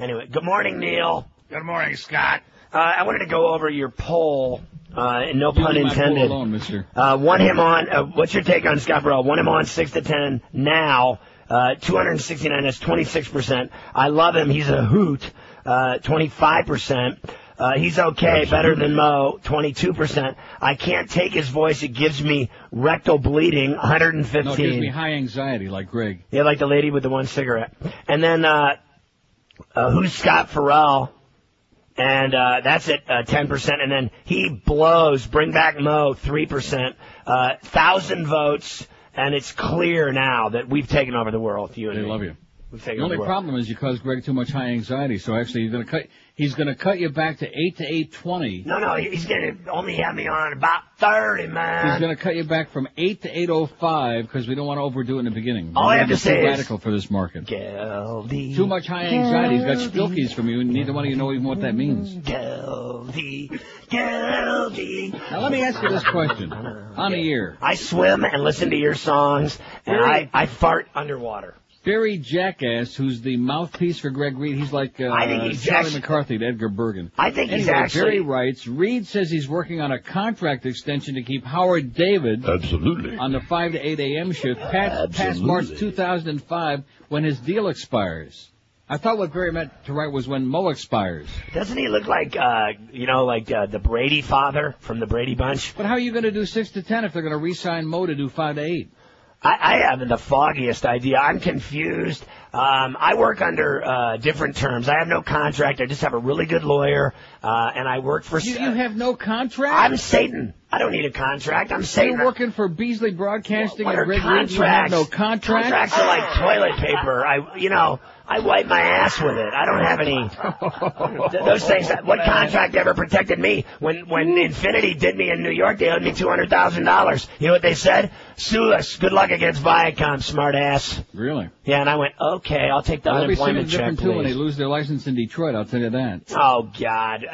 Anyway, good morning, Neil. Good morning, Scott. I wanted to go over your poll, and no pun intended. Alone, mister. Want him on, what's your take on Scott Ferrall? Want him on 6 to 10 now, 269, that's 26%. I love him, he's a hoot, 25%. He's okay, better than Mo, 22%. I can't take his voice, it gives me rectal bleeding, 115. No, it gives me high anxiety, like Greg. Yeah, like the lady with the one cigarette. And then, who's Scott Ferrall? And that's at 10%. And then he blows, bring back Mo, 3%. 1,000 votes, and it's clear now that we've taken over the world, you and me. They love you. The only problem is you cause Greg too much high anxiety, so actually he's going to cut you back to 8 to 8:20. No, he's going to only have me on about 30, man. He's going to cut you back from 8 to 8:05 because we don't want to overdo it in the beginning. All I have to say is radical for this market. Geldy, too much high anxiety. He's got spilkies from you, and neither one of you know even what that means. Geldy. Now let me ask you this question. On the air. I swim and listen to your songs, and I fart underwater. Barry Jackass, who's the mouthpiece for Greg Reed, he's like I think he's Charlie McCarthy to Edgar Bergen. I think he's actually... Barry writes, Reed says he's working on a contract extension to keep Howard David on the 5 to 8 a.m. shift past March 2005 when his deal expires. I thought what Barry meant to write was when Mo expires. Doesn't he look like, the Brady father from the Brady Bunch? But how are you going to do 6 to 10 if they're going to re-sign Mo to do 5 to 8? I haven't the foggiest idea. I'm confused. I work under different terms. I have no contract. I just have a really good lawyer, and I work for... You have no contract? I'm Satan. I don't need a contract. I'm Satan. You're working for Beasley Broadcasting and Greg Reed. You have no contract? Contracts are like toilet paper. I wipe my ass with it. I don't have any... those things. What contract ever protected me? When Infinity did me in New York, they owed me $200,000. You know what they said? Sue us. Good luck against Viacom, smart ass. Really? Yeah, and I went, okay, I'll take the unemployment check, please. Too when they lose their license in Detroit, I'll tell you that. Oh, God.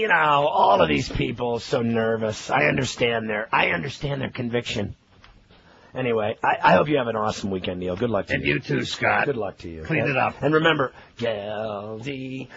All of these people are so nervous. I understand their conviction. Anyway, I hope you have an awesome weekend, Neil. Good luck to you. And you too, Scott. Good luck to you. Clean it up. And remember, Geldy.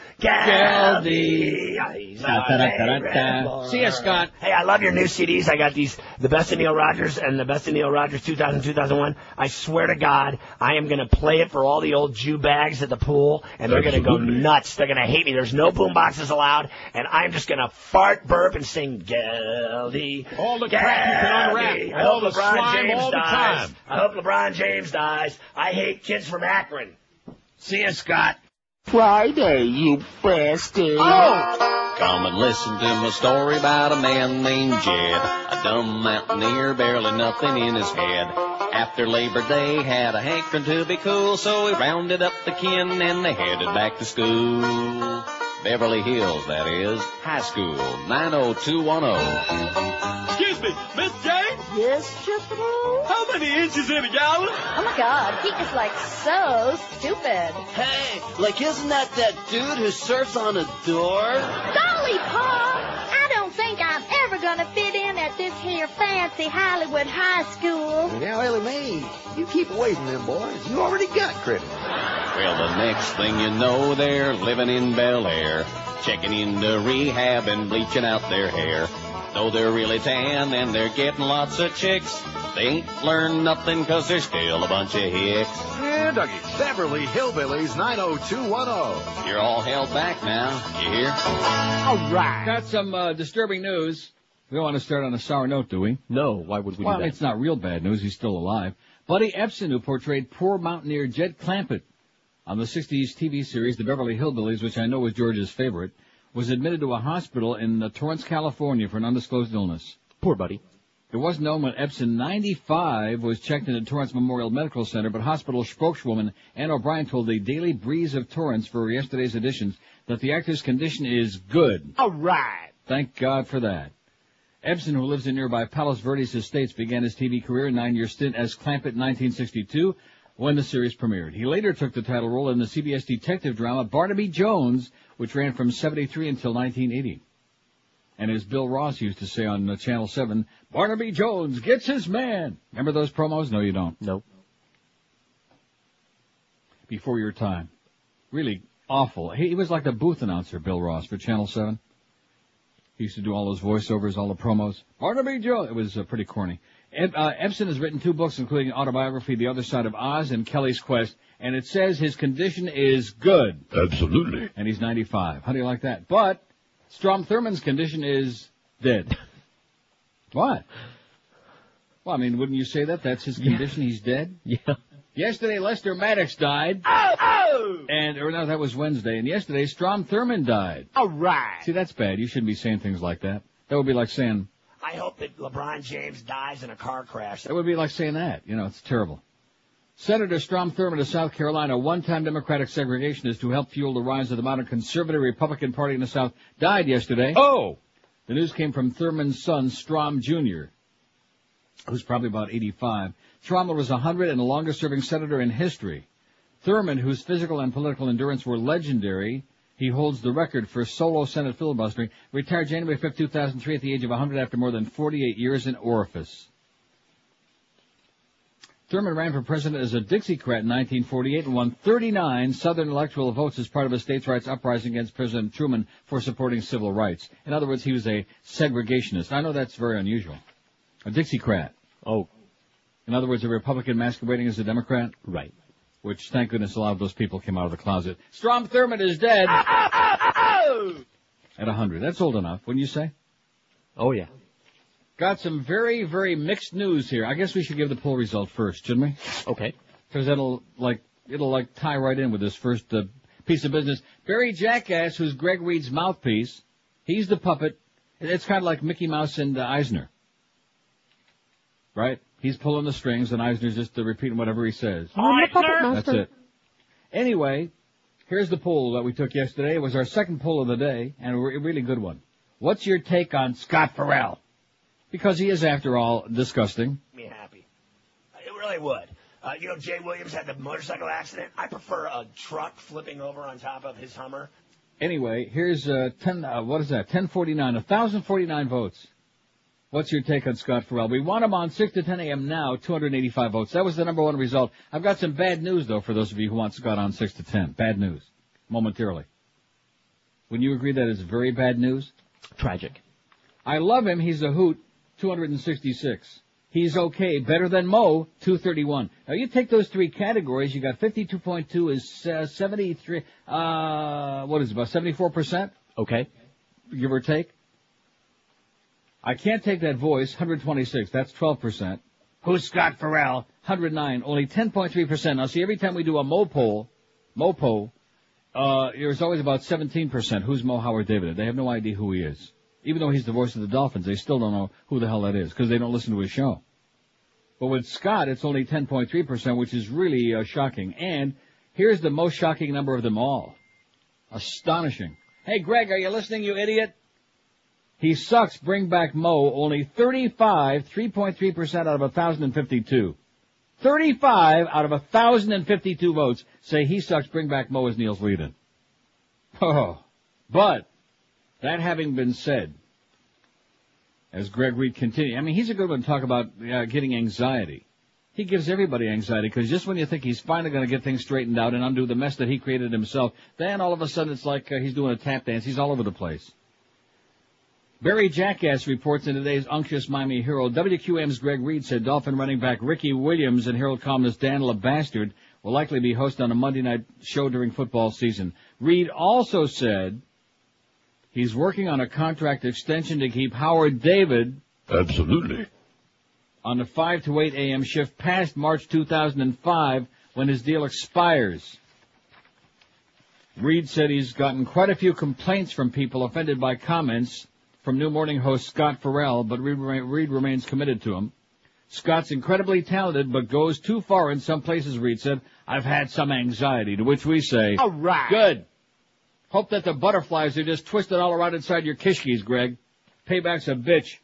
See ya, Scott. Hey, I love your new CDs. I got the Best of Neil Rogers and the Best of Neil Rogers 2000, 2001. I swear to God, I am going to play it for all the old Jew bags at the pool, and they're going to go nuts. They're going to hate me. There's no boom boxes allowed, and I'm just going to fart, burp, and sing Geldy. All the crap you can unwrap. All the slime all the time. I hope LeBron James dies. I hate kids from Akron. See ya, Scott. Friday, you bastard. Oh! Come and listen to my story about a man named Jed, a dumb mountaineer, barely nothing in his head. After Labor Day, had a hankering to be cool, so he rounded up the kin and they headed back to school. Beverly Hills, that is, high school, 90210. Excuse me, Miss Jane? Yes, Jethro? How many inches in a gallon? Oh, my God. He is, so stupid. Hey, isn't that dude who surfs on a door? Golly, Pa! I don't think I'm ever gonna fit in at this here fancy Hollywood high school. Yeah, well, me. You keep away from them boys. You already got credit. Well, the next thing you know, they're living in Bel Air, checking into rehab and bleaching out their hair. Though they're really tan and they're getting lots of chicks, they ain't learned nothing 'cause they're still a bunch of hicks. Yeah, Dougie. Beverly Hillbillies 90210. You're all held back now, you hear? All right. Got some disturbing news. We don't want to start on a sour note, do we? No, why would we do that? It's not real bad news. He's still alive. Buddy Epson, who portrayed poor mountaineer Jed Clampett on the 60s TV series The Beverly Hillbillies, which I know was George's favorite, was admitted to a hospital in Torrance, California for an undisclosed illness. Poor buddy. It wasn't known when Epson, 95, was checked into Torrance Memorial Medical Center, but hospital spokeswoman Ann O'Brien told the Daily Breeze of Torrance for yesterday's editions that the actor's condition is good. All right. Thank God for that. Epson, who lives in nearby Palos Verdes Estates, began his TV career in a 9-year stint as Clampett in 1962 when the series premiered. He later took the title role in the CBS detective drama Barnaby Jones, which ran from 73 until 1980. And as Bill Ross used to say on Channel 7, Barnaby Jones gets his man. Remember those promos? No, you don't. No. Before your time. Really, awful. He was like the booth announcer, Bill Ross, for Channel 7. He used to do all those voiceovers, all the promos. Barnaby Joe. It was pretty corny. Epson has written 2 books, including autobiography, The Other Side of Oz and Kelly's Quest, and it says his condition is good. Absolutely. And he's 95. How do you like that? But Strom Thurmond's condition is dead. What? Well, I mean, wouldn't you say that? That's his condition? He's dead? Yeah. Yesterday, Lester Maddox died. Or no, that was Wednesday. And yesterday, Strom Thurmond died. All right. See, that's bad. You shouldn't be saying things like that. That would be like saying... I hope that LeBron James dies in a car crash. That would be like saying that. You know, it's terrible. Senator Strom Thurmond of South Carolina, one-time Democratic segregationist who helped fuel the rise of the modern conservative Republican Party in the South, died yesterday. Oh! The news came from Thurmond's son, Strom Jr., who's probably about 85. Thurmond was 100 and the longest-serving senator in history. Thurmond, whose physical and political endurance were legendary, he holds the record for solo Senate filibustering, retired January 5, 2003 at the age of 100 after more than 48 years in orifice. Thurmond ran for president as a Dixiecrat in 1948 and won 39 Southern electoral votes as part of a states' rights uprising against President Truman for supporting civil rights. In other words, he was a segregationist. I know that's very unusual. A Dixiecrat. Oh. In other words, a Republican masquerading as a Democrat? Right. Which, thank goodness, a lot of those people came out of the closet. Strom Thurmond is dead. At 100. That's old enough, wouldn't you say? Oh, yeah. Got some very, very mixed news here. I guess we should give the poll result first, shouldn't we? Okay. Because it'll tie right in with this first piece of business. Barry Jackass, who's Greg Reed's mouthpiece, he's the puppet. It's kind of like Mickey Mouse and Eisner. Right? He's pulling the strings, and Eisner's just repeating whatever he says. Eisner! That's it. Anyway, here's the poll that we took yesterday. It was our second poll of the day, and a really good one. What's your take on Scott Ferrall? Because he is, after all, disgusting. Me happy. It really would. Jay Williams had the motorcycle accident. I prefer a truck flipping over on top of his Hummer. Anyway, here's 1049, 1,049 votes. What's your take on Scott Ferrall? We want him on 6 to 10 a.m. now, 285 votes. That was the number one result. I've got some bad news, though, for those of you who want Scott on 6 to 10. Bad news. Momentarily. Wouldn't you agree that is very bad news? Tragic. I love him. He's a hoot. 266. He's okay. Better than Mo, 231. Now, you take those 3 categories, you got 52.2 is 73, what is it, about 74%? Okay. Give or take. I can't take that voice, 126. That's 12%. Who's Scott Ferrall? 109. Only 10.3%. Now, see, every time we do a Mopo, there's always about 17%. Who's Mo Howard David? They have no idea who he is. Even though he's the voice of the Dolphins, they still don't know who the hell that is, because they don't listen to his show. But with Scott, it's only 10.3%, which is really shocking. And here's the most shocking number of them all. Astonishing. Hey, Greg, are you listening, you idiot? He sucks. Bring back Mo. Only 3.3% out of 1,052. 35 out of 1,052 votes say he sucks. Bring back Mo as Neil's lead-in. Oh, but that having been said, as Greg Reed continues, I mean, he's a good one to talk about getting anxiety. He gives everybody anxiety because just when you think he's finally going to get things straightened out and undo the mess that he created himself, then all of a sudden it's like he's doing a tap dance. He's all over the place. Barry Jackass reports in today's unctuous Miami Herald, WQM's Greg Reed said Dolphin running back Ricky Williams and Herald columnist Dan LeBastard will likely be hosted on a Monday night show during football season. Reed also said he's working on a contract extension to keep Howard David absolutely on the 5 to 8 a.m. shift past March 2005 when his deal expires. Reed said he's gotten quite a few complaints from people offended by comments from new morning host Scott Ferrall, but Reed remains committed to him. Scott's incredibly talented, but goes too far in some places, Reed said. I've had some anxiety, to which we say, all right. Good. Hope that the butterflies are just twisted all around inside your kishkis, Greg. Payback's a bitch.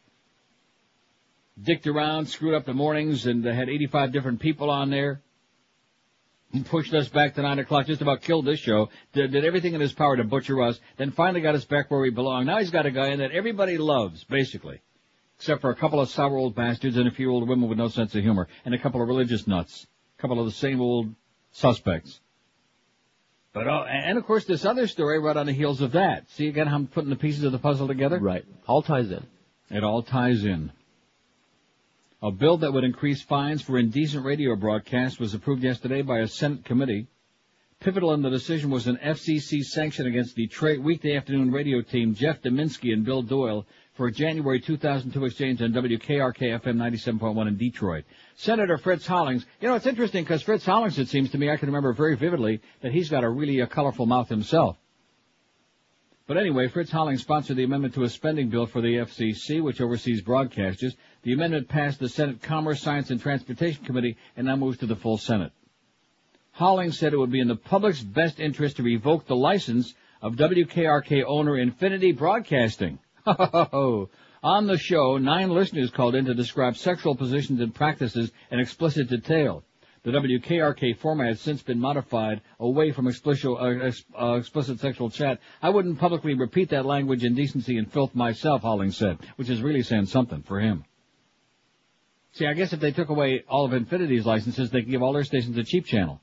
Dicked around, screwed up the mornings, and had 85 different people on there. He pushed us back to 9 o'clock, just about killed this show, did everything in his power to butcher us, then finally got us back where we belong. Now he's got a guy in that everybody loves, basically, except for a couple of sour old bastards and a few old women with no sense of humor, and a couple of religious nuts, a couple of the same old suspects. But and of course this other story right on the heels of that. See again how I'm putting the pieces of the puzzle together? Right. All ties in. It all ties in. A bill that would increase fines for indecent radio broadcasts was approved yesterday by a Senate committee. Pivotal in the decision was an FCC sanction against Detroit weekday afternoon radio team Jeff Dominski and Bill Doyle for a January 2002 exchange on WKRK FM 97.1 in Detroit. Senator Fritz Hollings, you know, it's interesting because Fritz Hollings, it seems to me, I can remember very vividly that he's got a really colorful mouth himself. But anyway, Fritz Hollings sponsored the amendment to a spending bill for the FCC, which oversees broadcasters. The amendment passed the Senate Commerce, Science, and Transportation Committee and now moves to the full Senate. Hollings said it would be in the public's best interest to revoke the license of WKRK owner Infinity Broadcasting. On the show, 9 listeners called in to describe sexual positions and practices in explicit detail. The WKRK format has since been modified away from explicit sexual chat. I wouldn't publicly repeat that language, indecency, and filth myself, Hollings said, which is really saying something for him. See, I guess if they took away all of Infinity's licenses, they could give all their stations a cheap channel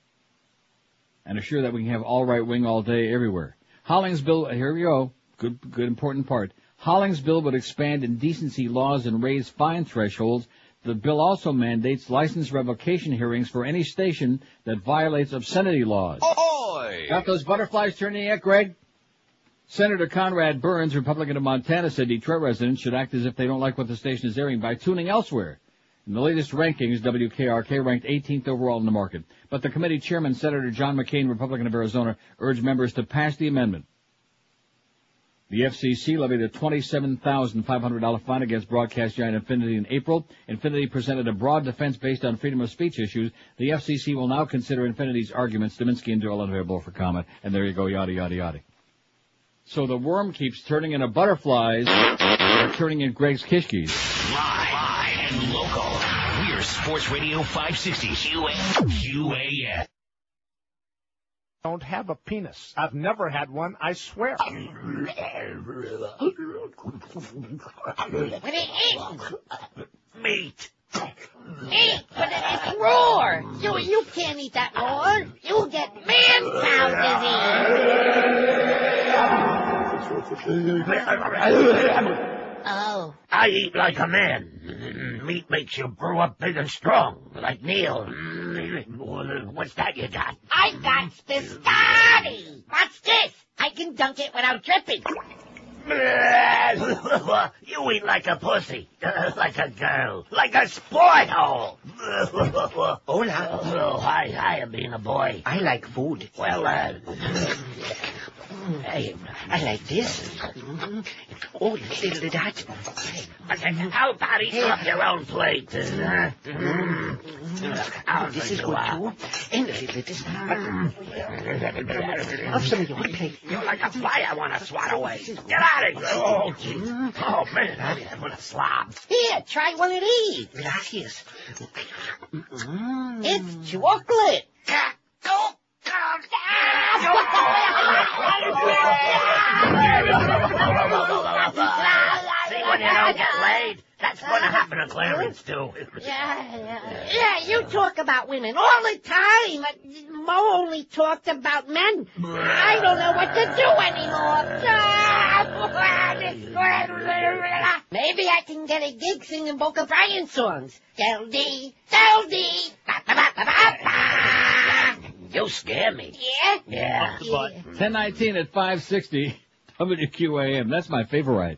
and assure that we can have all right wing all day everywhere. Hollings' bill, here we go, good important part. Hollings' bill would expand indecency laws and raise fine thresholds. The bill also mandates license revocation hearings for any station that violates obscenity laws. Ahoy! Got those butterflies turning yet, Greg? Senator Conrad Burns, Republican of Montana, said Detroit residents should act as if they don't like what the station is airing by tuning elsewhere. In the latest rankings, WKRK ranked 18th overall in the market. But the committee chairman, Senator John McCain, Republican of Arizona, urged members to pass the amendment. The FCC levied a $27,500 fine against broadcast giant Infinity in April. Infinity presented a broad defense based on freedom of speech issues. The FCC will now consider Infinity's arguments. Dominski and Doyle unavailable for comment. And there you go, yada, yada, yada. So the worm keeps turning into butterflies or turning in Greg's kishkis. Live and local. We're Sports Radio 560 QAF. Don't have a penis. I've never had one, I swear. What are you eating? Meat. Eat, but it's raw. You can't eat that raw. You'll get man-cow disease. Oh. I eat like a man. Meat makes you grow up big and strong, like Neil. What's that you got? I got biscotti. What's this? I can dunk it without dripping. You eat like a pussy, like a girl, like a sport hole. Hola. Oh, hi, being a boy. I like food. Well, I like this. Oh, little that. How about eating up your own plate? This is good too. And a little this. Have some of your plate. You're like a fly I want to swat away. Get out of here. Oh, man, I'm going to slob. Here, try one of these. Gracias. It's chocolate. See, when you don't get laid, that's going to happen to Clarence, too. Yeah, you talk about women all the time. Mo only talked about men. I don't know what to do anymore. Maybe I can get a gig singing Boca Brian songs. Geldy. You scare me. Yeah? Yeah. 10:19 at 560 WQAM. That's my favorite.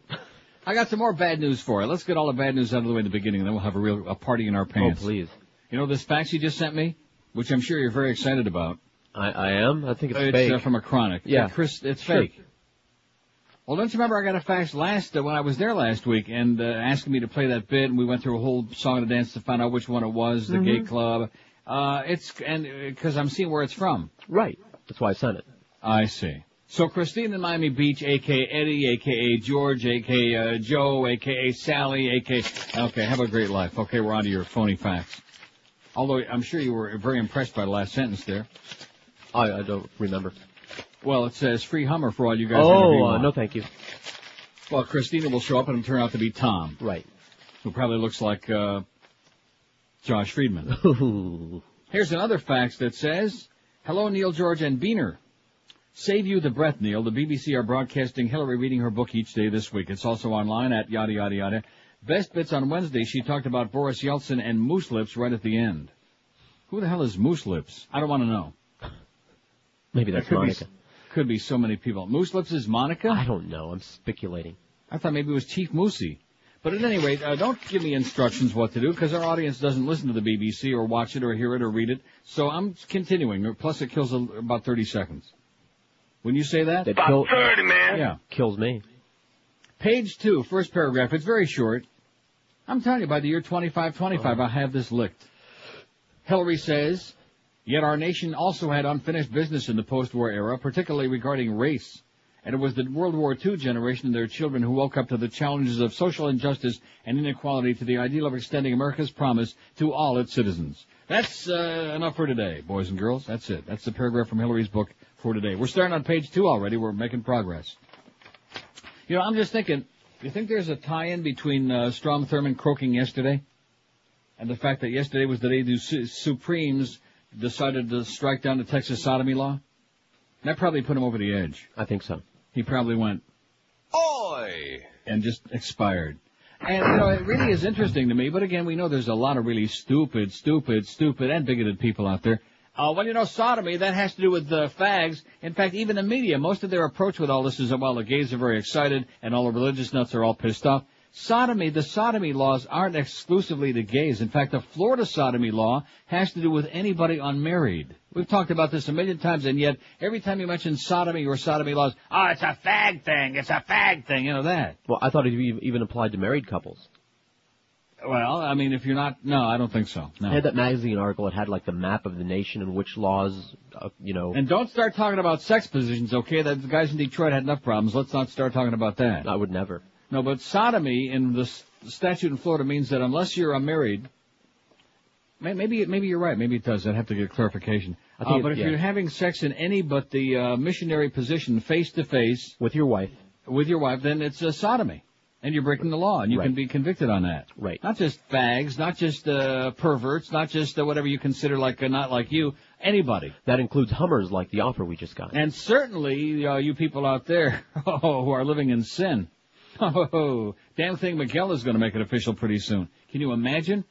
I got some more bad news for you. Let's get all the bad news out of the way in the beginning, and then we'll have a party in our pants. Oh, please. You know this fax you just sent me, which I'm sure you're very excited about. I am. I think it's fake. It's from a Chronic. Yeah. Chris, it's Sure. fake. Well, don't you remember I got a fax when I was there last week and asking me to play that bit, and we went through a whole song and dance to find out which one it was, the gay club. Because I'm seeing where it's from. Right. That's why I sent it. I see. So Christine in Miami Beach, a.k.a. Eddie, a.k.a. George, a.k.a. Joe, a.k.a. Sally, a.k.a. Okay, have a great life. Okay, we're on to your phony facts. Although I'm sure you were very impressed by the last sentence there. I don't remember. Well, it says free Hummer for all you guys. No thank you. Well, Christina will show up and it'll turn out to be Tom. Right. Who probably looks like Josh Friedman. Here's another fax that says, hello, Neil, George, and Beaner. Save you the breath, Neil. The BBC are broadcasting Hillary reading her book each day this week. It's also online at yada yada yada. Best bits on Wednesday, she talked about Boris Yeltsin and Moose Lips right at the end. Who the hell is Moose Lips? I don't want to know. Maybe that's Monica. Could be so many people. Moose Lips is Monica? I don't know. I'm speculating. I thought maybe it was Chief Moosey. But at any rate, don't give me instructions what to do, because our audience doesn't listen to the BBC or watch it or hear it or read it. So I'm continuing. Plus, it kills about 30 seconds. Wouldn't you say that? About 30, man. Yeah. Kills me. Page 2, first paragraph. It's very short. I'm telling you, by the year 2525, I'll have this licked. Hillary says, yet our nation also had unfinished business in the post-war era, particularly regarding race. And it was the World War II generation and their children who woke up to the challenges of social injustice and inequality, to the ideal of extending America's promise to all its citizens. That's enough for today, boys and girls. That's it. That's the paragraph from Hillary's book for today. We're starting on page 2 already. We're making progress. You know, I'm just thinking, do you think there's a tie-in between Strom Thurmond croaking yesterday and the fact that yesterday was the day the Supremes decided to strike down the Texas sodomy law? That probably put him over the edge. I think so. He probably went, Oi! And just expired. And, you know, it really is interesting to me, but again, we know there's a lot of really stupid, and bigoted people out there. Well, you know, sodomy, that has to do with fags. In fact, even the media, most of their approach with all this is that, well, the gays are very excited and all the religious nuts are all pissed off. The sodomy laws aren't exclusively to gays. In fact, the Florida sodomy law has to do with anybody unmarried. We've talked about this a million times, and yet every time you mention sodomy or sodomy laws, it's a fag thing, you know that. Well, I thought it even applied to married couples. Well, I mean, if you're not, no, I don't think so. No. I had that magazine article. It had like the map of the nation and which laws, And don't start talking about sex positions, okay? The guys in Detroit had enough problems. Let's not start talking about that. I would never. No, but sodomy in the statute in Florida means that unless you're married, maybe you're right. Maybe it does. I'd have to get clarification. But if you're having sex in any but the missionary position, face to face with your wife, then it's a sodomy, and you're breaking the law, and you can be convicted on that. Right. Not just fags, not just perverts, not just whatever you consider like not like you. Anybody. That includes Hummers, like the offer we just got. And certainly you people out there who are living in sin. Oh, damn thing, Miguel is going to make it official pretty soon. Can you imagine?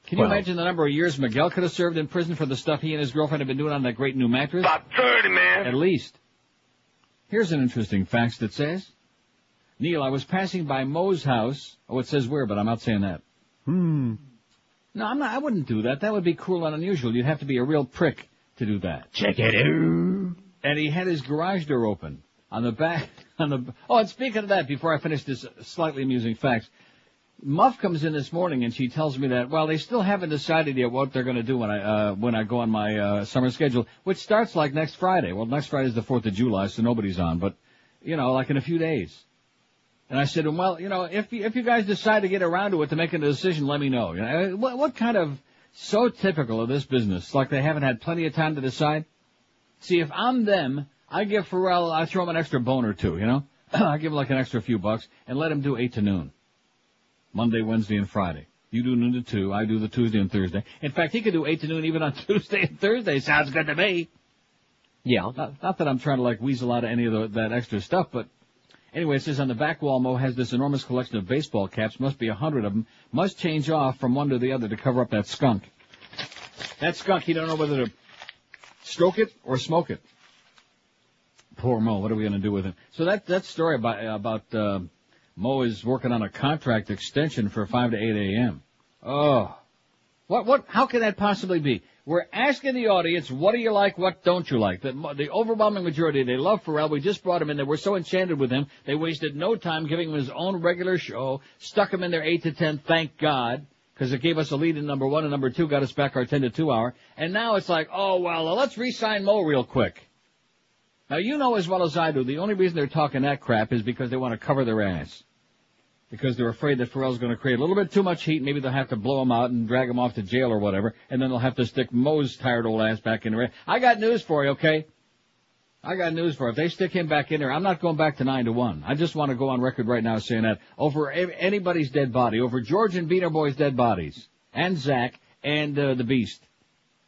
Can you imagine the number of years Miguel could have served in prison for the stuff he and his girlfriend have been doing on that great new mattress? About 30, man. At least. Here's an interesting fact that says, Neil, I was passing by Moe's house. Oh, it says where, but I'm not saying that. No, I wouldn't do that. That would be cruel and unusual. You'd have to be a real prick to do that. Check it out. And he had his garage door open. On the back, and speaking of that, before I finish this slightly amusing facts, Muff comes in this morning and she tells me that, well, they still haven't decided yet what they're going to do when I go on my summer schedule, which starts like next Friday. Well, next Friday is the 4th of July, so nobody's on, but, like in a few days. And I said, well, if you guys decide to get around to it, to making a decision, let me know. What kind of so typical of this business, like they haven't had plenty of time to decide? See, if I'm them, I give Ferrall, I throw him an extra bone or two, I give him like an extra few bucks and let him do 8 to noon. Monday, Wednesday, and Friday. You do noon to 2, I do the Tuesday and Thursday. In fact, he could do 8 to noon even on Tuesday and Thursday. Sounds good to me. Yeah. Not that I'm trying to like weasel out of any of that extra stuff, but anyway, it says on the back wall, Mo has this enormous collection of baseball caps, must be 100 of them, must change off from one to the other to cover up that skunk. That skunk, he don't know whether to stroke it or smoke it. Poor Mo, what are we going to do with him? So that story about Mo is working on a contract extension for 5 to 8 a.m. Oh. How can that possibly be? We're asking the audience, what do you like, what don't you like? The overwhelming majority, they love Ferrall. We just brought him in. They were so enchanted with him, they wasted no time giving him his own regular show, stuck him in their 8 to 10, thank God, because it gave us a lead in number 1, and number 2 got us back our 10 to 2 hour. And now it's like, let's re-sign Mo real quick. Now, you know as well as I do, the only reason they're talking that crap is because they want to cover their ass. Because they're afraid that Ferrall's going to create a little bit too much heat. Maybe they'll have to blow him out and drag him off to jail or whatever. And then they'll have to stick Mo's tired old ass back in there. I got news for you, okay? I got news for you. If they stick him back in there, I'm not going back to 9 to 1. I just want to go on record right now saying that over anybody's dead body, over George and Beaner Boy's dead bodies, and Zach, and the Beast,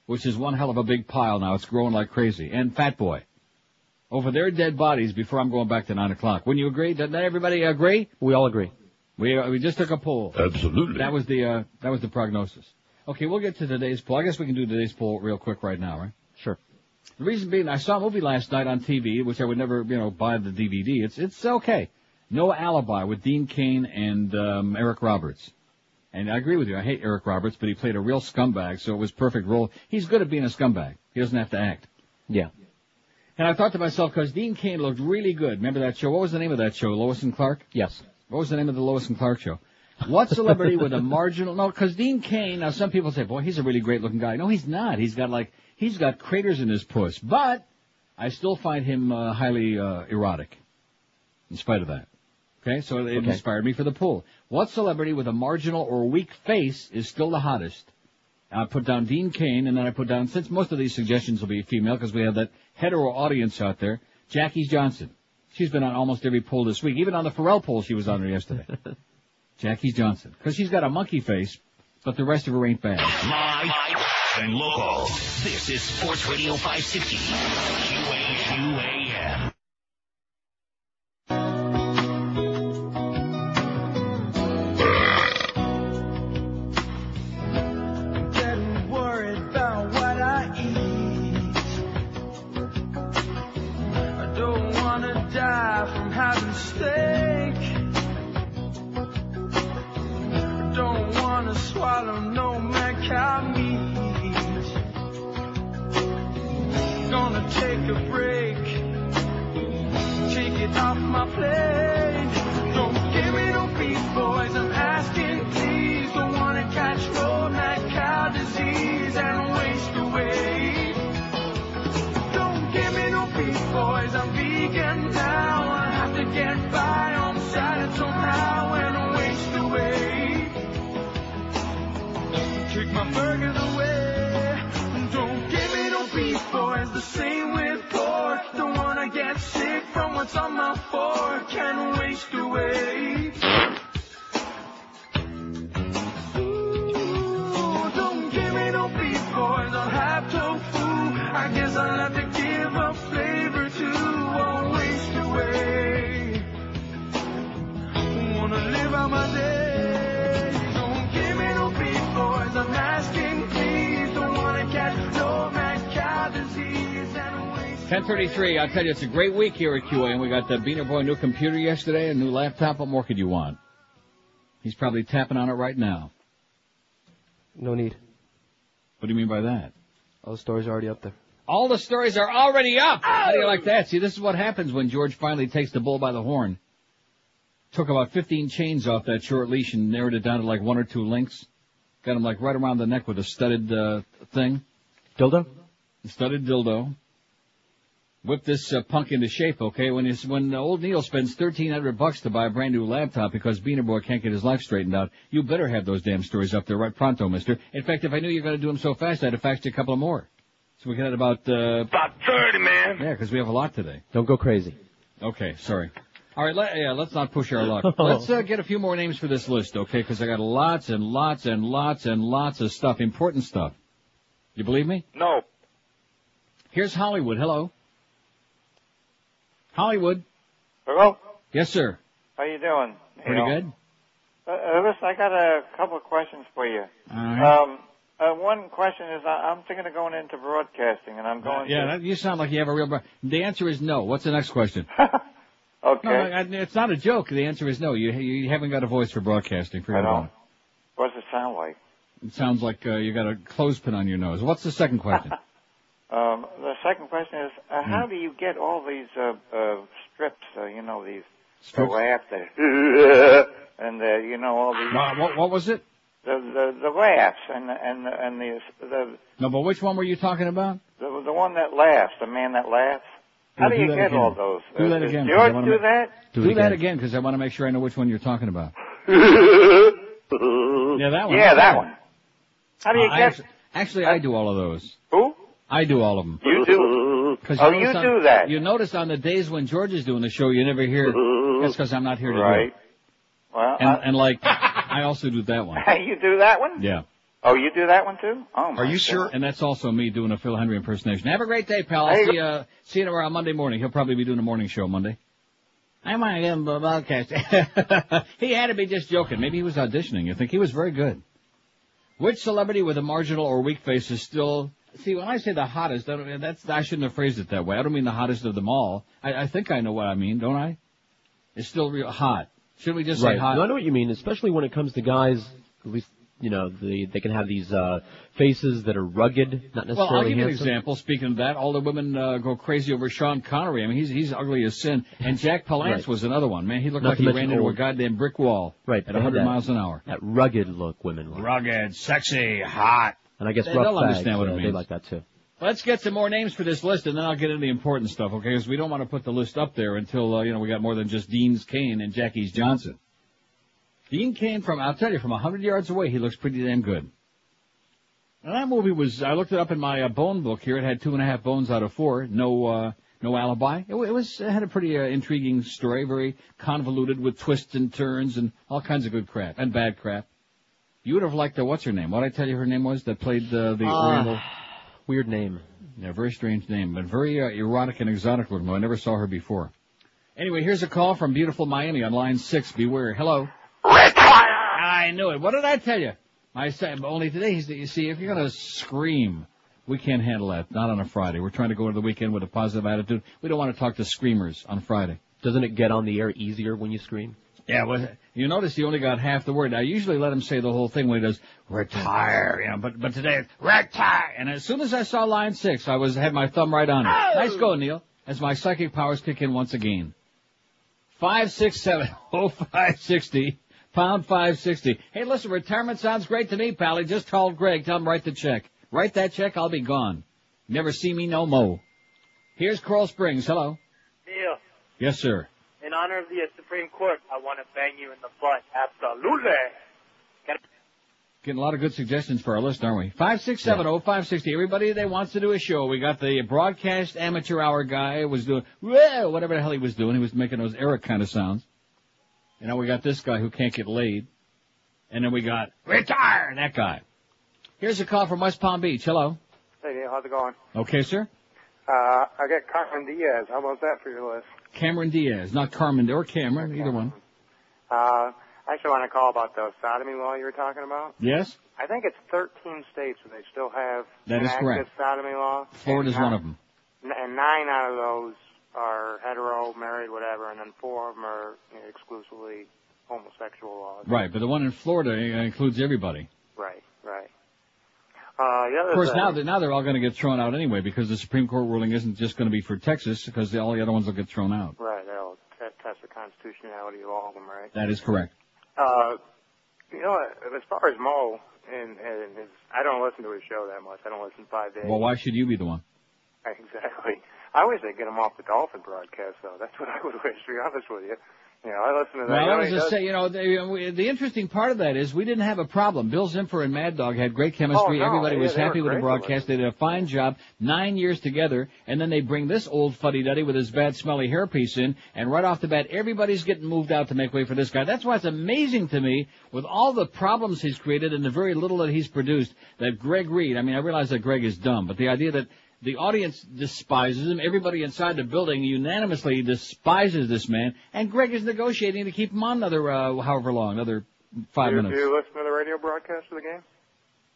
which is one hell of a big pile now. It's growing like crazy. And Fat Boy. over their dead bodies before I'm going back to 9 o'clock. Wouldn't you agree? Doesn't everybody agree? We all agree. We just took a poll. Absolutely. That was the prognosis. Okay, we'll get to today's poll. I guess we can do today's poll real quick right now, right? Sure. The reason being, I saw a movie last night on TV, which I would never, buy the DVD. It's okay. No Alibi with Dean Cain and Eric Roberts. And I agree with you. I hate Eric Roberts, but he played a real scumbag, so it was perfect role. He's good at being a scumbag. He doesn't have to act. Yeah. And I thought to myself, because Dean Cain looked really good. Remember that show? What was the name of that show? Lois and Clark? Yes. What was the name of the Lois and Clark show? What celebrity with a marginal... No, because Dean Cain, now some people say, boy, he's a really great-looking guy. No, he's not. He's got craters in his puss. But I still find him highly erotic, in spite of that. Okay, so it inspired me for the poll. What celebrity with a marginal or weak face is still the hottest? I put down Dean Cain, and then I put down, since most of these suggestions will be female, because we have that hetero audience out there, Jackie Johnson. She's been on almost every poll this week. Even on the Ferrall poll, she was on there yesterday. Jackie Johnson. Because she's got a monkey face, but the rest of her ain't bad. Live and local. This is Sports Radio 560. QAM. Getting worried about what I eat. I don't want to die from having steak. I don't want to swallow no cow meat. Gonna take a break, take it off my plate. Don't give me no beef, boys, I'm asking please. Don't wanna catch no mad cow disease and waste away. Don't give me no beef, boys, I'm vegan now. I have to get by on Saturday somehow and waste away. Take my burgers away. Don't give me no beef, boys. The same with pork. Don't wanna get sick from what's on my fork and waste away. Ooh, don't give me no beef, boys. I'll have tofu. I guess I'll have to give a flavor to or waste away. Wanna live out my days. Don't give me no beef, boys. I'm asking please. Don't wanna catch no mad cow disease and waste. 10:33. I'll tell you, it's a great week here at QA. We got the Beaner Boy new computer yesterday, a new laptop. What more could you want? He's probably tapping on it right now. No need. What do you mean by that? All the stories are already up there. All the stories are already up. How do you like that? See, this is what happens when George finally takes the bull by the horn. Took about 15 chains off that short leash and narrowed it down to like 1 or 2 links. Got him like right around the neck with a studded thing. Dildo? Studded dildo. Whip this punk into shape, okay? When old Neil spends $1,300 to buy a brand new laptop because Beaner Boy can't get his life straightened out, you better have those damn stories up there right pronto, mister. In fact, if I knew you were going to do them so fast, I'd have faxed you a couple of more. So we can add about 30, man. Yeah, because we have a lot today. Don't go crazy. Okay, sorry. All right, let's not push our luck. Let's get a few more names for this list, okay? Because I got lots and lots and lots and lots of stuff, important stuff. You believe me? No. Here's Hollywood. Hello. Hollywood. Hello? Yes, sir. How you doing? Pretty good. Listen, I got a couple of questions for you. All right. One question is, I'm thinking of going into broadcasting, and I'm going to... You sound like you have a real... The answer is no. What's the next question? Okay. No, it's not a joke. The answer is no. You haven't got a voice for broadcasting. I don't. What does it sound like? It sounds like you got a clothespin on your nose. What's the second question? The second question is, how do you get all these strips, these strips? laughs and all these... What was it? The laughs and the... No, but which one were you talking about? The one that laughs, the man that laughs. How do you get again. all those? Do that again. George do that? Do that again, because I want to make sure I know which one you're talking about. Yeah, that one. Yeah, that one. How do you get... Actually, I do all of those. Who? I do all of them. You do? You do that. You notice on the days when George is doing the show, you never hear... That's because I'm not here to do it. Well, and I also do that one. You do that one? Yeah. Oh, you do that one too? Oh, my Are you sure? And that's also me doing a Phil Henry impersonation. Have a great day, pal. I'll see you around Monday morning. He'll probably be doing a morning show Monday. I might give him a broadcast. He had to be just joking. Maybe he was auditioning. You think he was very good. Which celebrity with a marginal or weak face is still... See, when I say the hottest, I shouldn't have phrased it that way. I don't mean the hottest of them all. I think I know what I mean, don't I? It's still real hot. Shouldn't we just say hot? No, I know what you mean, especially when it comes to guys, at least, you know, they can have these faces that are rugged, not necessarily Well, I'll give you an handsome. example. Speaking of that, all the women go crazy over Sean Connery. I mean, he's ugly as sin. And Jack Palance was another one. Man, he looked like he ran into a goddamn brick wall at 100 miles an hour. That rugged look women like. Rugged, sexy, hot. And I guess they'll rough understand fags, what it means. they like that too. Let's get some more names for this list, and then I'll get into the important stuff, okay? Because we don't want to put the list up there until, we got more than just Dean Cain and Jackie's Johnson. Dean Cain I'll tell you, from 100 yards away, he looks pretty damn good. And that movie I looked it up in my bone book here. It had 2.5 bones out of 4. No alibi. It had a pretty intriguing story, very convoluted with twists and turns and all kinds of good crap and bad crap. You would have liked what's her name? What did I tell you her name was that played the Oriental? Weird name. Yeah, very strange name, but very erotic and exotic looking. I never saw her before. Anyway, here's a call from beautiful Miami on line 6. Beware. Hello. Retire! I knew it. What did I tell you? I said only today. You see, if you're going to scream, we can't handle that. Not on a Friday. We're trying to go into the weekend with a positive attitude. We don't want to talk to screamers on Friday. Doesn't it get on the air easier when you scream? Yeah, well, you notice he only got half the word. I usually let him say the whole thing when he does retire, but today it's retire. And as soon as I saw line 6, I had my thumb right on it. Oh! Nice go, Neil, as my psychic powers kick in once again. 567-0560, pound 560. Hey, listen, retirement sounds great to me, Pally. Just call Greg, tell him write the check. Write that check, I'll be gone. Never see me no mo. Here's Coral Springs. Hello. Neil. Yes, sir. In honor of the Supreme Court, I want to bang you in the butt. Absolutely. Getting a lot of good suggestions for our list, aren't we? 567-0560. Everybody that wants to do a show. We got the broadcast amateur hour guy was doing, whatever the hell he was doing. He was making those Eric kind of sounds. And now we got this guy who can't get laid. And then we got, retire, that guy. Here's a call from West Palm Beach. Hello. Hey, Neil, how's it going? Okay, sir. I got Carmen Diaz. How about that for your list? Cameron Diaz, not Carmen or Cameron, either one. I actually want to call about the sodomy law you were talking about. Yes? I think it's 13 states where they still have that is correct. Sodomy law. Florida's one of them. And 9 out of those are hetero, married, whatever, and then 4 of them are exclusively homosexual laws. Right, but the one in Florida includes everybody. Right. Of course, now they're all going to get thrown out anyway because the Supreme Court ruling isn't just going to be for Texas because all the other ones will get thrown out. Right, they'll test the constitutionality of all of them, right? That is correct. As far as Mo, and I don't listen to his show that much. I don't listen 5 days. Well, why should you be the one? Exactly. I wish they'd get him off the Dolphin broadcast, though. That's what I would wish, to be honest with you. I listen to that. Well, I was just saying, the interesting part of that is we didn't have a problem. Bill Zimfer and Mad Dog had great chemistry. Everybody was happy with the broadcast. They did a fine job, 9 years together, and then they bring this old fuddy-duddy with his bad, smelly hairpiece in, and right off the bat, everybody's getting moved out to make way for this guy. That's why it's amazing to me, with all the problems he's created and the very little that he's produced, that Greg Reed, I realize that Greg is dumb, but the idea that the audience despises him. Everybody inside the building unanimously despises this man. And Greg is negotiating to keep him on another, however long, another 5 minutes. Do you listen to the radio broadcast of the game?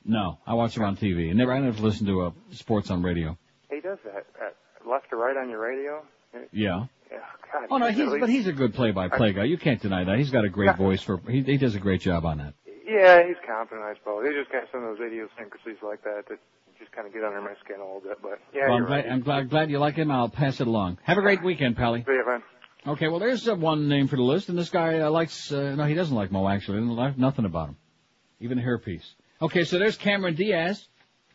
No, I watch him on TV. I never listened to sports on radio. He does that. Left to right on your radio? Yeah. God, oh, no, he's a good play-by-play guy. You can't deny that. He's got a great voice he does a great job on that. Yeah, he's competent, I suppose. He just got some of those idiosyncrasies like that just kind of get under my skin a little bit, but yeah, well, I'm glad you like him. I'll pass it along. Have a great weekend, Pally. See you, man. Okay, well, there's one name for the list, and this guy likes, no, he doesn't like Mo, actually. He doesn't like nothing about him. Even a hairpiece. Okay, so there's Cameron Diaz.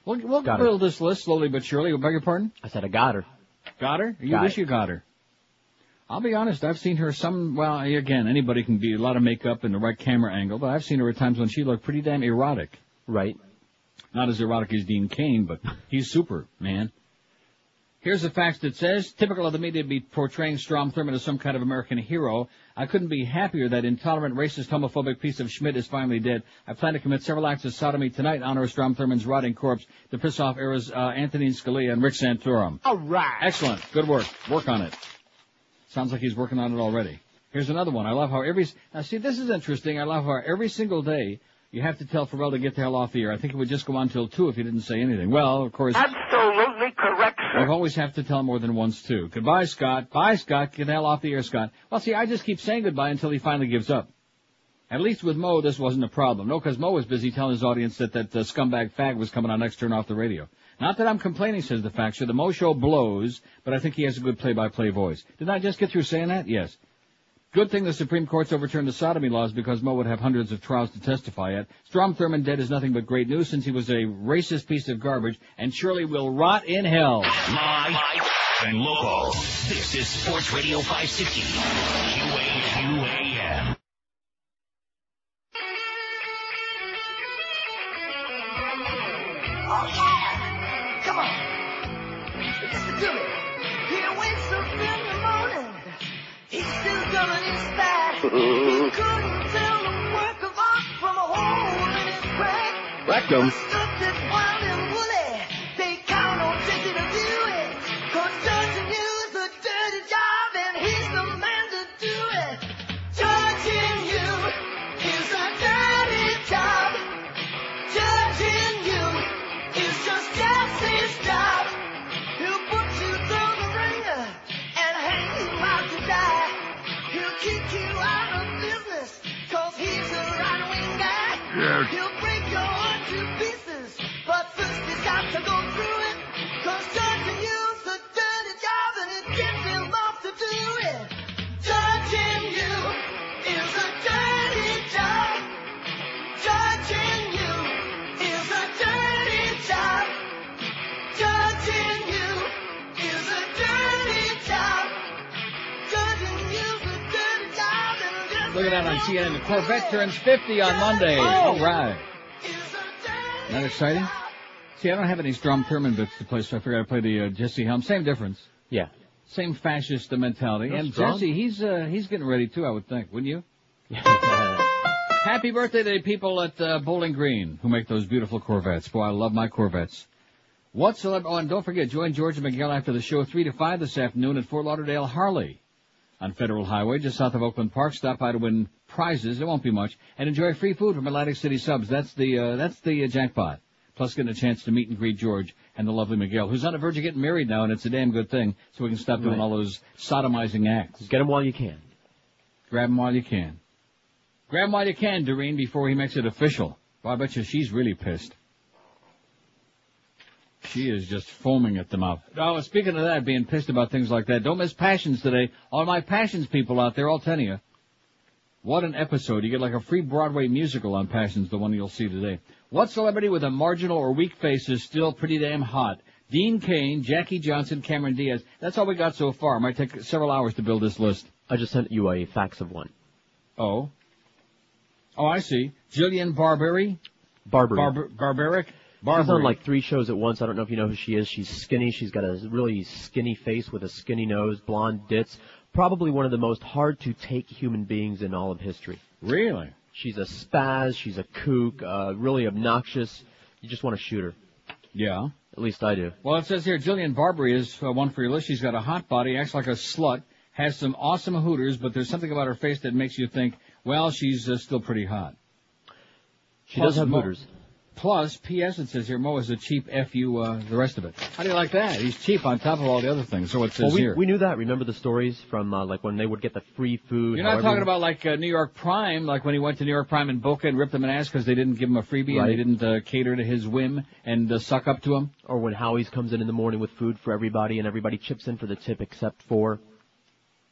We'll build this list slowly but surely. Beg your pardon? I said I got her. Got her? You wish you got her. I'll be honest, I've seen her again, anybody can be a lot of makeup and the right camera angle, but I've seen her at times when she looked pretty damn erotic. Right. Not as erotic as Dean Cain, but he's super, man. Here's a fax that says, typical of the media to be portraying Strom Thurmond as some kind of American hero. I couldn't be happier that intolerant, racist, homophobic piece of Schmidt is finally dead. I plan to commit several acts of sodomy tonight in honor of Strom Thurmond's rotting corpse to piss off Anthony Scalia and Rick Santorum. All right. Excellent. Good work. Work on it. Sounds like he's working on it already. Here's another one. I love how now see, this is interesting. I love how every single day you have to tell Ferrall to get the hell off the air. I think it would just go on till 2 if he didn't say anything. Well, of course. Absolutely correct, sir. You always have to tell him more than once, too. Goodbye, Scott. Bye, Scott. Get the hell off the air, Scott. Well, see, I just keep saying goodbye until he finally gives up. At least with Mo, this wasn't a problem. No, because Mo was busy telling his audience that scumbag fag was coming on next, turn off the radio. Not that I'm complaining, says the faxer. The Mo show blows, but I think he has a good play-by-play voice. Didn't I just get through saying that? Yes. Good thing the Supreme Court's overturned the sodomy laws because Mo would have hundreds of trials to testify at. Strom Thurmond dead is nothing but great news since he was a racist piece of garbage and surely will rot in hell. Live and local. This is Sports Radio 560. QAQAM. Oh, yeah! Come on! Listen to me. He wakes up in the morning. He's still coming in style. He couldn't tell the work of art from a hole in his crack. Rectum. Stuff that's wild and woolly. They count on Jesse to do it. 'Cause judging you is a dirty job and he's the man to do it. Judging you is a dirty job. Judging you is just Jesse's job. He'll put you through the ringer and hang you out to die. He'll kick you out of business 'cause he's a right-wing guy. Yes. He'll break your heart to pieces, but first he's got to go through it. 'Cause judging you's a dirty job and it gets him off to do it. Judging you is a dirty job. Judging you is a dirty job. Judging you is a dirty job. Judging you's a dirty job. Look at that on CNN. The Corvette turns 50 on Monday. All right. Isn't that exciting? See, I don't have any Strom Thurmond bits to play, so I figured I'd play the Jesse Helms. Same difference. Yeah. Same fascist mentality. That's and strong. Jesse, he's getting ready, too, I would think. Wouldn't you? Happy birthday to the people at Bowling Green who make those beautiful Corvettes. Boy, I love my Corvettes. Oh, and don't forget, join George and Miguel after the show 3 to 5 this afternoon at Fort Lauderdale Harley on Federal Highway, just south of Oakland Park. Stop by to win prizes. It won't be much. And enjoy free food from Atlantic City Subs. That's the jackpot. Plus getting a chance to meet and greet George and the lovely Miguel, who's on the verge of getting married now, and it's a damn good thing, so we can stop doing all those sodomizing acts. Get him while you can. Grab him while you can. Grab him while you can, Doreen, before he makes it official. Well, I bet you she's really pissed. She is just foaming at the mouth. Oh, speaking of that, being pissed about things like that, don't miss Passions today. All my Passions people out there, all 10 of you. What an episode. You get like a free Broadway musical on Passions, the one you'll see today. What celebrity with a marginal or weak face is still pretty damn hot? Dean Cain, Jackie Johnson, Cameron Diaz. That's all we got so far. It might take several hours to build this list. I just sent you a fax of one. Oh? Oh, I see. Jillian Barbary? Barbaric? She's on like 3 shows at once. I don't know if you know who she is. She's skinny. She's got a really skinny face with a skinny nose, blonde dits. Probably one of the most hard-to-take human beings in all of history. Really? She's a spaz. She's a kook. Really obnoxious. You just want to shoot her. Yeah. At least I do. Well, it says here, Jillian Barbary is one for your list. She's got a hot body, acts like a slut, has some awesome hooters, but there's something about her face that makes you think, well, she's still pretty hot. She does have hooters. Plus, P.S. it says here, Mo is a cheap F.U., the rest of it. How do you like that? He's cheap on top of all the other things, so it says here. We knew that. Remember the stories from, like, when they would get the free food? You're not talking about, like, New York Prime, like when he went to New York Prime in Boca and ripped them an ass because they didn't give him a freebie and they didn't cater to his whim and suck up to him? Or when Howie's comes in the morning with food for everybody and everybody chips in for the tip except for...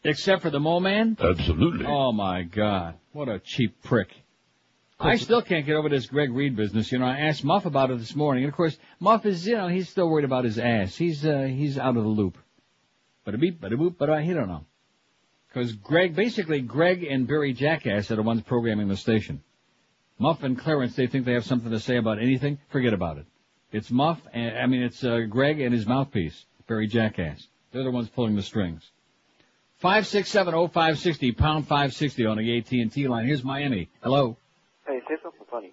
Except for the Mo Man? Absolutely. Oh, my God. What a cheap prick. I still can't get over this Greg Reed business. You know, I asked Muff about it this morning. And, of course, Muff is, he's still worried about his ass. He's out of the loop. Bada-beep, bada-boop, bada, he don't know. Because Greg and Barry Jackass are the ones programming the station. Muff and Clarence, they think they have something to say about anything. Forget about it. It's Muff, it's Greg and his mouthpiece. Very jackass. They're the ones pulling the strings. 5670560, pound 560 on the AT&T line. Here's Miami. Hello. Hey, say something funny.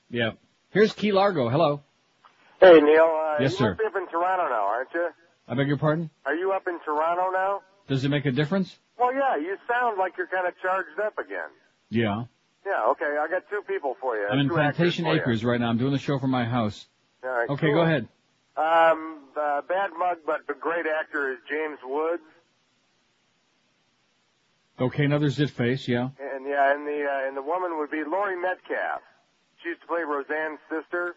Yeah. Here's Key Largo. Hello. Hey, Neil. Yes, sir. You're up in Toronto now, aren't you? I beg your pardon? Are you up in Toronto now? Does it make a difference? Well, yeah, you sound like you're kind of charged up again. Yeah. Yeah, okay, I got two people for you. I'm in two Plantation actors for Acres right now. I'm doing the show from my house. you. All right, Okay, cool. go ahead. Bad mug, but the great actor is James Woods. Okay, another zit face, yeah. And yeah, and the woman would be Laurie Metcalf. She used to play Roseanne's sister.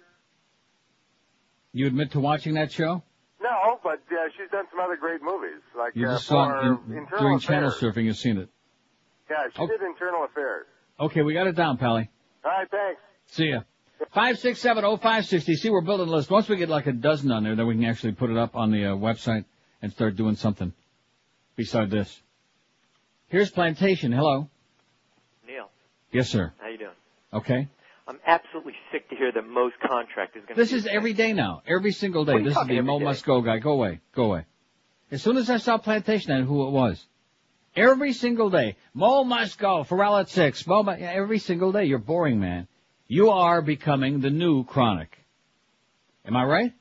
You admit to watching that show? No, but she's done some other great movies, like You just saw it Internal during Affairs. channel surfing. You've seen it. Yeah, she did Internal Affairs. Okay, we got it down, Pally. All right, thanks. See ya. 5670560. See, we're building a list. Once we get like a dozen on there, then we can actually put it up on the website and start doing something beside this. Here's Plantation. Hello. Neil. Yes, sir. How you doing? Okay. I'm absolutely sick to hear that Mo's contract is going to This is every day now. Every single day. What are you This is talking the every Mo day? Must Go guy. Go away. Go away. As soon as I saw Plantation, I knew who it was. Every single day. Mo must go. Ferrall at 6. Every single day. You're boring, man. You are becoming the new Chronic. Am I right?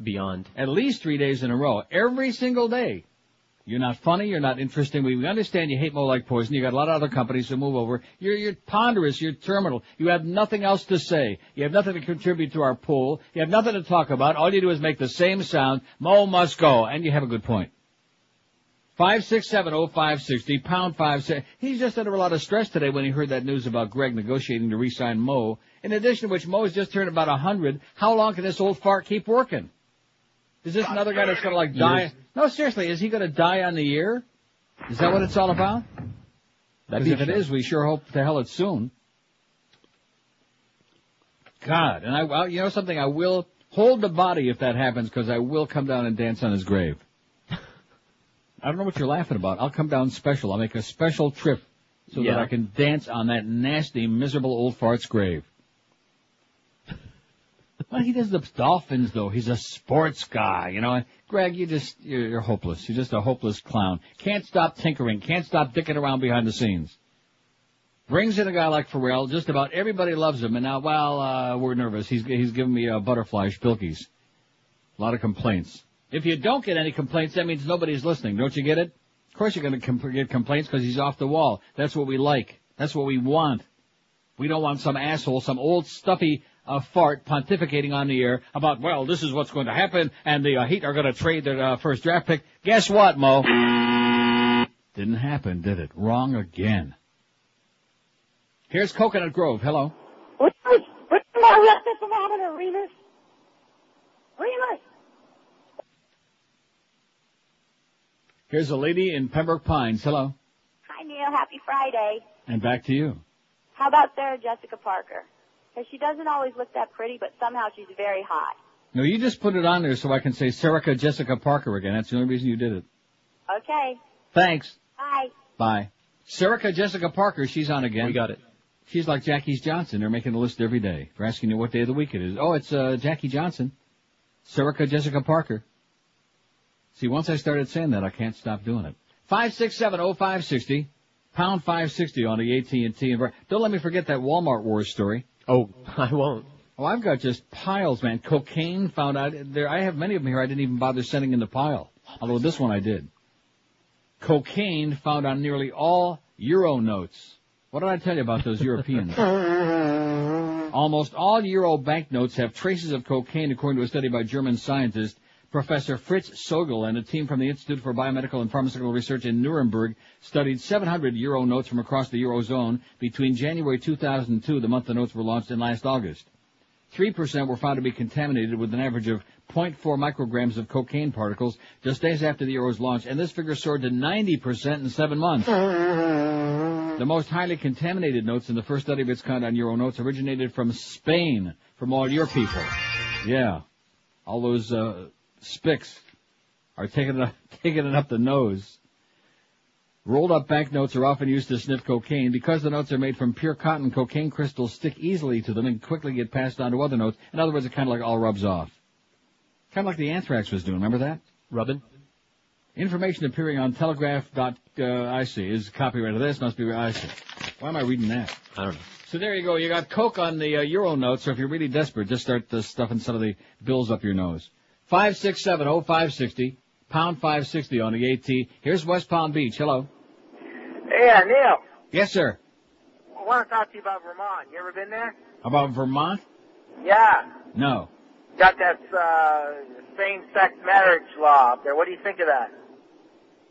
Beyond. At least 3 days in a row. Every single day. You're not funny. You're not interesting. We understand you hate Mo like poison. You got a lot of other companies to move over. You're ponderous. You're terminal. You have nothing else to say. You have nothing to contribute to our pool. You have nothing to talk about. All you do is make the same sound. Mo must go. And you have a good point. 5670560, pound 560. He's just under a lot of stress today when he heard that news about Greg negotiating to re-sign Mo. In addition to which, Mo's just turned about 100. How long can this old fart keep working? Is this another guy that's going to like die? No, seriously, is he going to die on the year? Is that what it's all about? Because if it is, we sure hope to hell it's soon. God, and you know something, I will hold the body if that happens, because I will come down and dance on his grave. I don't know what you're laughing about. I'll come down special. I'll make a special trip so that I can dance on that nasty, miserable old fart's grave. Well, he does the Dolphins, though. He's a sports guy, you know. Greg, you're hopeless. You're just a hopeless clown. Can't stop tinkering. Can't stop dicking around behind the scenes. Brings in a guy like Ferrall. Just about everybody loves him. And now, we're nervous. He's giving me butterfly spilkies. A lot of complaints. If you don't get any complaints, that means nobody's listening. Don't you get it? Of course you're going to get complaints because he's off the wall. That's what we like. That's what we want. We don't want some asshole, some old stuffy fart pontificating on the air about, well, this is what's going to happen, and the Heat are going to trade their first draft pick. Guess what, Mo? Didn't happen, did it? Wrong again. Here's Coconut Grove. Hello. What's my thermometer, Remus? Remus! Here's a lady in Pembroke Pines. Hello. Hi, Neil. Happy Friday. And back to you. How about Sarah Jessica Parker? Because she doesn't always look that pretty, but somehow she's very hot. No, you just put it on there so I can say Sarah Jessica Parker again. That's the only reason you did it. Okay. Thanks. Bye. Bye. Sarah Jessica Parker, she's on again. We got it. She's like Jackie's Johnson. They're making a list every day. They're asking you what day of the week it is. Oh, it's Jackie Johnson. Sarah Jessica Parker. See, once I started saying that, I can't stop doing it. 5670560, pound 560 on the AT&T. Don't let me forget that Walmart Wars story. Oh, I won't. Oh, I've got just piles, man. Cocaine found out there. I have many of them here I didn't even bother sending in the pile. Although this one I did. Cocaine found on nearly all Euro notes. What did I tell you about those Europeans? Almost all Euro banknotes have traces of cocaine, according to a study by German scientist Professor Fritz Sogel and a team from the Institute for Biomedical and Pharmaceutical Research in Nuremberg studied 700 Euro notes from across the Eurozone between January 2002, the month the notes were launched, and last August. 3% were found to be contaminated with an average of 0.4 micrograms of cocaine particles just days after the Euro's launch, and this figure soared to 90% in 7 months. The most highly contaminated notes in the first study of its kind on Euro notes originated from Spain, from all your people. Yeah. All those spics are taking it up the nose. Rolled-up banknotes are often used to sniff cocaine. Because the notes are made from pure cotton, cocaine crystals stick easily to them and quickly get passed on to other notes. In other words, it kind of like all rubs off. Kind of like the anthrax was doing. Remember that? Rubbing? Information appearing on telegraph.ic is copyrighted. This must be IC. Why am I reading that? I don't know. So there you go. You got coke on the Euro note, so if you're really desperate, just start stuffing some of the bills up your nose. 567-0560, pound 560 on the AT. Here's West Palm Beach. Hello. Hey, Neil. Yes, sir. I want to talk to you about Vermont. You ever been there? About Vermont? Yeah. No. Got that same-sex marriage law up there. What do you think of that?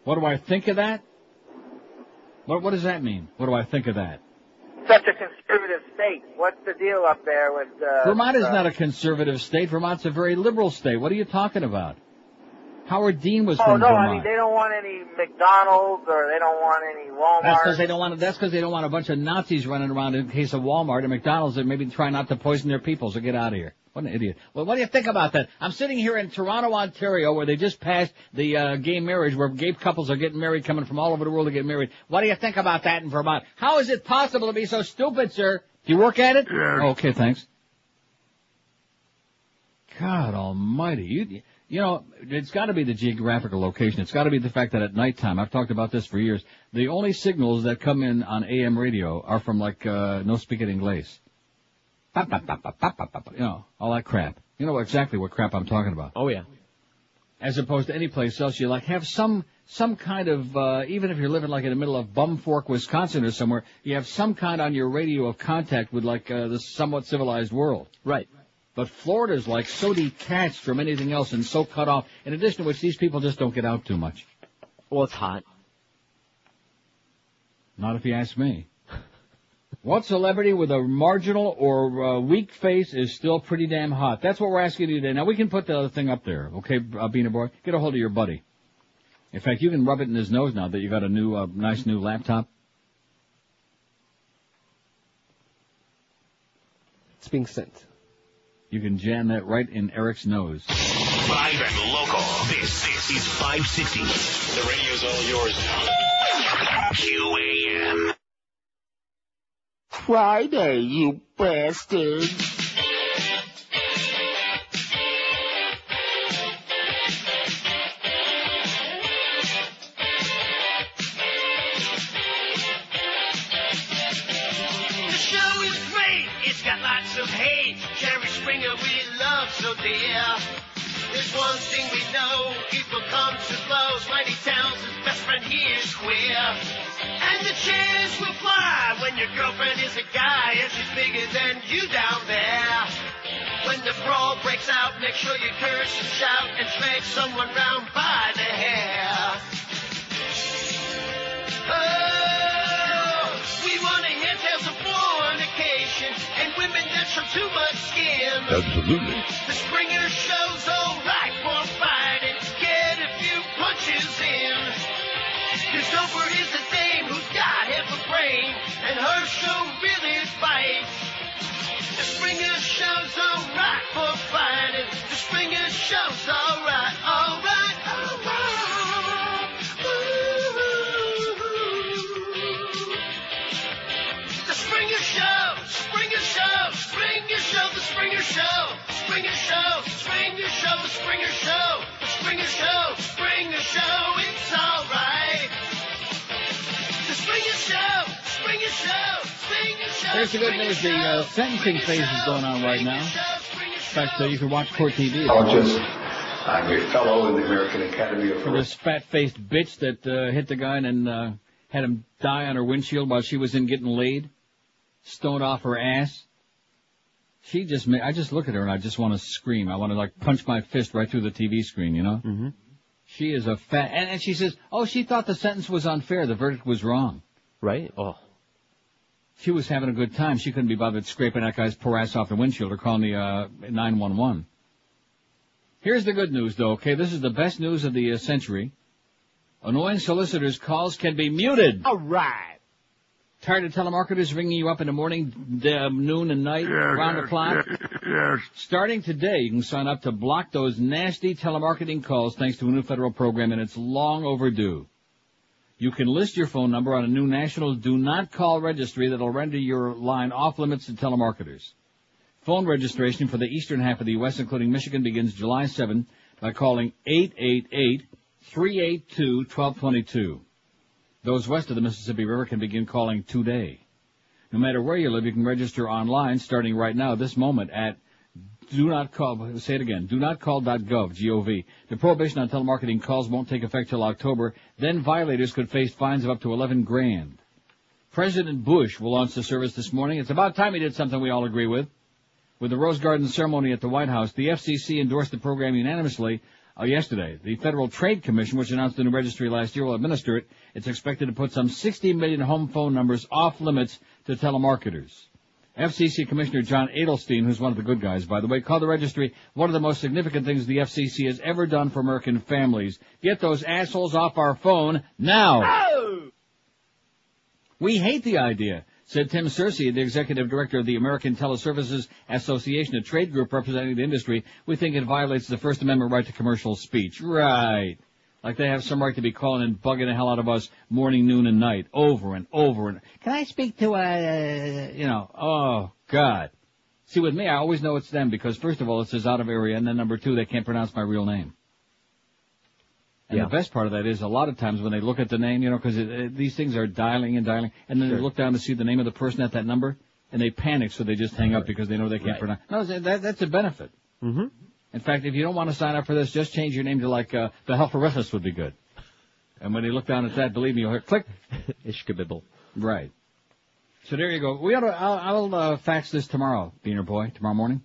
What do I think of that? What does that mean? What do I think of that? Such a conservative state. What's the deal up there with... Vermont is not a conservative state. Vermont's a very liberal state. What are you talking about? Howard Dean was from Vermont. I mean, they don't want any McDonald's or they don't want any Walmart. That's because they don't want a bunch of Nazis running around in case of Walmart and McDonald's and maybe try not to poison their people, so get out of here. What an idiot. Well, what do you think about that? I'm sitting here in Toronto, Ontario, where they just passed the gay marriage, where gay couples are getting married, coming from all over the world to get married. What do you think about that in Vermont? How is it possible to be so stupid, sir? Do you work at it? Yes. Oh, okay, thanks. God almighty. You know, it's got to be the geographical location. It's got to be the fact that at nighttime, I've talked about this for years, the only signals that come in on AM radio are from, like, No Speak It Inglés. You know, all that crap. You know exactly what crap I'm talking about. Oh, yeah. As opposed to any place else, you like have some kind of, even if you're living like in the middle of Bumfork, Wisconsin or somewhere, you have some kind on your radio of contact with like the somewhat civilized world. Right. But Florida's like so detached from anything else and so cut off, in addition to which these people just don't get out too much. Well, it's hot. Not if you ask me. What celebrity with a marginal or weak face is still pretty damn hot? That's what we're asking you today. Now, we can put the other thing up there, okay, Beaner Boy? Get a hold of your buddy. In fact, you can rub it in his nose now that you got a new, nice new laptop. It's being sent. You can jam that right in Eric's nose. Live and local. This is 560. The radio's all yours now. QAM. Friday, you bastard. Of hate, Jerry Springer we love so dear. There's one thing we know, people come to blows. Mighty Townsend's best friend here is queer. And the chairs will fly when your girlfriend is a guy and she's bigger than you down there. When the brawl breaks out, make sure you curse and shout and drag someone round by the hair. Oh, we want to hear tales of fornication and women that show too much skin. Absolutely. The Springer Show's alright for fighting. Get a few punches in. Cause Doper is a dame who's got half a brain, and her show really bites. The Springer Show's alright for fighting. The Springer Show's alright, alright, alright. The Springer Show, Springer Show, Springer Show, the Springer Show, Springer Show, Springer Show, the Springer Show, the Springer Show, Springer Show, it's alright. The Springer Show, Springer Show, Springer Show. Here's the good news. The sentencing phase is going on right now. In fact, you can watch Court TV. I'm a fellow in the American Academy of... For this fat-faced bitch that hit the guy and had him die on her windshield while she was in getting laid. Stoned off her ass. I just look at her and I just want to scream. I want to like punch my fist right through the TV screen, you know? Mm-hmm. She is a fat, and she says, oh, she thought the sentence was unfair. The verdict was wrong. Right? Oh. She was having a good time. She couldn't be bothered scraping that guy's poor ass off the windshield or calling the 911. Here's the good news, though, okay? This is the best news of the century. Annoying solicitors' calls can be muted. All right. Tired of telemarketers ringing you up in the morning, noon and night, round the clock? Yes. Starting today, you can sign up to block those nasty telemarketing calls thanks to a new federal program, and it's long overdue. You can list your phone number on a new national Do Not Call Registry that will render your line off limits to telemarketers. Phone registration for the eastern half of the U.S., including Michigan, begins July 7 by calling 888-382-1222. Those west of the Mississippi River can begin calling today. No matter where you live, you can register online starting right now, this moment, at donotcall.gov, G-O-V. The prohibition on telemarketing calls won't take effect till October. Then violators could face fines of up to $11,000. President Bush will launch the service this morning. It's about time he did something we all agree with. With the Rose Garden ceremony at the White House, the FCC endorsed the program unanimously yesterday. The Federal Trade Commission, which announced the new registry last year, will administer it. It's expected to put some 60 million home phone numbers off limits to telemarketers. FCC Commissioner John Adelstein, who's one of the good guys, by the way, called the registry one of the most significant things the FCC has ever done for American families. Get those assholes off our phone now. Oh! We hate the idea, said Tim Searcy, the executive director of the American Teleservices Association, a trade group representing the industry. We think it violates the First Amendment right to commercial speech. Right. Like they have some right to be calling and bugging the hell out of us morning, noon, and night, over and over. And can I speak to, oh, God. See, with me, I always know it's them because, first of all, it says out of area, and then number two, they can't pronounce my real name. And the best part of that is a lot of times when they look at the name, because these things are dialing and dialing, and then they look down to see the name of the person at that number, and they panic, so they just hang up because they know they can't pronounce. No, that's a benefit. Mm-hmm. In fact, if you don't want to sign up for this, just change your name to the Helferifus would be good. And when they look down at that, believe me, you'll hear click. Ishkabibble. Right. So there you go. I'll fax this tomorrow, Beaner Boy, tomorrow morning.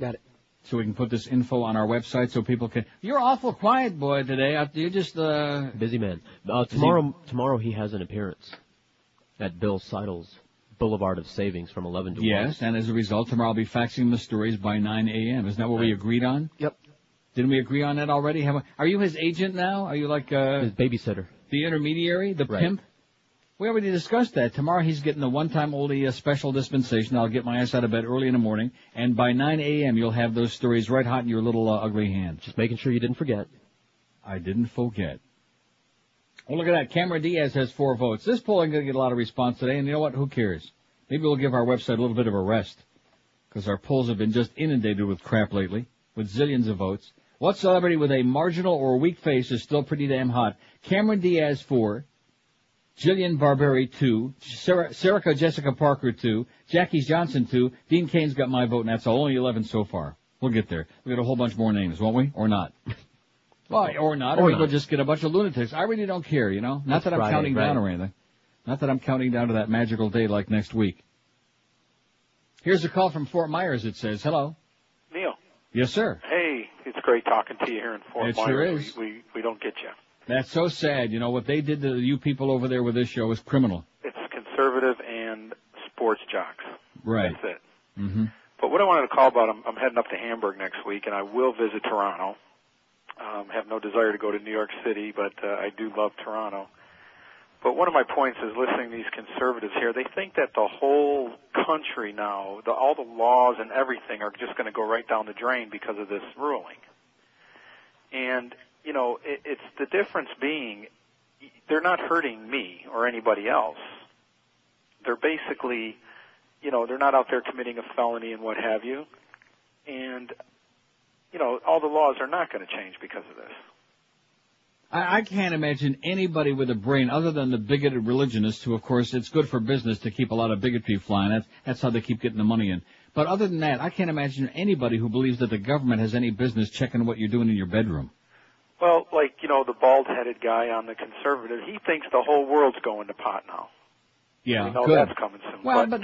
Got it. So we can put this info on our website so people can... You're awful quiet, boy, today. You're just... Busy man. Tomorrow he has an appearance at Bill Seidel's Boulevard of Savings from 11 to 1. Yes, and as a result, tomorrow I'll be faxing the stories by 9 a.m. Isn't that what we agreed on? Yep. Didn't we agree on that already? Are you his agent now? Are you like... his babysitter. The intermediary? The pimp? We already discussed that. Tomorrow he's getting the one-time oldie special dispensation. I'll get my ass out of bed early in the morning, and by 9 a.m. you'll have those stories right hot in your little ugly hand. Just making sure you didn't forget. I didn't forget. Well, look at that. Cameron Diaz has 4 votes. This poll ain't going to get a lot of response today, and you know what? Who cares? Maybe we'll give our website a little bit of a rest, because our polls have been just inundated with crap lately, with zillions of votes. What celebrity with a marginal or weak face is still pretty damn hot? Cameron Diaz, 4. Jillian Barberry, 2. Serica Jessica Parker, 2. Jackie Johnson, 2. Dean Kane's got my vote, and that's all. Only 11 so far. We'll get there. We'll get a whole bunch more names, won't we? Or not? Well, or not. Or we'll just get a bunch of lunatics. I really don't care, Not that I'm counting down or anything. Not that I'm counting down to that magical day like next week. Here's a call from Fort Myers. It says, hello. Neil. Yes, sir. Hey, it's great talking to you here in Fort Myers. It sure is. We don't get you. That's so sad. What they did to you people over there with this show is criminal. It's conservative and sports jocks. Right. That's it. Mm-hmm. But what I wanted to call about, I'm heading up to Hamburg next week, and I will visit Toronto. Have no desire to go to New York City, but I do love Toronto. But one of my points is listening to these conservatives here. They think that the whole country now, all the laws and everything are just going to go right down the drain because of this ruling. And it's the difference being they're not hurting me or anybody else. They're basically, they're not out there committing a felony and what have you. And, all the laws are not going to change because of this. I can't imagine anybody with a brain other than the bigoted religionists who, of course, it's good for business to keep a lot of bigotry flying. That's how they keep getting the money in. But other than that, I can't imagine anybody who believes that the government has any business checking what you're doing in your bedroom. Well, the bald-headed guy on the conservative, he thinks the whole world's going to pot now. Yeah, good. That's coming soon. Well, but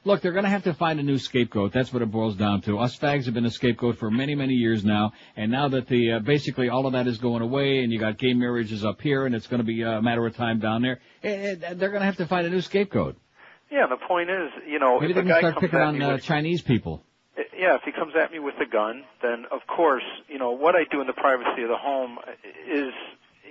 look, they're going to have to find a new scapegoat. That's what it boils down to. Us fags have been a scapegoat for many, many years now, and now that basically all of that is going away, and you got gay marriages up here, and it's going to be a matter of time down there, they're going to have to find a new scapegoat. Yeah, the point is, maybe they can start picking on Chinese people. Yeah, if he comes at me with a gun, then of course, what I do in the privacy of the home is,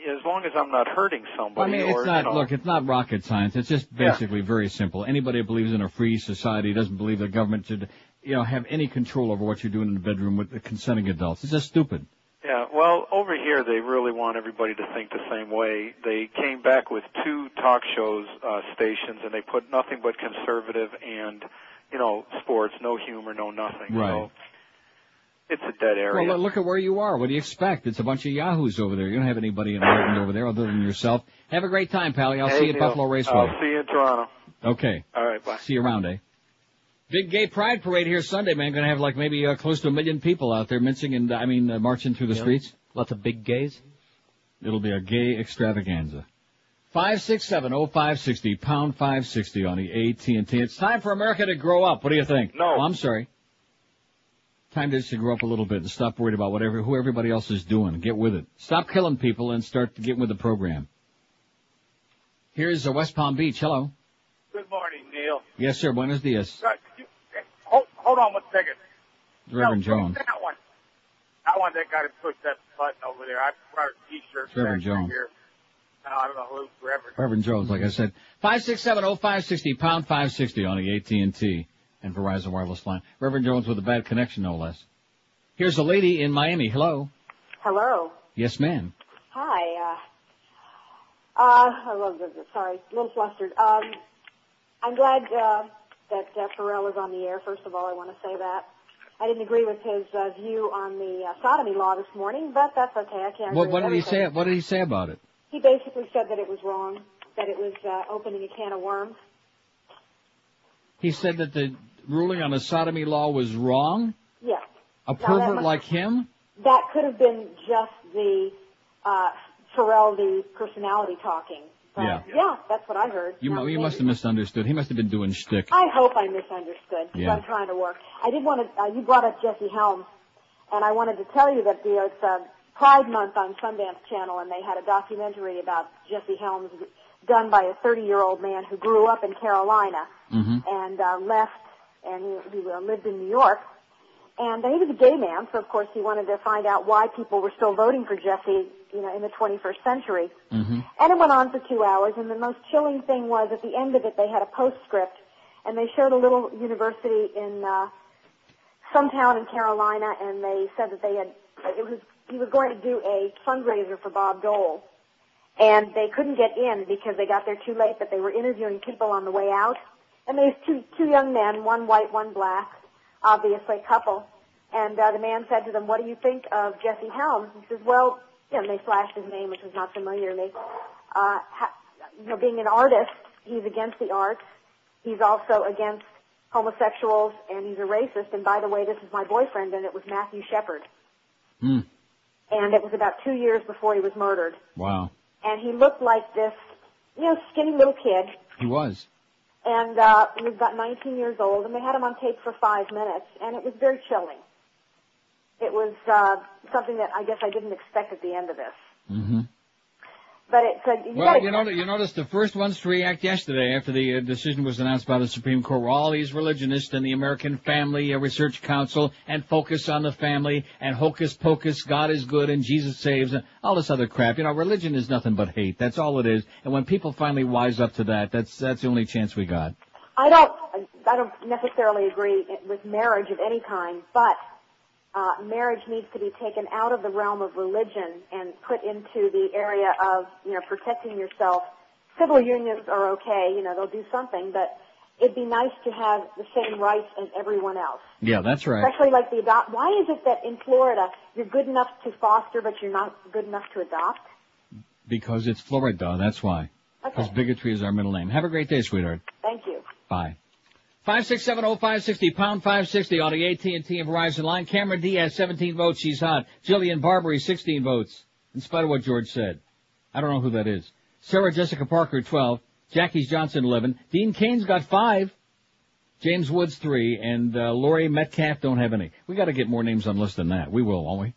as long as I'm not hurting somebody. It's not. Look, it's not rocket science. It's just basically very simple. Anybody who believes in a free society doesn't believe the government should, have any control over what you're doing in the bedroom with the consenting adults. It's just stupid. Yeah, Well, over here they really want everybody to think the same way. They came back with 2 talk shows stations, and they put nothing but conservative and, sports, no humor, no nothing. Right. So it's a dead area. Well, look at where you are. What do you expect? It's a bunch of yahoos over there. You don't have anybody enlightened over there other than yourself. Have a great time, Pally. I'll see you at Buffalo Raceway. I'll see you in Toronto. Okay. All right, bye. See you around, eh? Big gay pride parade here Sunday, man. Going to have maybe close to 1 million people out there mincing and, marching through the streets. Lots of big gays. It'll be a gay extravaganza. 567-0560, pound 560 on the AT&T. It's time for America to grow up. What do you think? No. Oh, I'm sorry. Time just to grow up a little bit and stop worried about who everybody else is doing. Get with it. Stop killing people and start getting with the program. Here's West Palm Beach. Hello. Good morning, Neil. Yes, sir. Buenos dias. Hold on 1 second. Reverend Jones. That one. That one that got to push that button over there. I brought a T-shirt. Reverend Jones. Here. No, I don't know who. Reverend Jones, like I said. 567-0560, pound 560 on the AT&T and Verizon Wireless line. Reverend Jones with a bad connection, no less. Here's a lady in Miami. Hello. Hello. Yes, ma'am. Hi. I love this. Sorry, a little flustered. I'm glad that Ferrall is on the air. First of all, I want to say that. I didn't agree with his view on the sodomy law this morning, but that's okay. I can't agree What with did he say? everything. What did he say about it? He basically said that it was wrong, that it was opening a can of worms. He said that the ruling on the sodomy law was wrong? Yes. A pervert like him? That could have been just the Ferrall, the personality talking. But yeah, that's what I heard. You must have misunderstood. He must have been doing shtick. I hope I misunderstood, because Yeah. I'm trying to work. I did want to, you brought up Jesse Helms, and I wanted to tell you that it's Pride Month on Sundance Channel, and they had a documentary about Jesse Helms done by a 30-year-old man who grew up in Carolina and left, and he lived in New York. And he was a gay man, so of course he wanted to find out why people were still voting for Jesse, in the 21st century. And it went on for 2 hours, and the most chilling thing was at the end of it they had a postscript, and they showed a little university in some town in Carolina, and they said that he was going to do a fundraiser for Bob Dole, and they couldn't get in because they got there too late, but they were interviewing people on the way out, and there's two young men, one white, one black, obviously a couple, and the man said to them, "What do you think of Jesse Helms?" He says, "Well," and they flashed his name, which was not familiar to me. Being an artist, he's against the arts. He's also against homosexuals, and he's a racist. And by the way, this is my boyfriend, and it was Matthew Shepard. And it was about 2 years before he was murdered. Wow. And he looked like this, skinny little kid. He was. And he was about 19 years old, and they had him on tape for 5 minutes, and it was very chilling. It was something that I guess I didn't expect at the end of this. But you noticed the first ones to react yesterday after the decision was announced by the Supreme Court were all these religionists and the American Family Research Council and Focus on the Family and Hocus Pocus, God is good and Jesus saves and all this other crap. Religion is nothing but hate. That's all it is. And when people finally wise up to that, that's the only chance we got. I don't necessarily agree with marriage of any kind, but marriage needs to be taken out of the realm of religion and put into the area of, protecting yourself. Civil unions are okay, they'll do something, but it'd be nice to have the same rights as everyone else. Yeah, that's right. Especially like the adopt. Why is it that in Florida you're good enough to foster, but you're not good enough to adopt? Because it's Florida, that's why. Because bigotry is our middle name. Have a great day, sweetheart. Thank you. Bye. 567-0560, pound 560 on the AT&T and Verizon line. Cameron Diaz, 17 votes. She's hot. Jillian Barbary, 16 votes. In spite of what George said. I don't know who that is. Sarah Jessica Parker, 12. Jackie Johnson, 11. Dean Kane's got 5. James Woods, 3. And Lori Metcalf don't have any. We got to get more names on the list than that. We will, won't we?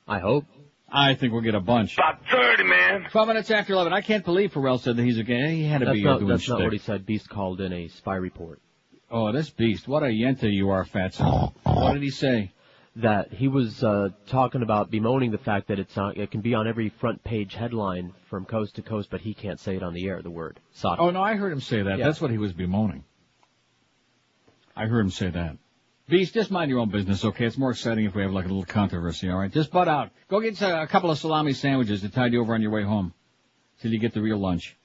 I hope. I think we'll get a bunch. About 30, man. 12 minutes after 11. I can't believe Ferrall said that he's a gay. He had to be doing That's shtick. not what he said. Beast called in a spy report. Oh, this beast. What a yenta you are, Fatso. What did he say? That he was talking about bemoaning the fact that it can be on every front page headline from coast to coast, but he can't say it on the air, the word sodomy. Oh, no, I heard him say that. Yeah. That's what he was bemoaning. I heard him say that. Beast, just mind your own business, okay? It's more exciting if we have like a little controversy, all right? Just butt out. Go get a couple of salami sandwiches to tide you over on your way home till you get the real lunch.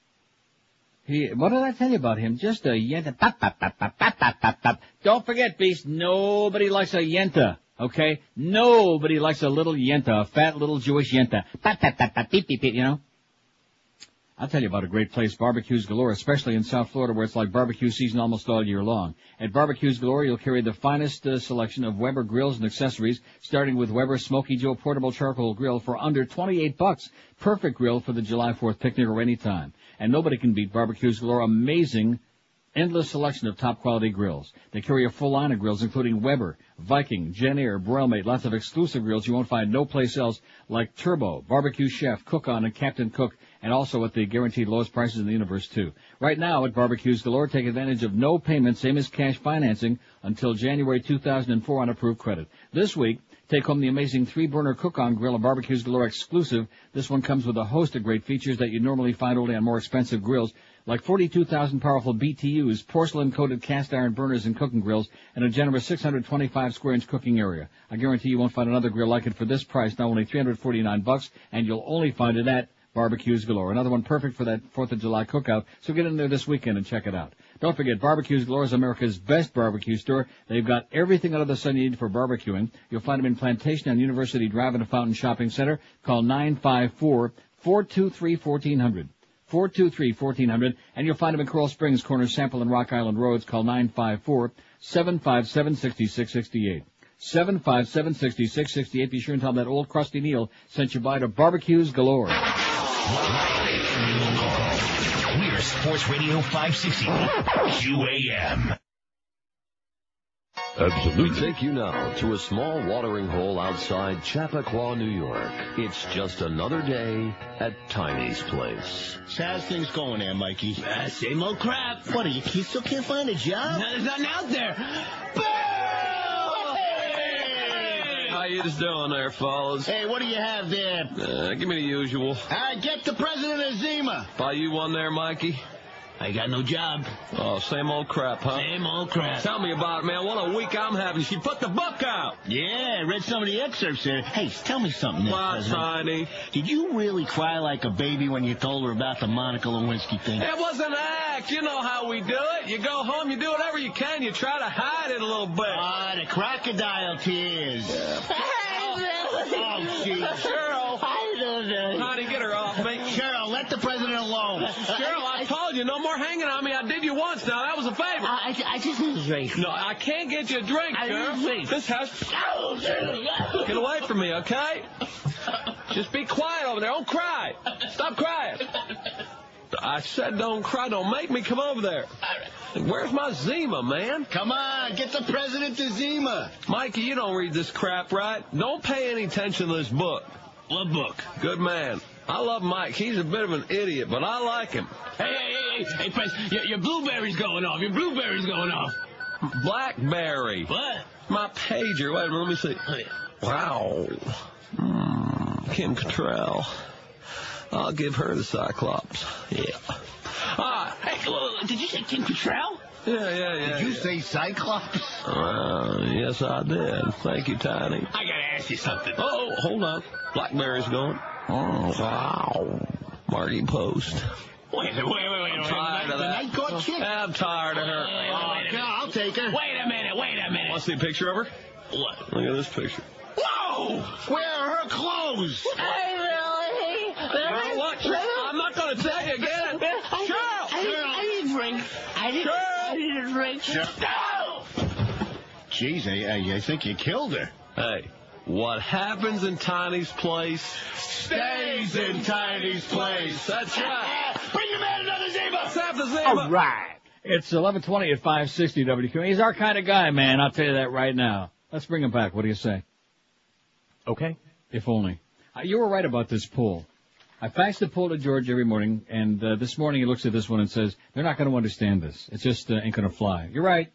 What did I tell you about him? Just a yenta. Pop, pop, pop, pop, pop, pop, pop, pop. Don't forget, Beast, nobody likes a yenta, okay? Nobody likes a little yenta, a fat little Jewish yenta. Pop, pop, pop, pop, beep, beep, beep, you know? I'll tell you about a great place, Barbecues Galore, especially in South Florida where it's like barbecue season almost all year long. At Barbecues Galore, you'll carry the finest selection of Weber grills and accessories, starting with Weber Smoky Joe Portable Charcoal Grill for under $28. Perfect grill for the July 4th picnic or any time. And nobody can beat Barbecues Galore amazing, endless selection of top-quality grills. They carry a full line of grills, including Weber, Viking, Jenn-Air, Broilmate, lots of exclusive grills you won't find no place else, like Turbo, Barbecue Chef, Cook-On, and Captain Cook, and also at the guaranteed lowest prices in the universe, too. Right now, at Barbecues Galore, take advantage of no payment, same as cash financing, until January 2004 on approved credit. This week, take home the amazing 3-burner Cook-On grill, a Barbecues Galore exclusive. This one comes with a host of great features that you normally find only on more expensive grills, like 42,000 powerful BTUs, porcelain-coated cast-iron burners and cooking grills, and a generous 625 square-inch cooking area. I guarantee you won't find another grill like it for this price, now only $349, and you'll only find it at Barbecues Galore. Another one perfect for that 4th of July cookout, so get in there this weekend and check it out. Don't forget, Barbecues Galore is America's best barbecue store. They've got everything under the sun you need for barbecuing. You'll find them in Plantation on University Drive in the Fountain Shopping Center. Call 954-423-1400. 423-1400, and you'll find them in Coral Springs, corner Sample and Rock Island Roads. Call 954-757-6668. 757-6668. Be sure and tell them that old Krusty Neil sent you by to Barbecues Galore. We're Sports Radio 560 QAM. Absolutely. We take you now to a small watering hole outside Chappaqua, New York. It's just another day at Tiny's place. So how's things going there, Mikey? Same old crap. What, you still can't find a job? There's nothing out there. How you just doing there, fellas? Hey, what do you have there? Give me the usual. Get the president of Zima. Buy you one there, Mikey? I got no job. Oh, same old crap, huh? Same old crap. Tell me about it, man. What a week I'm having. She put the book out. Yeah, I read some of the excerpts there. Hey, tell me something there, What, Tiny? Did you really cry like a baby when you told her about the Monica Lewinsky thing? It was an act. You know how we do it. You go home, you do whatever you can. You try to hide it a little bit. The crocodile tears. Yeah. Oh, gee. Cheryl. Honey, get her off me. Cheryl, let the president alone. Cheryl, I told you, no more hanging on me. I did you once now. That was a favor. I just need a drink. No, I can't get you a drink, girl. This house... Get away from me, okay? Just be quiet over there. Don't cry. Stop crying. I said don't cry. Don't make me come over there. Where's my Zima, man? Come on, get the president to Zima. Mikey, you don't read this crap, right? Don't pay any attention to this book. What book? Good man. I love Mike. He's a bit of an idiot, but I like him. Hey, Press, your blueberry's going off. Your blueberry's going off. Blackberry. What? My pager. Wait a minute, let me see. Wow. Kim Cattrall. I'll give her the Cyclops. Yeah. Hey, did you say Kim Cattrall? Yeah. Did you say Cyclops? Yes, I did. Thank you, Tiny. I gotta ask you something. Oh, hold on. Blackberry's going. Oh, wow. Marty Post. Wait. I'm tired of that. Night court chick? I'm tired of her. I'll take her. Wait a minute. Want to see a picture of her? What? Look at this picture. Whoa! Where are her clothes? Girl, look, I'm not going to tell you again. Cheryl! I need a drink. I need a drink. No! Jeez, I think you killed her. Hey, what happens in Tiny's place stays in Tiny's place. That's right. Bring the man another Zima. Let's have the Zima. All right. It's 11:20 at 560 WQAM. He's our kind of guy, man. I'll tell you that right now. Let's bring him back. What do you say? Okay. If only. You were right about this poll. I fax the poll to George every morning, and this morning he looks at this one and says, they're not going to understand this. It's just ain't going to fly. You're right.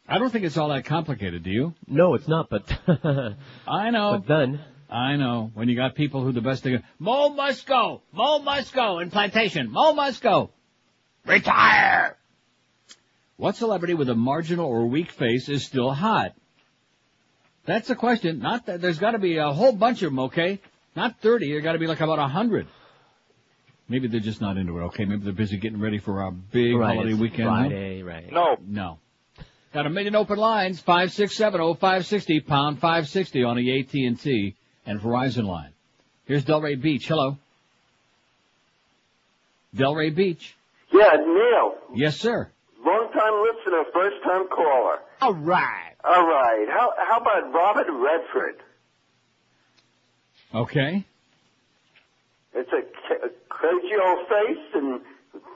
I don't think it's all that complicated, do you? No, it's not, but... I know. But then... I know. When you got people who the best thing... Mo must go in Plantation. Mo must go. Retire! What celebrity with a marginal or weak face is still hot? That's the question. Not that there's got to be a whole bunch of them, okay? Not 30. There got to be like about 100. Maybe they're just not into it, okay? Maybe they're busy getting ready for our big holiday weekend. Friday, right? No. Got a million open lines. 5670560 pound 560 on the AT&T and Verizon line. Here's Delray Beach. Hello. Delray Beach. Yeah, Neil. Yes, sir. Long-time listener, first-time caller. All right. All right. How about Robert Redford? Okay. It's a crazy old face, and,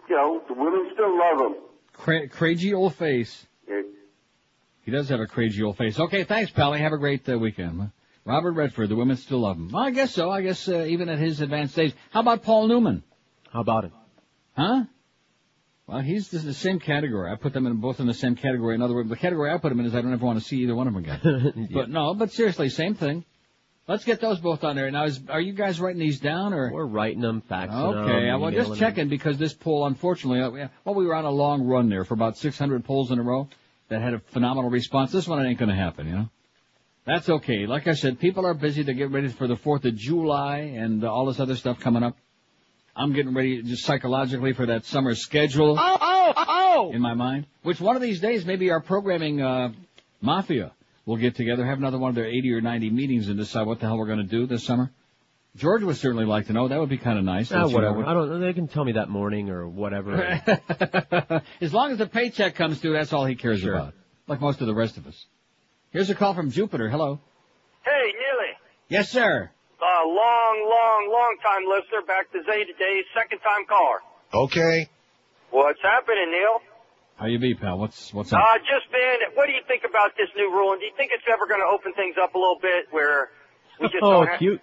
you know, the women still love him. Crazy old face. Yeah. He does have a crazy old face. Okay, thanks, Pally. Have a great weekend. Robert Redford, the women still love him. Well, I guess so. I guess even at his advanced age. How about Paul Newman? How about him? Huh? Well, he's in the same category. I put them both in the same category. In other words, the category I put them in is I don't ever want to see either one of them again. Yeah. But seriously, same thing. Let's get those both on there. Now, are you guys writing these down, or? We're writing them, faxing them. Okay, well, just checking because this poll, unfortunately, we were on a long run there for about 600 polls in a row that had a phenomenal response. This one, it ain't going to happen, you know? That's okay. Like I said, people are busy to get ready for the 4th of July and all this other stuff coming up. I'm getting ready just psychologically for that summer schedule in my mind, which one of these days maybe our programming mafia will get together, have another one of their 80 or 90 meetings and decide what the hell we're going to do this summer. George would certainly like to know. That would be kind of nice. Whatever. I don't know. They can tell me that morning or whatever. As long as the paycheck comes through, that's all he cares about, like most of the rest of us. Here's a call from Jupiter. Hello. Hey, Neely. Yes, sir. Long time listener, back to Zeta Days, second-time caller. Okay. What's happening, Neil? How you be, pal? What's up? Just been, what do you think about this new rule? And do you think it's ever going to open things up a little bit where we just don't have... cute.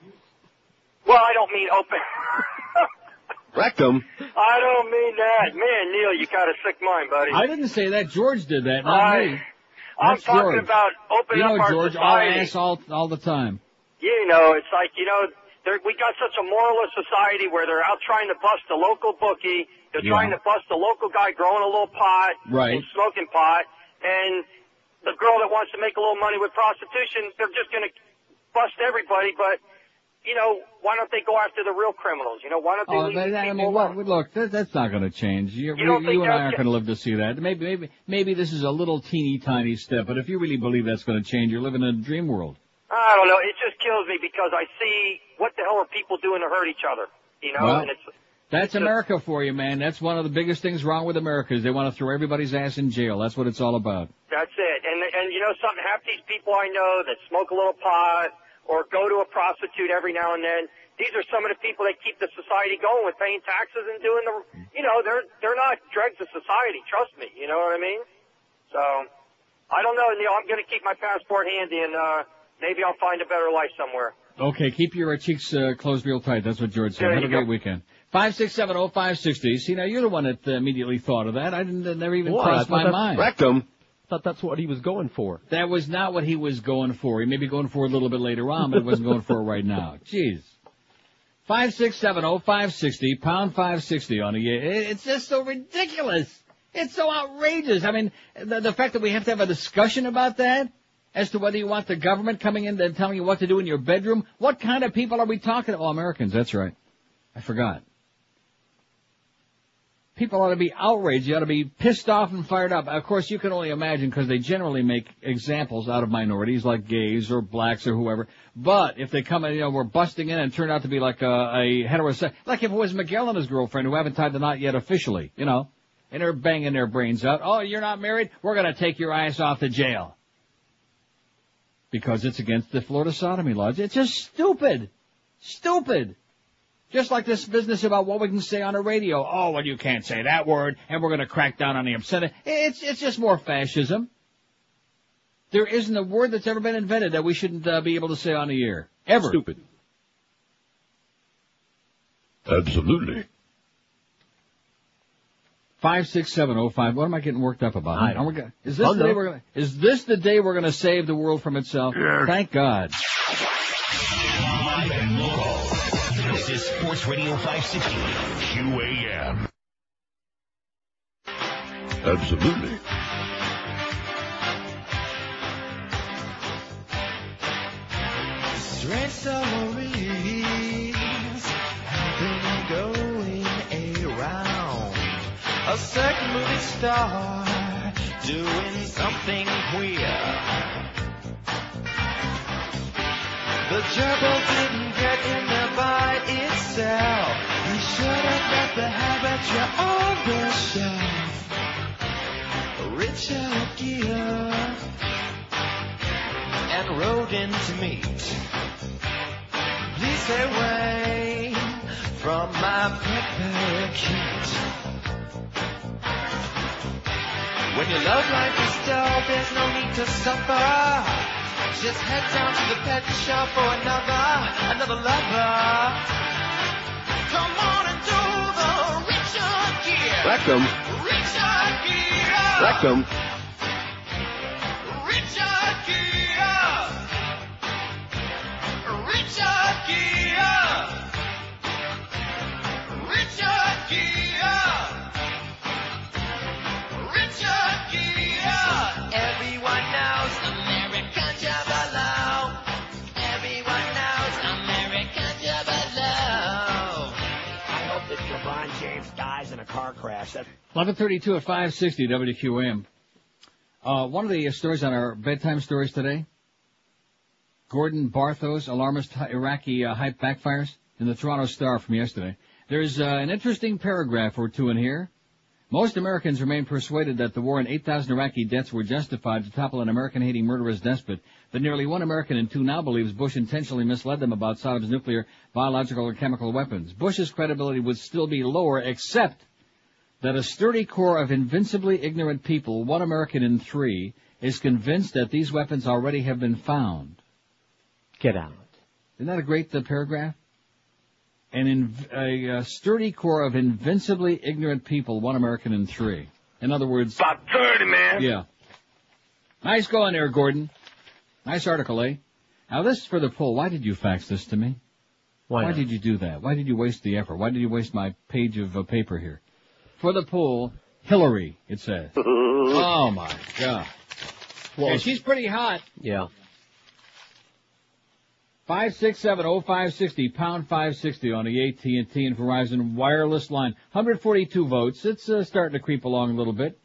Well, I don't mean open... Rectum. I don't mean that. Man, Neil, you got a sick mind, buddy. I didn't say that. George did that, not me. I'm That's talking George. about opening up our George, society. all ass all the time. You know, it's like, you know, we got such a moralist society where they're out trying to bust a local bookie. They're trying to bust a local guy growing a little pot and smoking pot. And the girl that wants to make a little money with prostitution, they're just going to bust everybody. But, you know, why don't they go after the real criminals? You know, why don't they leave people alone? Look, that's not going to change. You and I aren't going to live to see that. Maybe this is a little teeny tiny step, but if you really believe that's going to change, you're living in a dream world. I don't know. It just kills me because I see what the hell are people doing to hurt each other, you know? Well, and that's America for you, man. That's one of the biggest things wrong with America is they want to throw everybody's ass in jail. That's what it's all about. That's it. And you know something? Half these people I know that smoke a little pot or go to a prostitute every now and then, these are some of the people that keep the society going with paying taxes and doing you know, they're not dregs of society. Trust me. You know what I mean? So, I don't know, Neil. I'm going to keep my passport handy and, maybe I'll find a better life somewhere. Okay, keep your cheeks closed real tight. That's what George said. Have a great weekend. 5670560. See, now you're the one that immediately thought of that. I never even crossed my mind. Rectum. I thought that's what he was going for. That was not what he was going for. He may be going for a little bit later on, but he wasn't going for it right now. Jeez. 5670560, pound 560 on the air. It's just so ridiculous. It's so outrageous. I mean, the fact that we have to have a discussion about that, as to whether you want the government coming in and telling you what to do in your bedroom. What kind of people are we talking about? Oh, Americans, that's right. I forgot. People ought to be outraged. You ought to be pissed off and fired up. Of course, you can only imagine because they generally make examples out of minorities like gays or blacks or whoever. But if they come in, you know, we're busting in and turn out to be like a heterosexual, like if it was Miguel and his girlfriend who haven't tied the knot yet officially, you know, and they're banging their brains out. Oh, you're not married? We're going to take your ass off to jail. Because it's against the Florida sodomy laws. It's just stupid. Stupid. Just like this business about what we can say on the radio. Oh, well, you can't say that word, and we're going to crack down on the obscenity. It's just more fascism. There isn't a word that's ever been invented that we shouldn't be able to say on the air. Ever. Stupid. Absolutely. 56705. What am I getting worked up about? I don't know. Is this the day we're going to save the world from itself? Yes. Thank God. Live and local. This is Sports Radio 560 QAM. Absolutely. stories have been going around. A certain movie star doing something queer. The gerbil didn't get in there by itself. He should have left the habit on the shelf. Richard Gere and rodent meat. Please stay away from my pet parakeet. When your love life is dull, there's no need to suffer. Just head down to the pet shop for another lover. Come on and do the Richard Gere. Rectum. Richard Gere. Rectum. Richard Gere. Richard Gere. Richard Gere. Richard Gere. Everyone knows American Juggalo. Everyone knows American Juggalo. I hope that LeBron James dies in a car crash. 11:32 at 560 WQAM. One of the stories on our bedtime stories today, Gordon Barthos, alarmist Iraqi hype backfires, in the Toronto Star from yesterday. There's an interesting paragraph or two in here. Most Americans remain persuaded that the war and 8,000 Iraqi deaths were justified to topple an American-hating murderous despot, but nearly one American in two now believes Bush intentionally misled them about Saddam's nuclear, biological, or chemical weapons. Bush's credibility would still be lower, except that a sturdy core of invincibly ignorant people, one American in three, is convinced that these weapons already have been found. Get out. Isn't that a great paragraph? A sturdy core of invincibly ignorant people, one American in three. In other words... About 30, man. Yeah. Nice going there, Gordon. Nice article, eh? Now, this is for the poll. Why did you fax this to me? Why did you do that? Why did you waste the effort? Why did you waste my page of paper here? For the poll, Hillary, it says. Oh, my God. Well, and she's pretty hot. Yeah. 567-0560, pound 560 on the AT&T and Verizon wireless line. 142 votes. It's starting to creep along a little bit.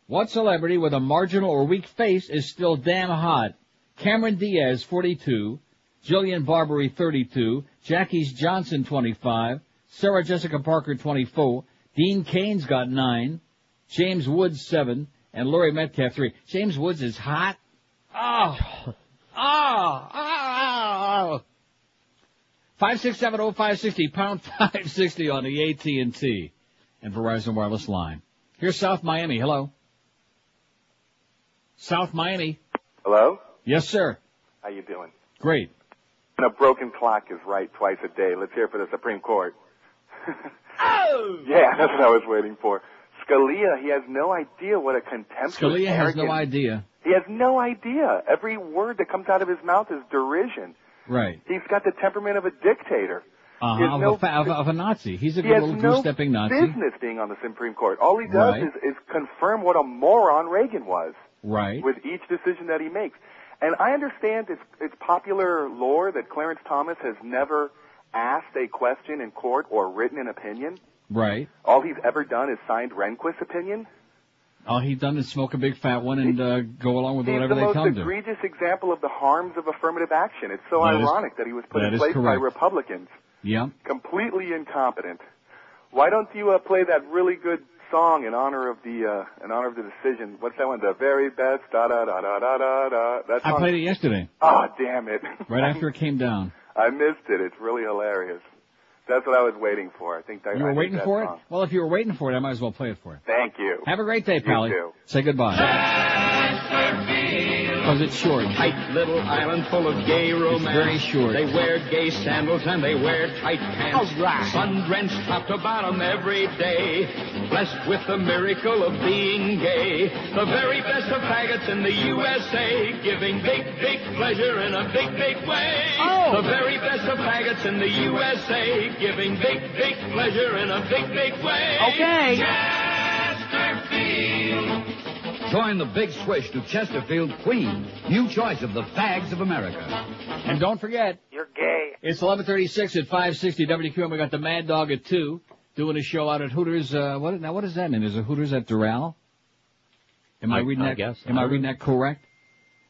What celebrity with a marginal or weak face is still damn hot? Cameron Diaz, 42. Jillian Barberie, 32. Jackie Johnson, 25. Sarah Jessica Parker, 24. Dean Kane's got 9. James Woods, 7. And Laurie Metcalf, 3. James Woods is hot? Oh! 567-0560, pound 560 on the AT&T and Verizon wireless line. Here's South Miami. Hello. South Miami. Hello? Yes, sir. How you doing? Great. And a broken clock is right twice a day. Let's hear it for the Supreme Court. Oh! Yeah, that's what I was waiting for. Scalia, he has no idea what a contemptuous Scalia has no idea. He has no idea. Every word that comes out of his mouth is derision. Right. He's got the temperament of a dictator. Of a Nazi. He's a good little goose-stepping Nazi. He has no business being on the Supreme Court. All he does is confirm what a moron Reagan was. Right. With each decision that he makes. And I understand it's popular lore that Clarence Thomas has never asked a question in court or written an opinion. Right. All he's ever done is signed Rehnquist's opinion. All he's done is smoke a big fat one and go along with whatever they tell him He's to. the most egregious example of the harms of affirmative action. It's so ironic that he was put in place by Republicans. Yeah. Completely incompetent. Why don't you play that really good song in honor of the decision? What's that one? The very best da da da da da da da. That song. I played it yesterday. Oh, damn it! Right after it came down. I missed it. It's really hilarious. That's what I was waiting for. I think that you were waiting for it. Song. Well, if you were waiting for it, I might as well play it for you. Thank you. Have a great day, Pally. You too. Say goodbye. Because it's short. Tight little island full of gay romance. It's very short. They wear gay sandals and they wear tight pants. All right. Sun-drenched top to bottom every day. Blessed with the miracle of being gay. The very best of faggots in the USA. Giving big, big pleasure in a big, big way. Oh. The very best of faggots in the USA. Giving big, big pleasure in a big, big way. Okay. Chesterfield. Join the big swish to Chesterfield Queen, new choice of the fags of America. And don't forget, you're gay. It's 11:36 at 560 WQAM. We got the Mad Dog at 2 doing a show out at Hooters. What does that mean? Is it Hooters at Doral? Am I reading that? I guess. Am I reading that correct?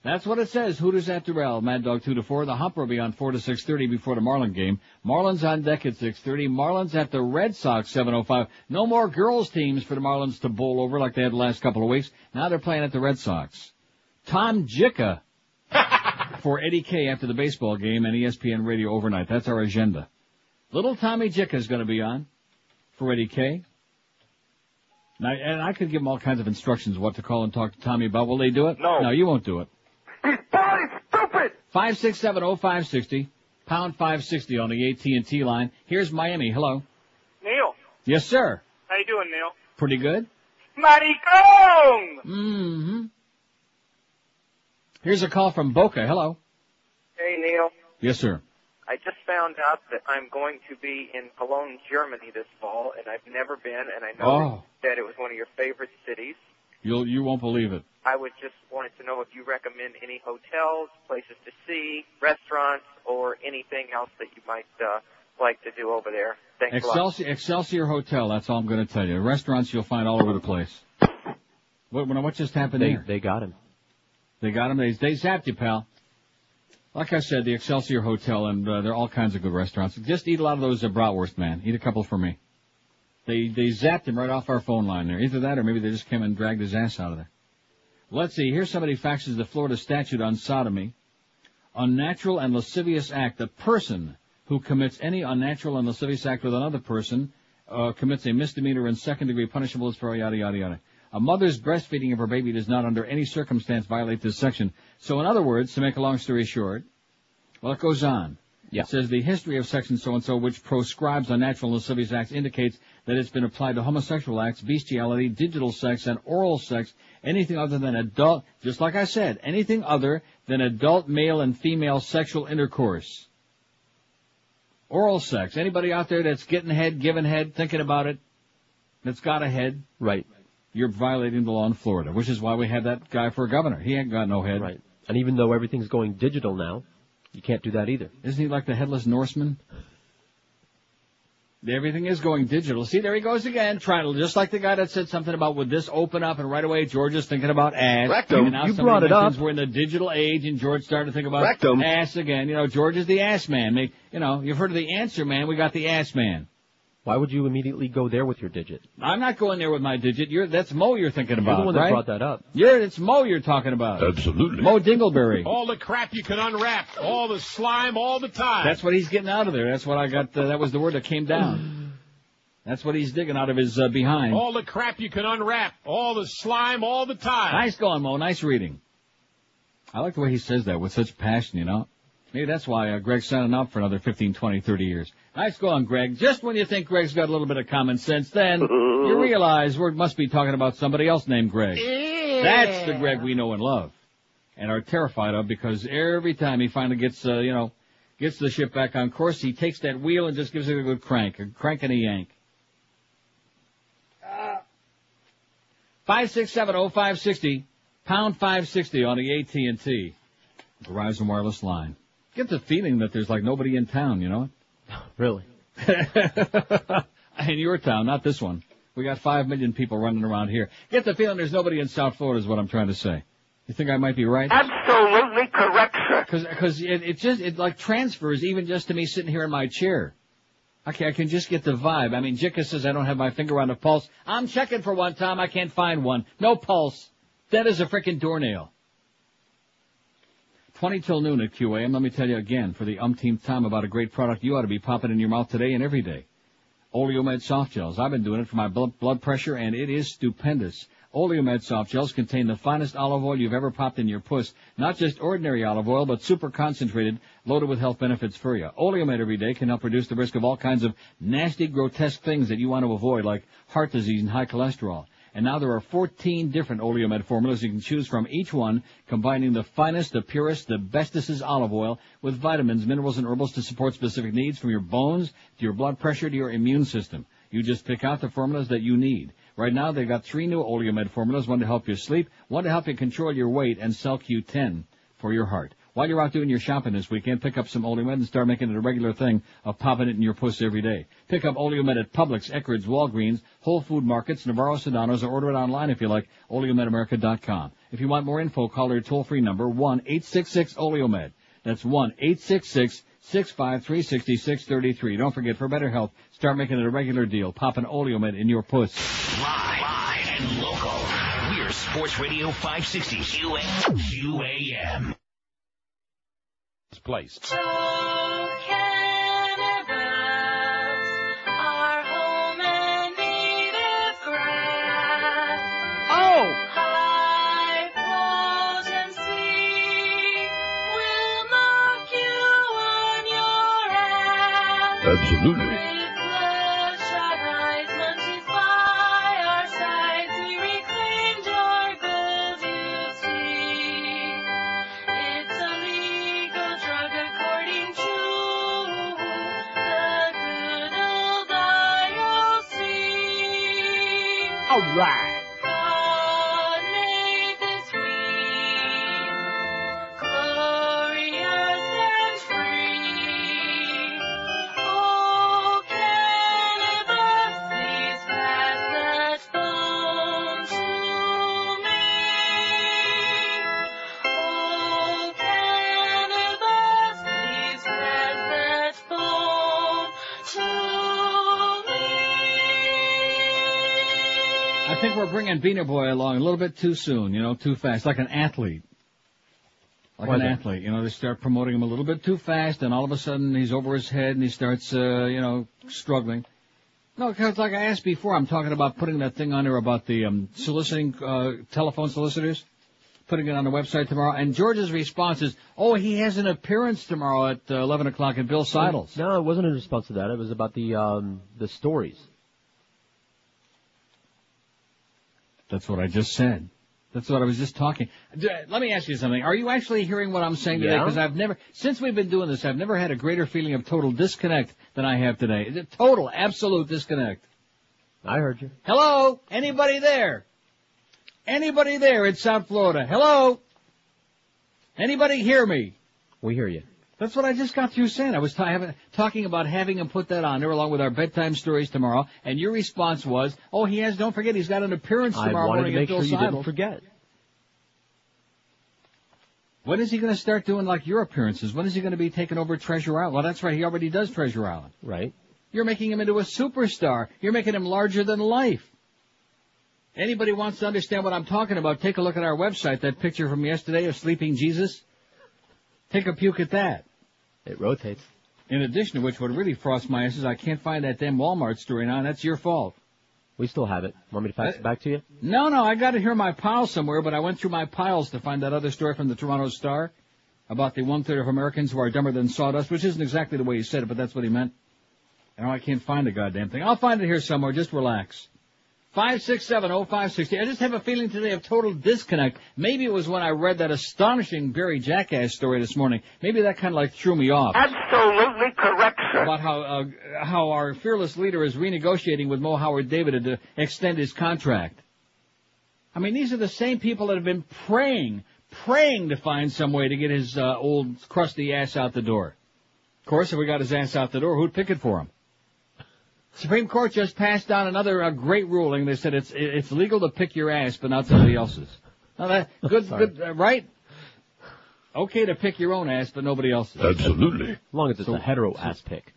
That's what it says. Hooters at Doral. Mad Dog 2 to 4. The Humper will be on 4 to 6:30 before the Marlin game. Marlins on deck at 6:30. Marlins at the Red Sox 7:05. No more girls teams for the Marlins to bowl over like they had the last couple of weeks. Now they're playing at the Red Sox. Tom Jicka for Eddie K after the baseball game and ESPN Radio overnight. That's our agenda. Little Tommy Jicka is going to be on for Eddie K. And I could give them all kinds of instructions what to call and talk to Tommy about. Will they do it? No. No, you won't do it. He's bloody stupid! 5670560, pound 560 on the AT&T line. Here's Miami. Hello. Neil. Yes, sir. How you doing, Neil? Pretty good. Maricón! Mm-hmm. Here's a call from Boca. Hello. Hey, Neil. Yes, sir. I just found out that I'm going to be in Cologne, Germany this fall, and I've never been, and I know that it was one of your favorite cities. You won't believe it. I would just wanted to know if you recommend any hotels, places to see, restaurants, or anything else that you might like to do over there. Thanks a lot. Excelsior Hotel, that's all I'm going to tell you. Restaurants you'll find all over the place. What just happened there? They got him. They got him? They zapped you, pal. Like I said, the Excelsior Hotel, and there are all kinds of good restaurants. Just eat a lot of those bratwurst, man. Eat a couple for me. They zapped him right off our phone line there. Either that or maybe they just came and dragged his ass out of there. Let's see. Here's somebody faxes the Florida statute on sodomy. Unnatural and lascivious act. The person who commits any unnatural and lascivious act with another person commits a misdemeanor and second-degree punishable as for yada, yada, yada. A mother's breastfeeding of her baby does not under any circumstance violate this section. So in other words, to make a long story short, well, it goes on. Yeah. It says the history of section so-and-so, which proscribes unnatural and lascivious acts, indicates that it's been applied to homosexual acts, bestiality, digital sex, and oral sex, anything other than adult, just like I said, anything other than adult male and female sexual intercourse. Oral sex. Anybody out there that's getting head, giving head, thinking about it, that's got a head? Right. You're violating the law in Florida, which is why we have that guy for governor. He ain't got no head. Right. And even though everything's going digital now, you can't do that either. Isn't he like the headless Norseman? Everything is going digital. See, there he goes again, trying to, just like the guy that said something about would this open up, and right away George is thinking about ass. Rectum. You brought it up. We're in the digital age, and George started to think about Rectum. Ass again. You know, George is the ass man. You know, you've heard of the answer man. We got the ass man. Why would you immediately go there with your digit? I'm not going there with my digit. That's Mo you're thinking about, You're the one right? that brought that up. It's Mo you're talking about. Absolutely. Mo Dingleberry. All the crap you can unwrap, all the slime, all the time. That's what he's getting out of there. That's what I got. That was the word that came down. That's what he's digging out of his behind. All the crap you can unwrap, all the slime, all the time. Nice going, Mo. Nice reading. I like the way he says that with such passion, you know. Maybe that's why Greg's signing up for another 15, 20, 30 years. Nice going, Greg. Just when you think Greg's got a little bit of common sense, then you realize we must be talking about somebody else named Greg. Yeah. That's the Greg we know and love and are terrified of, because every time he finally gets the ship back on course, he takes that wheel and just gives it a good crank and a yank. 5670560, pound 560 on the AT&T Verizon wireless line. Get the feeling that there's like nobody in town, you know? Really? In your town, not this one. We got 5 million people running around here. Get the feeling there's nobody in South Florida is what I'm trying to say. You think I might be right? Absolutely correct, sir. Because it like transfers even just to me sitting here in my chair. Okay, I can just get the vibe. I mean, Jicka says I don't have my finger on the pulse. I'm checking for one, Tom. I can't find one. No pulse. Dead as a frickin' doornail. 20 till noon at QAM. Let me tell you again, for the umpteenth time, about a great product you ought to be popping in your mouth today and every day. Oleomed soft gels. I've been doing it for my blood pressure, and it is stupendous. Oleomed soft gels contain the finest olive oil you've ever popped in your puss. Not just ordinary olive oil, but super concentrated, loaded with health benefits for you. Oleomed every day can help reduce the risk of all kinds of nasty, grotesque things that you want to avoid, like heart disease and high cholesterol. And now there are 14 different Oleomed formulas you can choose from, each one combining the finest, the purest, the bestest olive oil with vitamins, minerals, and herbals to support specific needs, from your bones to your blood pressure to your immune system. You just pick out the formulas that you need. Right now, they've got 3 new Oleomed formulas, one to help you sleep, one to help you control your weight, and Cell Q10 for your heart. While you're out doing your shopping this weekend, pick up some Oleomed and start making it a regular thing of popping it in your puss every day. Pick up Oleomed at Publix, Eckerd's, Walgreens, Whole Food Markets, Navarro Sedano's, or order it online if you like, OleomedAmerica.com. If you want more info, call their toll-free number, 1-866-OLEOMED. That's 1-866-653-6633. Don't forget, for better health, start making it a regular deal. Pop an Oleomed in your puss. Live and local. We're Sports Radio 560 QAM. Place. Absolutely. All right. I think we're bringing Beaner Boy along a little bit too soon, too fast, like an athlete. Like an athlete, they start promoting him a little bit too fast, and all of a sudden he's over his head and he starts, struggling. No, because like I asked before, I'm talking about putting that thing on there about the soliciting, telephone solicitors, putting it on the website tomorrow, and George's response is, oh, he has an appearance tomorrow at 11 o'clock at Bill Seidel's. No, it wasn't in response to that. It was about the stories. That's what I just said. That's what I was just talking. Let me ask you something. Are you actually hearing what I'm saying today? Because since we've been doing this, I've never had a greater feeling of total disconnect than I have today. Total, absolute disconnect. I heard you. Hello? Anybody there? Anybody there in South Florida? Hello? Anybody hear me? We hear you. That's what I just got through saying. I was talking about having him put that on there along with our bedtime stories tomorrow, and your response was, oh, don't forget, he's got an appearance tomorrow morning at Bill Seidel's. I wanted to make sure you didn't forget. When is he going to start doing like your appearances? When is he going to be taking over Treasure Island? Well, that's right, he already does Treasure Island. Right. You're making him into a superstar. You're making him larger than life. Anybody wants to understand what I'm talking about, take a look at our website, that picture from yesterday of Sleeping Jesus. Take a puke at that. It rotates. In addition to which, what really frosts my ass is I can't find that damn Walmart story now, and that's your fault. We still have it. Want me to fax it back to you? No, I got it here in my pile somewhere, but I went through my piles to find that other story from the Toronto Star about the 1/3 of Americans who are dumber than sawdust, which isn't exactly the way he said it, but that's what he meant. And I can't find the goddamn thing. I'll find it here somewhere. Just relax. 567-0560. I just have a feeling today of total disconnect. Maybe it was when I read that astonishing Barry Jackass story this morning. Maybe that kind of like threw me off. Absolutely correct, sir. About how our fearless leader is renegotiating with Mo Howard David to extend his contract. I mean, these are the same people that have been praying to find some way to get his old crusty ass out the door. Of course, if we got his ass out the door, who'd pick it for him? Supreme Court just passed down another great ruling. They said it's legal to pick your ass, but not somebody else's. Now that good, right? Okay to pick your own ass, but nobody else's. Absolutely. As long as it's a hetero ass pick.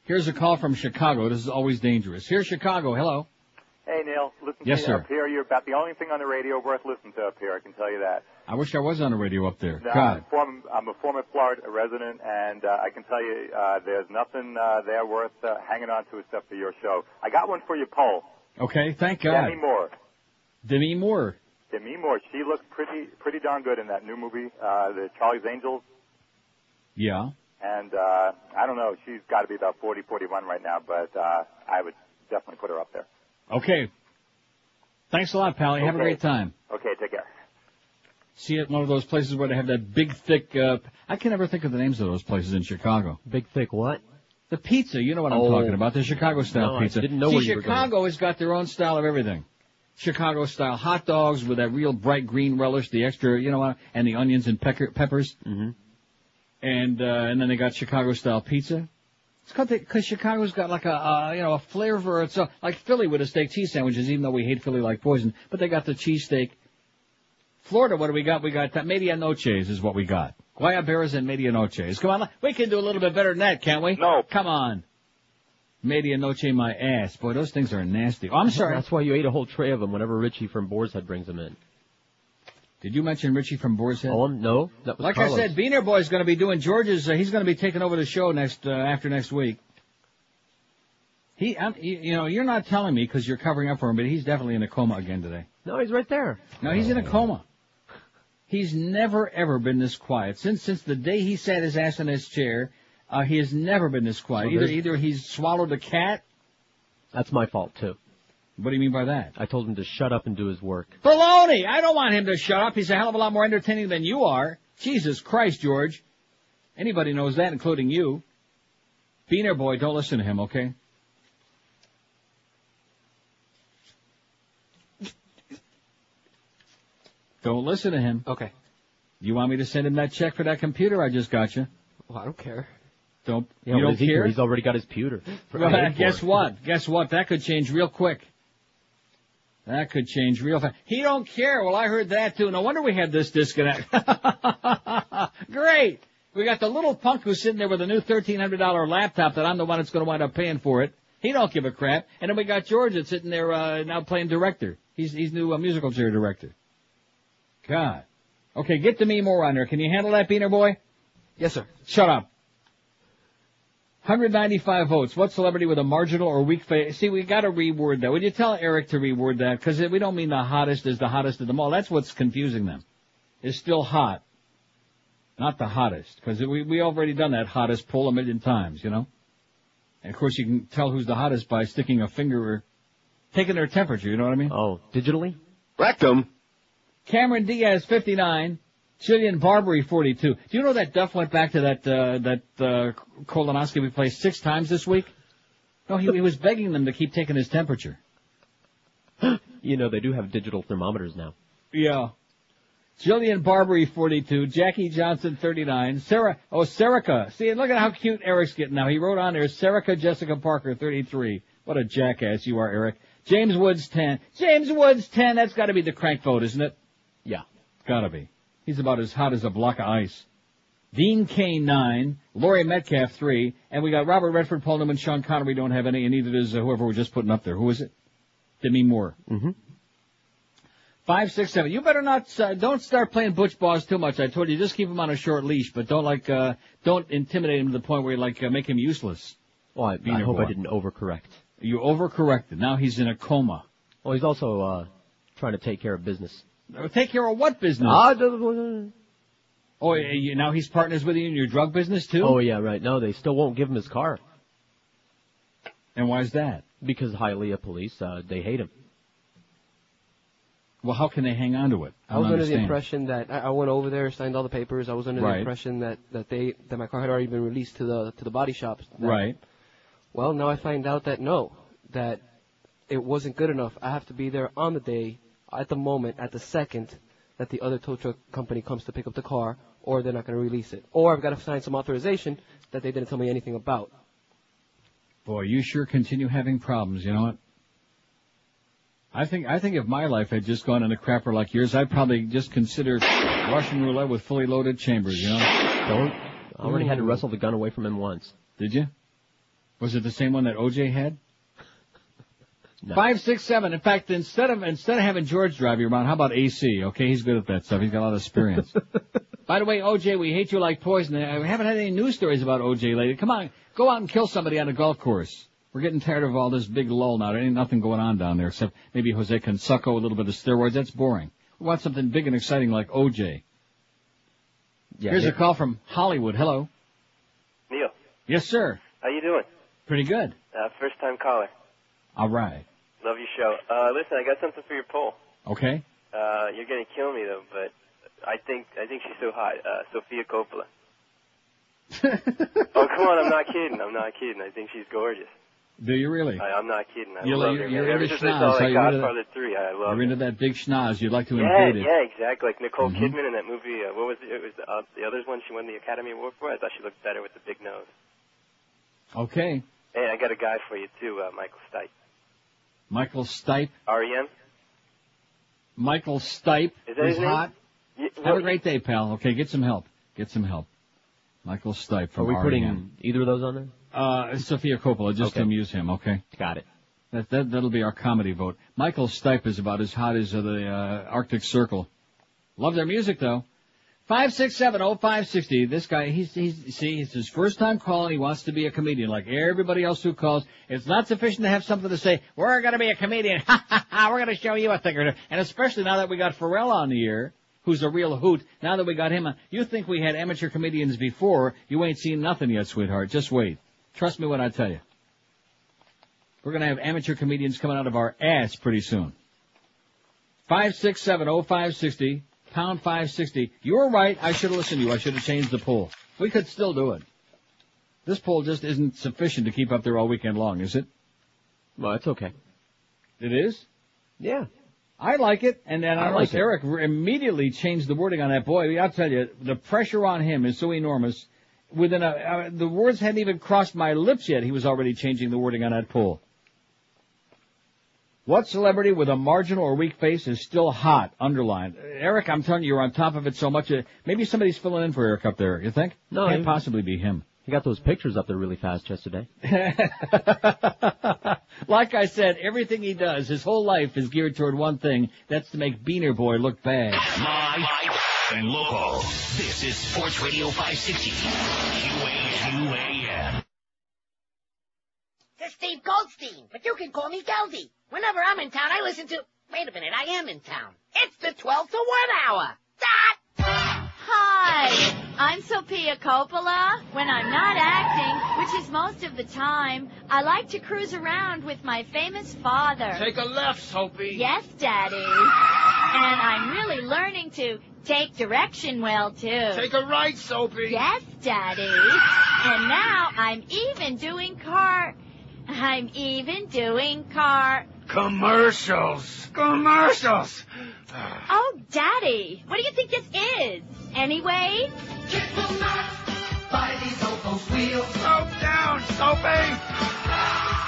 Here's a call from Chicago. This is always dangerous. Here's Chicago. Hello. Hey, Neil. Listen yes, to you sir. Up here. You're about the only thing on the radio worth listening to up here. I can tell you that. I wish I was on the radio up there. No, God. I'm a former Florida resident, and I can tell you there's nothing there worth hanging on to except for your show. I got one for your poll. Okay, thank God. Demi Moore. Demi Moore. Demi Moore. She looks pretty darn good in that new movie, the Charlie's Angels. Yeah. And I don't know. She's got to be about 40, 41 right now, but I would definitely put her up there. Okay. Thanks a lot, Pally. Have a great time. Okay, take care. See it one of those places where they have that big, thick, I can never think of the names of those places in Chicago. Big, thick what? The pizza, you know what I'm talking about, the Chicago-style pizza. I didn't know where you were going. Chicago has got their own style of everything. Chicago-style hot dogs with that real bright green relish, the extra, and the onions and peppers. Mm-hmm. And then they got Chicago-style pizza. It's because Chicago's got like a flavor. It's like Philly with the steak cheese sandwiches, even though we hate Philly like poison. But they got the cheesesteak. Florida, what do we got? We got medianoches is what we got. Guayaberas and medianoches. Come on, we can do a little bit better than that, can't we? No. Come on. Medianoche my ass. Boy, those things are nasty. Oh, I'm sorry. That's why you ate a whole tray of them whenever Richie from Boar's Head brings them in. Did you mention Richie from Boar's Head? Oh, no. That was like Carlos. I said, Beaner Boy's going to be doing George's. He's going to be taking over the show after next week. You're not telling me because you're covering up for him, but he's definitely in a coma again today. No, he's right there. No, he's in a coma. He's never, ever been this quiet. Since the day he sat his ass in his chair, he has never been this quiet. So Either he's swallowed a cat. That's my fault, too. What do you mean by that? I told him to shut up and do his work. Baloney! I don't want him to shut up. He's a hell of a lot more entertaining than you are. Jesus Christ, George. Anybody knows that, including you. Beaner Boy, don't listen to him, okay? Don't listen to him. Okay. You want me to send him that check for that computer I just got you? Well, I don't care. You don't care? He's already got his pewter. Well, guess what? That could change real quick. That could change real fast. He don't care. Well, I heard that too. No wonder we had this disconnect. Great. We got the little punk who's sitting there with a new $1,300 laptop that I'm the one that's going to wind up paying for it. He don't give a crap. And then we got George that's sitting there now playing director. He's new musical chair director. God. Okay, get to me more on there. Can you handle that, Beaner Boy? Yes, sir. Shut up. 195 votes. What celebrity with a marginal or weak face? See, we got to reword that. Would you tell Eric to reword that? Because we don't mean the hottest is the hottest of them all. That's what's confusing them. It's still hot. Not the hottest. Because we already done that hottest poll 1,000,000 times, And of course you can tell who's the hottest by sticking a finger or taking their temperature, you know what I mean? Oh, digitally? Rectum. Cameron Diaz, 59. Jillian Barbary, 42. Do you know that Duff went back to that colonoscopy place 6 times this week? No, he was begging them to keep taking his temperature. They do have digital thermometers now. Yeah. Jillian Barbary, 42. Jackie Johnson, 39. Serica. See, look at how cute Eric's getting now. He wrote on there, Serica Jessica Parker, 33. What a jackass you are, Eric. James Woods, 10. James Woods, 10. That's got to be the crank vote, isn't it? Yeah. Gotta be. He's about as hot as a block of ice. Dean Kane, 9. Laurie Metcalf, 3. And we got Robert Redford, Paul Newman, Sean Connery don't have any, and neither does whoever we're just putting up there. Who is it? Demi Moore. Mm-hmm. 5, 6, 7. You better not, don't start playing Butch Boss too much. I told you, just keep him on a short leash, but don't intimidate him to the point where you make him useless. Well, I hope I didn't overcorrect. You overcorrected. Now he's in a coma. Well, he's also, trying to take care of business. Take care of what business? Oh, now he's partners with you in your drug business, too? Oh, yeah, right. No, they still won't give him his car. And why is that? Because Hialeah police, they hate him. Well, how can they hang on to it? I was under the impression that I went over there, signed all the papers. I was under the impression that my car had already been released to the body shops. Right. Well, now I find out that it wasn't good enough. I have to be there on the day, at the moment, at the second that the other tow truck company comes to pick up the car, or they're not going to release it. Or I've got to sign some authorization that they didn't tell me anything about. Boy, you sure continue having problems, you know what? I think if my life had just gone in a crapper like yours, I'd probably just consider Russian roulette with fully loaded chambers, I already had to wrestle the gun away from him once. Did you? Was it the same one that OJ had? No. 5, 6, 7. In fact, instead of having George drive you around, how about AC? Okay, he's good at that stuff. He's got a lot of experience. By the way, OJ, we hate you like poison. We haven't had any news stories about OJ lately. Come on, go out and kill somebody on a golf course. We're getting tired of all this big lull now. There ain't nothing going on down there except maybe Jose Canseco, a little bit of steroids. That's boring. We want something big and exciting like OJ. Yeah, here's a call from Hollywood. Hello. Neil. Yes, sir. How you doing? Pretty good. First time caller. All right. Love your show. Listen, I got something for your poll. Okay. You're gonna kill me though, but I think she's so hot. Sofia Coppola. Oh, come on, I'm not kidding. I think she's gorgeous. Do you really? I'm not kidding. I You're love her. into Ever since I schnoz. saw So like you're into Godfather 3, I love You're into that big schnoz. You'd like to Yeah, invade it. yeah, exactly. Like Nicole Mhm. Kidman in that movie. What was it? It was the others one she won the Academy Award for. I thought she looked better with the big nose. Okay. Hey, I got a guy for you too, Michael Stipe. Michael Stipe. R.E.M. Michael Stipe Is that is his name? hot. Have a great day, pal. Okay, get some help. Michael Stipe from Are we putting R.E.M. either of those on there? Sophia Coppola, just to amuse him, okay? Got it. That'll be our comedy vote. Michael Stipe is about as hot as the Arctic Circle. Love their music, though. 5670560. This guy, he's his first time calling. He wants to be a comedian like everybody else who calls. It's not sufficient to have something to say. We're going to be a comedian. Ha, ha, ha. We're going to show you a thing or two. And especially now that we got Ferrall on the air, who's a real hoot. Now that we got him on, you think we had amateur comedians before. You ain't seen nothing yet, sweetheart. Just wait. Trust me when I tell you. We're going to have amateur comedians coming out of our ass pretty soon. 5670560, pound 560. You were right. I should have listened to you. I should have changed the poll. We could still do it. This poll just isn't sufficient to keep up there all weekend long, is it? Well, it's okay. It is? Yeah. I like it. And then I like it. Eric immediately changed the wording on that. Boy, I'll tell you, the pressure on him is so enormous. Within the words hadn't even crossed my lips yet. He was already changing the wording on that poll. What celebrity with a marginal or weak face is still hot? Underlined. Eric, I'm telling you, you're on top of it so much. Maybe somebody's filling in for Eric up there. You think? No. Can't possibly be him. He got those pictures up there really fast yesterday. Like I said, everything he does, his whole life is geared toward one thing. That's to make Beaner Boy look bad. Live and local. This is Sports Radio 560. QAM. This is Steve Goldstein, but you can call me Geldy. Whenever I'm in town, I listen to... Wait a minute, I am in town. It's the 12 to 1 hour. Hi, I'm Sophia Coppola. When I'm not acting, which is most of the time, I like to cruise around with my famous father. Take a left, Sophie. Yes, Daddy. And I'm really learning to take direction well, too. Take a right, Sophie. Yes, Daddy. And now I'm even doing car... Commercials. Oh, Daddy, what do you think this is? Anyway? Buy these Opals wheels. Slow down, Sophie.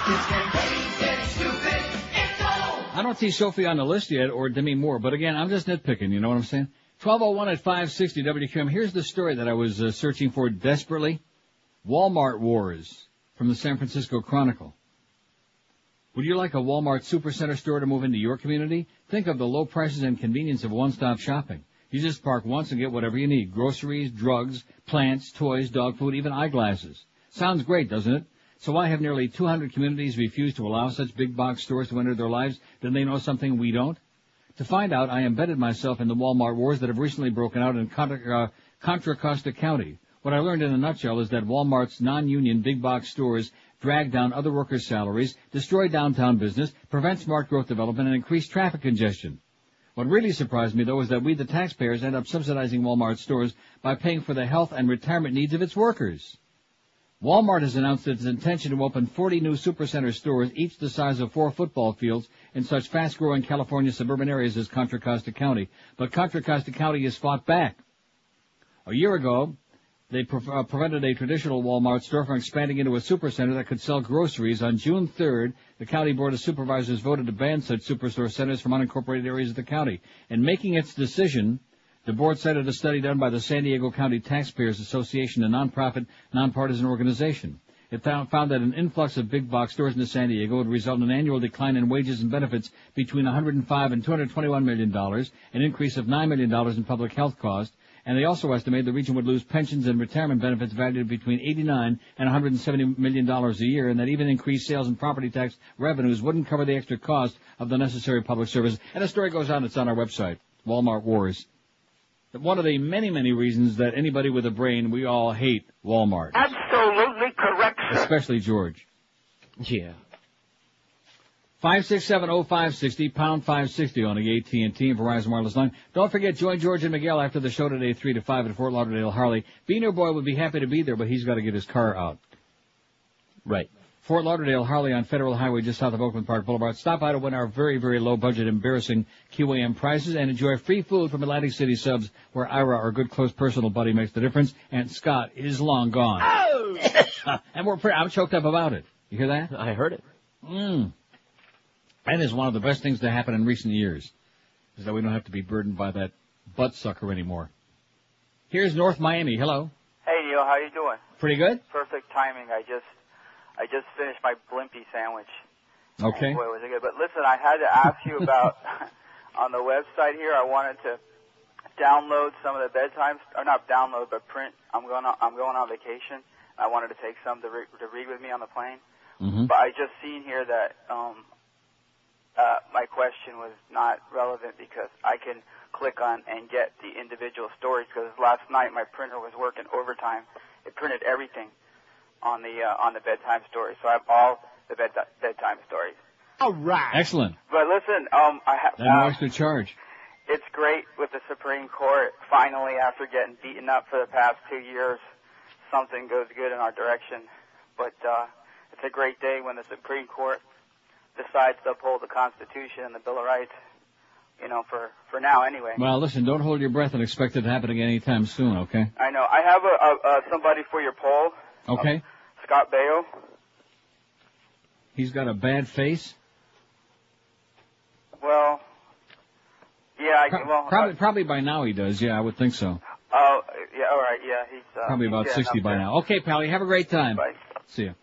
This campaign's getting stupid. It's all. I don't see Sophie on the list yet, or Demi Moore, but again, I'm just nitpicking, you know what I'm saying? 1201 at 560 WQM. Here's the story that I was searching for desperately. Walmart Wars from the San Francisco Chronicle. Would you like a Walmart Supercenter store to move into your community? Think of the low prices and convenience of one-stop shopping. You just park once and get whatever you need. Groceries, drugs, plants, toys, dog food, even eyeglasses. Sounds great, doesn't it? So why have nearly 200 communities refused to allow such big box stores to enter their lives? Then they know something we don't? To find out, I embedded myself in the Walmart wars that have recently broken out in Contra Costa County. What I learned in a nutshell is that Walmart's non-union big box stores drag down other workers' salaries, destroy downtown business, prevent smart growth development, and increase traffic congestion. What really surprised me, though, is that we, the taxpayers, end up subsidizing Walmart stores by paying for the health and retirement needs of its workers. Walmart has announced its intention to open 40 new supercenter stores, each the size of 4 football fields, in such fast-growing California suburban areas as Contra Costa County. But Contra Costa County has fought back. A year ago, they prevented a traditional Walmart store from expanding into a supercenter that could sell groceries. On June 3rd, the County Board of Supervisors voted to ban such superstore centers from unincorporated areas of the county. In making its decision, the board cited a study done by the San Diego County Taxpayers Association, a nonprofit, nonpartisan organization. It found that an influx of big box stores into San Diego would result in an annual decline in wages and benefits between $105 and $221 million, an increase of $9 million in public health costs, and they also estimate the region would lose pensions and retirement benefits valued between $89 and $170 million a year, and that even increased sales and property tax revenues wouldn't cover the extra cost of the necessary public service. And the story goes on. It's on our website, Walmart Wars. One of the many, many reasons that anybody with a brain, we all hate Walmart. Absolutely correct, sir. Especially George. Yeah. 5670560, pound 560 on the AT&T and Verizon wireless line. Don't forget, join George and Miguel after the show today, 3 to 5 at Fort Lauderdale Harley. Beaner Boy would be happy to be there, but he's got to get his car out. Right. Fort Lauderdale Harley on Federal Highway just south of Oakland Park Boulevard. Stop by to win our very, very low budget, embarrassing QAM prices and enjoy free food from Atlantic City Subs, where Ira, our good, close, personal buddy, makes the difference, and Scott is long gone. Oh! And I'm choked up about it. You hear that? I heard it. That is one of the best things to happen in recent years, is that we don't have to be burdened by that butt sucker anymore. Here's North Miami. Hello. Hey, Neil, how you doing? Pretty good? Perfect timing. I just finished my blimpie sandwich. Okay. And boy, was it good. But listen, I had to ask you about, on the website here, I wanted to download some of the bedtime, or not download, but print. I'm going on vacation. I wanted to take some to read with me on the plane. Mm-hmm. But I just seen here that my question was not relevant because I can click on and get the individual stories, because last night my printer was working overtime. It printed everything on the bedtime stories, so I have all the bedtime stories. All right. Excellent. But listen, I have no extra charge. It's great with the Supreme Court. Finally, after getting beaten up for the past 2 years, something goes good in our direction. But it's a great day when the Supreme Court decides to uphold the Constitution and the Bill of Rights. You know, for now anyway. Well, listen, don't hold your breath and expect it to happen again anytime soon, okay? I know. I have somebody for your poll. Okay. Scott Baio. He's got a bad face? Well, yeah, Probably by now he does, yeah, I would think so. Oh, yeah, all right, yeah, he's... Probably about he's 60 by now. Okay, Pally, have a great time. Bye. See ya.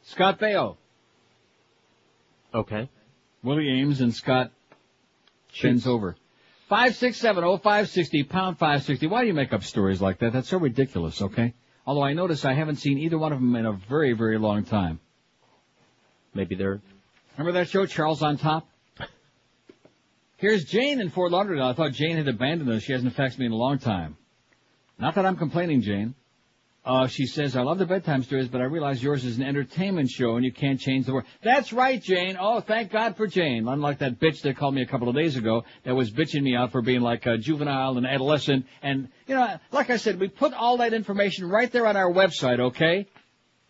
Scott Baio. Okay. Willie Ames and Scott bends over. 5670560, pound 560. Why do you make up stories like that? That's so ridiculous, okay? Although I notice I haven't seen either one of them in a very, very long time. Maybe they're... Remember that show, Charles on Top? Here's Jane in Fort Lauderdale. I thought Jane had abandoned us. She hasn't texted me in a long time. Not that I'm complaining, Jane. She says, I love the bedtime stories, but I realize yours is an entertainment show and you can't change the world. That's right, Jane. Oh, thank God for Jane. Unlike that bitch that called me a couple of days ago that was bitching me out for being like a juvenile and adolescent. And, you know, like I said, we put all that information right there on our website, okay?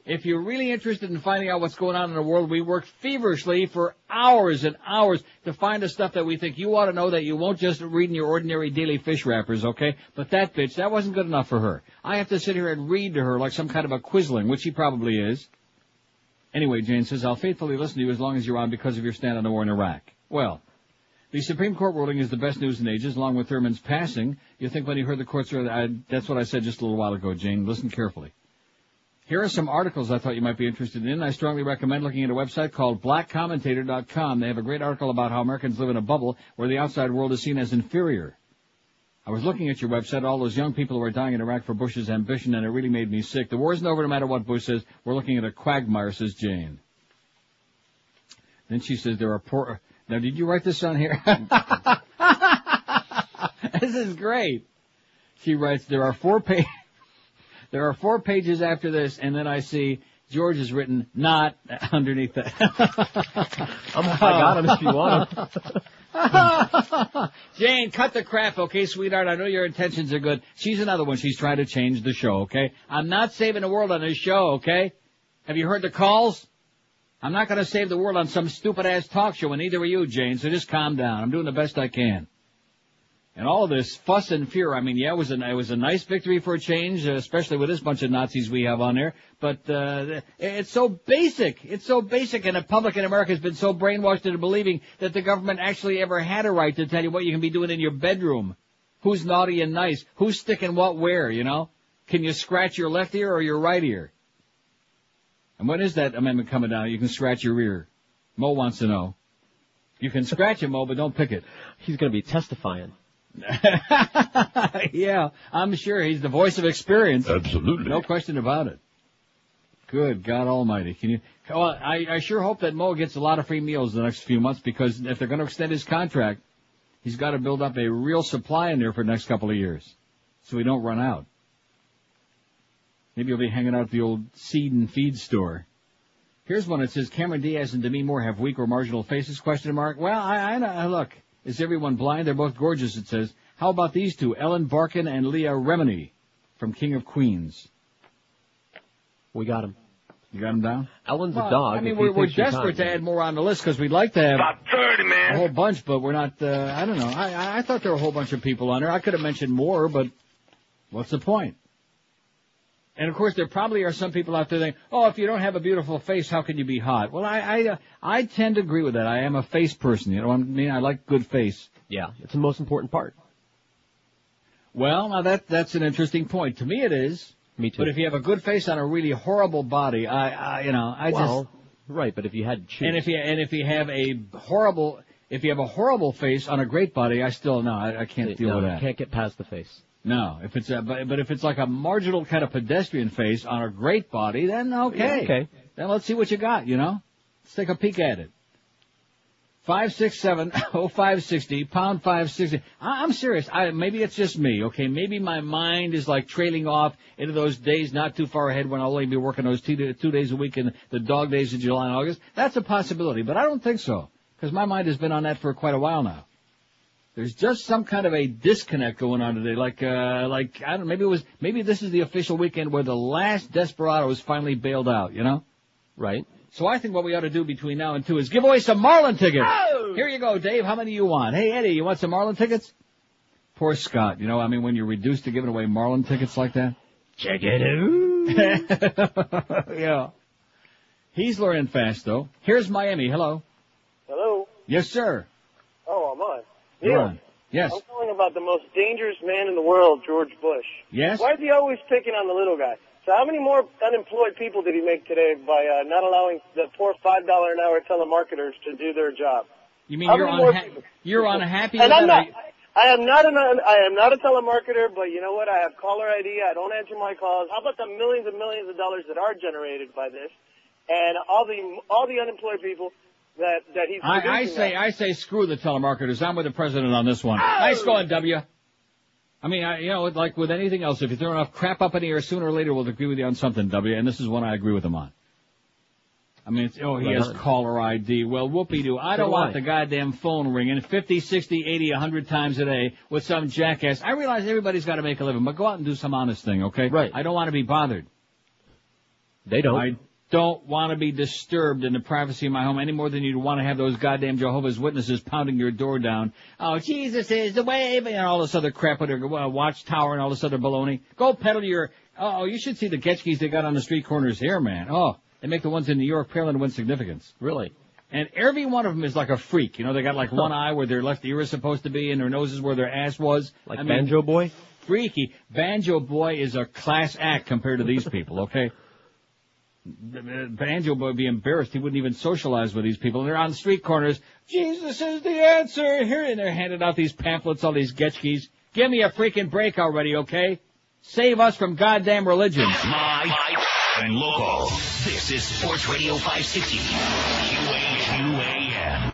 If you're really interested in finding out what's going on in the world, we work feverishly for hours and hours to find the stuff that we think you ought to know that you won't just read in your ordinary daily fish wrappers, okay? But that bitch, that wasn't good enough for her. I have to sit here and read to her like some kind of a quisling, which she probably is. Anyway, Jane says, I'll faithfully listen to you as long as you're on because of your stand on the war in Iraq. Well, the Supreme Court ruling is the best news in ages, along with Thurman's passing. You think when you heard the court's ruling, that's what I said just a little while ago, Jane. Listen carefully. Here are some articles I thought you might be interested in. I strongly recommend looking at a website called blackcommentator.com. They have a great article about how Americans live in a bubble where the outside world is seen as inferior. I was looking at your website, all those young people who are dying in Iraq for Bush's ambition, and it really made me sick. The war isn't over no matter what Bush says. We're looking at a quagmire, says Jane. Then she says there are poor... Now, did you write this on here? This is great. She writes, there are 4 pages after this, and then I see George has written not underneath that. I got him if you want him. Jane, cut the crap, okay, sweetheart? I know your intentions are good. She's another one. She's trying to change the show, okay? I'm not saving the world on this show, okay? Have you heard the calls? I'm not going to save the world on some stupid-ass talk show, and neither are you, Jane, so just calm down. I'm doing the best I can. And all of this fuss and fear, I mean, yeah, it was a nice victory for a change, especially with this bunch of Nazis we have on there. But it's so basic. It's so basic, and the public in America has been so brainwashed into believing that the government actually ever had a right to tell you what you can be doing in your bedroom. Who's naughty and nice? Who's sticking what where, you know? Can you scratch your left ear or your right ear? And when is that amendment coming down? You can scratch your ear. Mo wants to know. You can scratch it, Mo, but don't pick it. He's going to be testifying. Yeah, I'm sure he's the voice of experience. Absolutely. No question about it. Good God Almighty. Can you? Well, I sure hope that Mo gets a lot of free meals the next few months, because if they're going to extend his contract, he's got to build up a real supply in there for the next couple of years, so we don't run out. Maybe he'll be hanging out at the old seed and feed store. Here's one that says, Cameron Diaz and Demi Moore have weak or marginal faces, question mark. Well, I look, is everyone blind? They're both gorgeous, it says. How about these two, Ellen Barkin and Leah Remini from King of Queens? We got him. You got him down? Ellen's a dog. I mean, we're desperate to add more on the list because we'd like to have About 30, man. a whole bunch, but we're not, I don't know. I thought there were a whole bunch of people on there. I could have mentioned more, but what's the point? And, of course, there probably are some people out there thinking, oh, if you don't have a beautiful face, how can you be hot? Well, I tend to agree with that. I am a face person. You know what I mean? I like good face. Yeah, it's the most important part. Well, now that's an interesting point. To me it is. Me too. But if you have a good face on a really horrible body, right, but if you had to choose. And if you have a horrible face on a great body, I can't deal with that. You can't get past the face. No, if it's but if it's like a marginal kind of pedestrian face on a great body, then okay. Yeah, okay. Then let's see what you got, you know? Let's take a peek at it. 567-0560, pound 560. I'm serious. Maybe it's just me, okay? Maybe my mind is like trailing off into those days not too far ahead when I'll only be working those 2 days a week in the dog days of July and August. That's a possibility, but I don't think so, because my mind has been on that for quite a while now. There's just some kind of a disconnect going on today, I don't know, maybe this is the official weekend where the last desperado is finally bailed out, you know? Right. So I think what we ought to do between now and 2 is give away some Marlin tickets. Oh! Here you go, Dave. How many you want? Hey, Eddie, you want some Marlin tickets? Poor Scott. You know, I mean, when you're reduced to giving away Marlin tickets like that. Check it out. Yeah. He's learning fast, though. Here's Miami. Hello. Hello. Yes, sir. Oh, I'm on. You're on. Yes. I'm calling about the most dangerous man in the world, George Bush. Yes? Why is he always picking on the little guy? So how many more unemployed people did he make today by not allowing the poor $5 an hour telemarketers to do their job? You mean you're unhappy with and that? I am not a telemarketer, but you know what? I have caller ID. I don't answer my calls. How about the millions and millions of dollars that are generated by this, and all the unemployed people that he's producing? I say screw the telemarketers. I'm with the president on this one. Oh! Nice going, W. I mean, like with anything else, if you throw enough crap up in the air, sooner or later we'll agree with you on something, W, and this is one I agree with him on. I mean, he has caller ID. Well, whoopee-doo. I don't want the goddamn phone ringing 50, 60, 80, 100 times a day with some jackass. I realize everybody's got to make a living, but go out and do some honest thing, okay? Right. I don't want to be bothered. They don't. I don't want to be disturbed in the privacy of my home any more than you'd want to have those goddamn Jehovah's Witnesses pounding your door down. Oh, Jesus is the way, and all this other crap with their watchtower and all this other baloney. Go peddle your... Oh, you should see the Getchkis they got on the street corners here, man. Oh, they make the ones in New York pale of insignificance. Really? And every one of them is like a freak. You know, they got like one eye where their left ear is supposed to be and their nose is where their ass was. Like Banjo Boy? Freaky. Banjo Boy is a class act compared to these people, okay? Banjo Boy would be embarrassed. He wouldn't even socialize with these people. And they're on street corners. Jesus is the answer. Here, and they're handing out these pamphlets, all these Getchkis. Give me a freaking break already, okay? Save us from goddamn religion. Live and local. This is Sports Radio 560. QAM.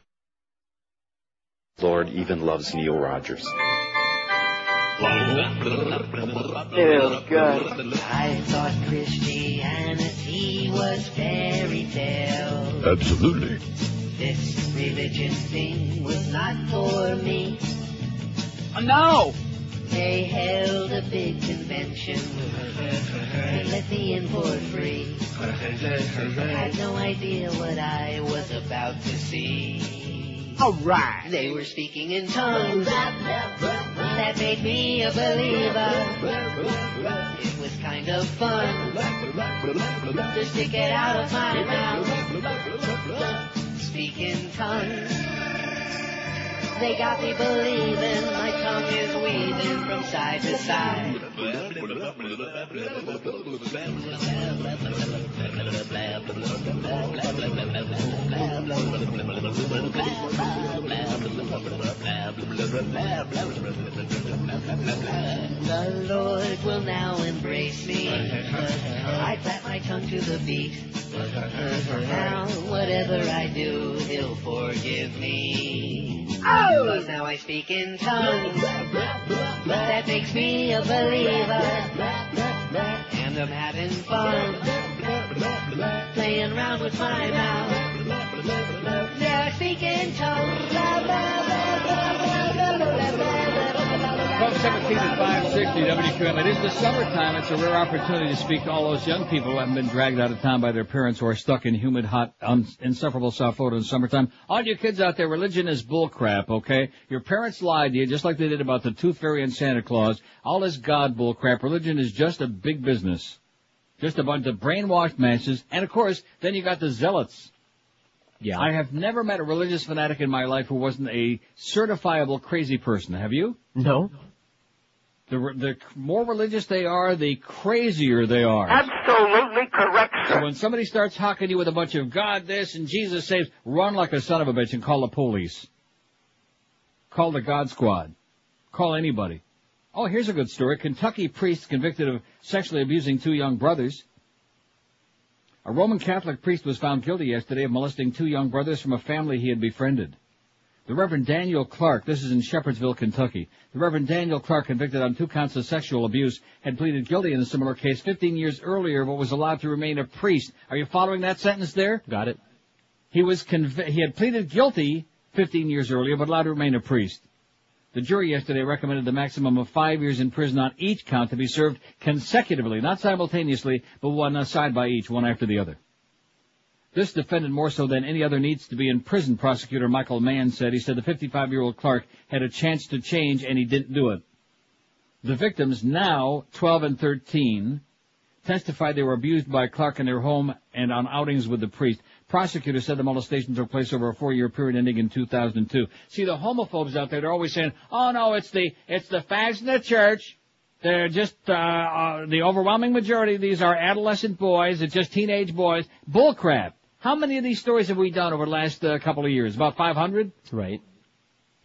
Lord even loves Neil Rogers. Ew, good. I thought Christianity was fairy tale. Absolutely. This religion thing was not for me. No! They held a big convention and let me in for free. I had no idea what I was about to see. Alright! They were speaking in tongues that made me a believer. It was kind of fun to stick it out of my mouth. Speak in tongues. They got me believing my tongue is weaving from side to side. The Lord will now embrace me. I clap my tongue to the beat. Now, whatever I do, He'll forgive me. Because now I speak in tongues. That makes me a believer. And I'm having fun. playing around with my mouth. They're speaking tongues. 12:17 at 560 WQM. It is the summertime. It's a rare opportunity to speak to all those young people who haven't been dragged out of town by their parents or are stuck in humid, hot, insufferable South Florida in the summertime. All you kids out there, religion is bullcrap, okay? Your parents lied to you just like they did about the Tooth Fairy and Santa Claus. All this God bullcrap. Religion is just a big business. Just a bunch of brainwashed masses. And, of course, then you got the zealots. Yeah. I have never met a religious fanatic in my life who wasn't a certifiable crazy person. Have you? No. The more religious they are, the crazier they are. Absolutely correct, sir. So when somebody starts hocking you with a bunch of God this and Jesus saves, run like a son of a bitch and call the police. Call the God Squad. Call anybody. Oh, here's a good story. Kentucky priest convicted of sexually abusing 2 young brothers. A Roman Catholic priest was found guilty yesterday of molesting 2 young brothers from a family he had befriended. The Reverend Daniel Clark, this is in Shepherdsville, Kentucky. The Reverend Daniel Clark, convicted on 2 counts of sexual abuse, had pleaded guilty in a similar case 15 years earlier, but was allowed to remain a priest. Are you following that sentence there? Got it. He had pleaded guilty 15 years earlier, but allowed to remain a priest. The jury yesterday recommended the maximum of 5 years in prison on each count to be served consecutively, not simultaneously, but one side by each, one after the other. This defendant, more so than any other, needs to be in prison, prosecutor Michael Mann said. He said the 55-year-old Clark had a chance to change, and he didn't do it. The victims, now 12 and 13, testified they were abused by Clark in their home and on outings with the priest. Prosecutors said the molestation took place over a 4-year period ending in 2002. See, the homophobes out there, they're always saying, oh, no, it's the fags in the church. They're just, the overwhelming majority of these are adolescent boys. It's just teenage boys. Bullcrap. How many of these stories have we done over the last couple of years? About 500? Right.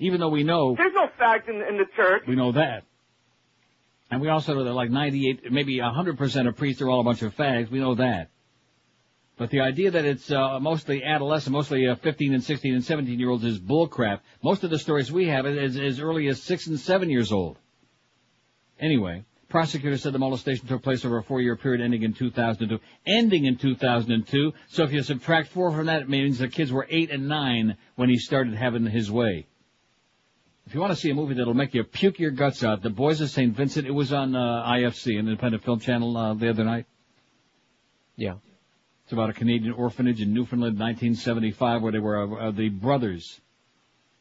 Even though we know... There's no fact in the church. We know that. And we also know that like 98, maybe 100% of priests are all a bunch of fags. We know that. But the idea that it's mostly adolescent, mostly 15 and 16 and 17-year-olds is bullcrap. Most of the stories we have is as early as 6 and 7 years old. Anyway, prosecutors said the molestation took place over a 4-year period ending in 2002. Ending in 2002, so if you subtract 4 from that, it means the kids were 8 and 9 when he started having his way. If you want to see a movie that'll make you puke your guts out, The Boys of St. Vincent, it was on IFC, an independent film channel, the other night. Yeah. It's about a Canadian orphanage in Newfoundland, 1975, where they were, the brothers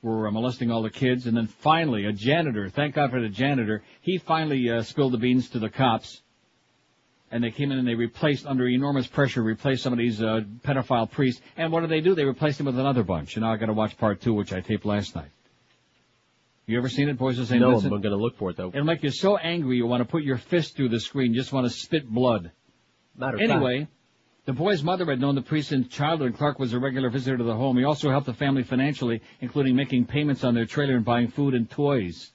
were molesting all the kids, and then finally, a janitor, thank God for the janitor, he finally spilled the beans to the cops, and they came in and they replaced, under enormous pressure, replaced some of these pedophile priests, and what do? They replaced them with another bunch, and now I gotta watch part 2, which I taped last night. You ever seen it, Boys of St. Vincent? No, I'm gonna look for it, though. It'll make you so angry you want to put your fist through the screen, you just want to spit blood. Anyway, the boy's mother had known the priest since childhood, and Clark was a regular visitor to the home. He also helped the family financially, including making payments on their trailer and buying food and toys.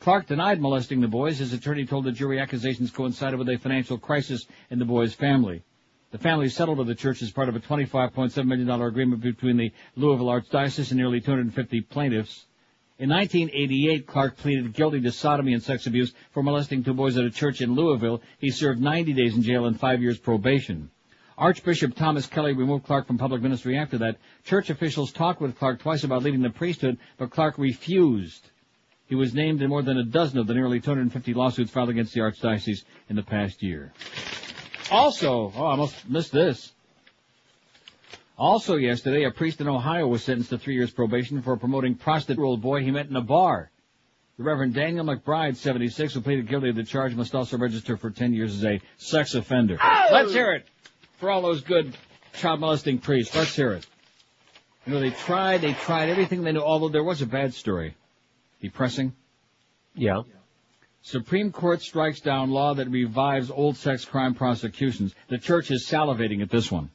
Clark denied molesting the boys. His attorney told the jury accusations coincided with a financial crisis in the boys' family. The family settled with the church as part of a $25.7 million agreement between the Louisville Archdiocese and nearly 250 plaintiffs. In 1988, Clark pleaded guilty to sodomy and sex abuse for molesting 2 boys at a church in Louisville. He served 90 days in jail and 5 years probation. Archbishop Thomas Kelly removed Clark from public ministry after that. Church officials talked with Clark twice about leaving the priesthood, but Clark refused. He was named in more than a dozen of the nearly 250 lawsuits filed against the Archdiocese in the past year. Also, I almost missed this. Also yesterday, a priest in Ohio was sentenced to 3 years probation for promoting prostitute boy he met in a bar. The Reverend Daniel McBride, 76, who pleaded guilty to the charge, must also register for 10 years as a sex offender. Oh! Let's hear it for all those good child molesting priests. Let's hear it. You know, they tried everything they knew, although there was a bad story. Depressing? Yeah. Supreme Court strikes down law that revives old sex crime prosecutions. The church is salivating at this one.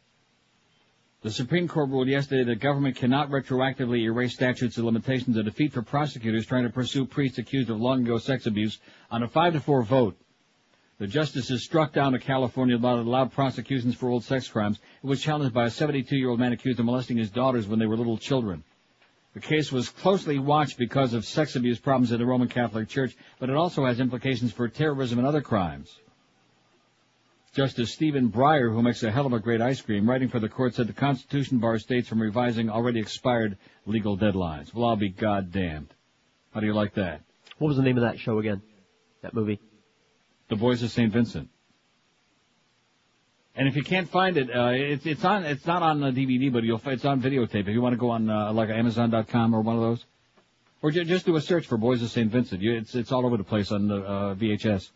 The Supreme Court ruled yesterday that government cannot retroactively erase statutes of limitations, a defeat for prosecutors trying to pursue priests accused of long-ago sex abuse on a 5-4 vote. The justices struck down a California law that allowed prosecutions for old sex crimes. It was challenged by a 72-year-old man accused of molesting his daughters when they were little children. The case was closely watched because of sex abuse problems in the Roman Catholic Church, but it also has implications for terrorism and other crimes. Justice Stephen Breyer, who makes a hell of a great ice cream, writing for the court, said the Constitution bars states from revising already expired legal deadlines. Well, I'll be goddamned. How do you like that? What was the name of that show again? That movie? The Boys of St. Vincent. And if you can't find it, it's not on the DVD, but it's on videotape. If you want to go on like Amazon.com or one of those, or just do a search for Boys of St. Vincent. It's all over the place on the VHS.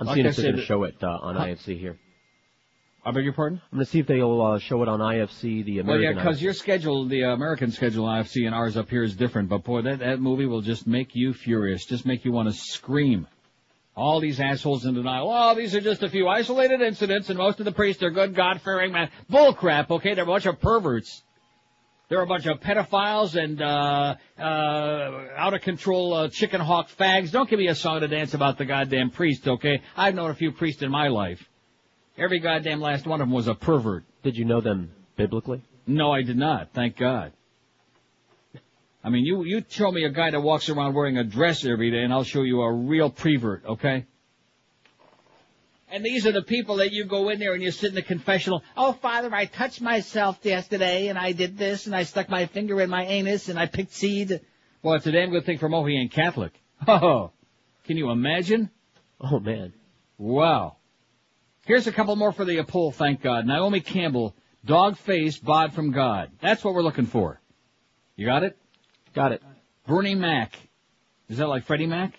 I'm seeing if they're going to show it on IFC here. I beg your pardon? I'm going to see if they'll show it on IFC, the American. Well, yeah, because your schedule, the American schedule on IFC and ours up here is different. But boy, that movie will just make you furious. Just make you want to scream. All these assholes in denial. Oh, these are just a few isolated incidents, and most of the priests are good, God-fearing men. Bull crap, okay? They're a bunch of perverts. They're a bunch of pedophiles and out-of-control chicken hawk fags. Don't give me a song to dance about the goddamn priest, okay? I've known a few priests in my life. Every goddamn last one of them was a pervert. Did you know them biblically? No, I did not. Thank God. I mean, you show me a guy that walks around wearing a dress every day, and I'll show you a real prevert, okay? And these are the people that you go in there and you sit in the confessional. Oh, Father, I touched myself yesterday, and I did this, and I stuck my finger in my anus, and I picked seed. Well, it's a damn good thing for Mo he ain't Catholic. Oh, can you imagine? Oh, man. Wow. Here's a couple more for the poll, thank God. Naomi Campbell, dog face, bod from God. That's what we're looking for. You got it? Got it. Bernie Mac. Is that like Freddie Mac?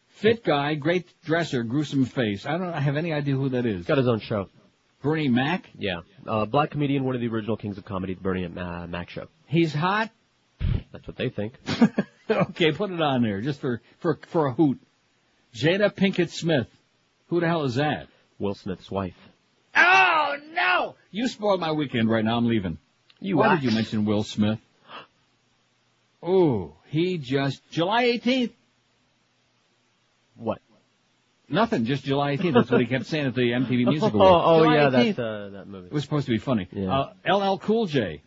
Fit guy, great dresser, gruesome face. I don't have any idea who that is. Got his own show. Bernie Mac? Yeah. Black comedian, one of the original kings of comedy, the Bernie Mac show. He's hot? That's what they think. Okay, put it on there, just for a hoot. Jada Pinkett Smith. Who the hell is that? Will Smith's wife. Oh, no! You spoiled my weekend right now. I'm leaving. Why did you mention Will Smith? Oh, he just... July 18th. What? Nothing, just July 18th. That's what he kept saying at the MTV Music Awards. July yeah, 18th. That movie. It was supposed to be funny. Yeah. LL Cool J.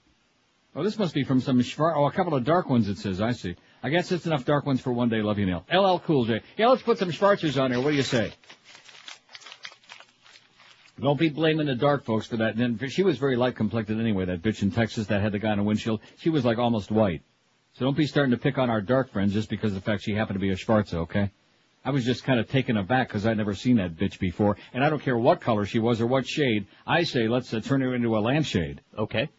Oh, this must be from some... a couple of dark ones, it says. I see. I guess it's enough dark ones for one day. Love you, Neil. LL Cool J. Yeah, let's put some Schwarzers on there. What do you say? Don't be blaming the dark folks for that. And then, she was very light-complected anyway, that bitch in Texas that had the guy on a windshield. She was like almost white. So don't be starting to pick on our dark friends just because of the fact she happened to be a Schwarzer, okay? I was just kind of taken aback because I'd never seen that bitch before. And I don't care what color she was or what shade. I say let's turn her into a lampshade. Okay.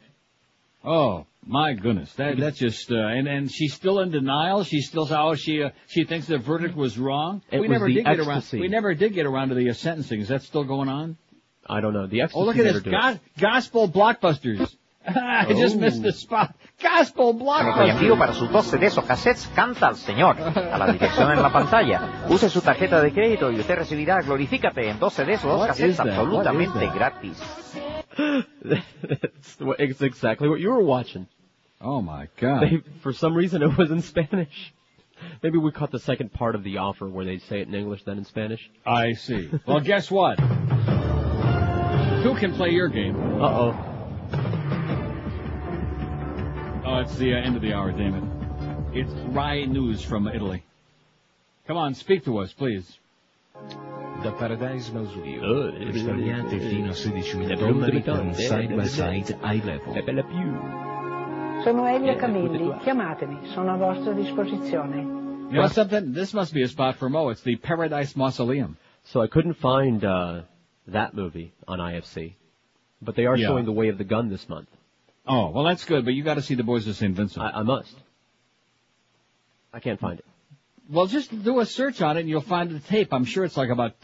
Oh, my goodness. That's just... and she's still in denial. She's still... Oh, she thinks the verdict was wrong. We never did get around to the sentencing. Is that still going on? I don't know. The ecstasy. Oh, look at this. Gospel Blockbusters. I just missed the spot. Gospel Blockbusters. Envío para sus 2 CDs o cassettes canta al Señor. A la dirección en la pantalla. Use su tarjeta de crédito y usted recibirá Glorifícate en 2 CDs o 2 cassettes absolutamente gratis. It's exactly what you were watching. Oh, my God. For some reason, it was in Spanish. Maybe we caught the second part of the offer where they say it in English, then in Spanish. I see. Well, guess what? Who can play your game? Uh-oh. Oh, it's the end of the hour, damn it. It's Rai News from Italy. Come on, speak to us, please. Da Paradise Mausoleo, risparmiate fino a $16.000 con side-by-side high level. Sono Elia Camilli, chiamatemi, sono a vostra disposizione. You know something? This must be a spot for Mo. It's the Paradise Mausoleum. So I couldn't find that movie on IFC, but they are showing The Way of the Gun this month. Oh, well, that's good, but you got to see The Boys of St. Vincent. I must. I can't find it. Well, just do a search on it and you'll find the tape. I'm sure it's like about,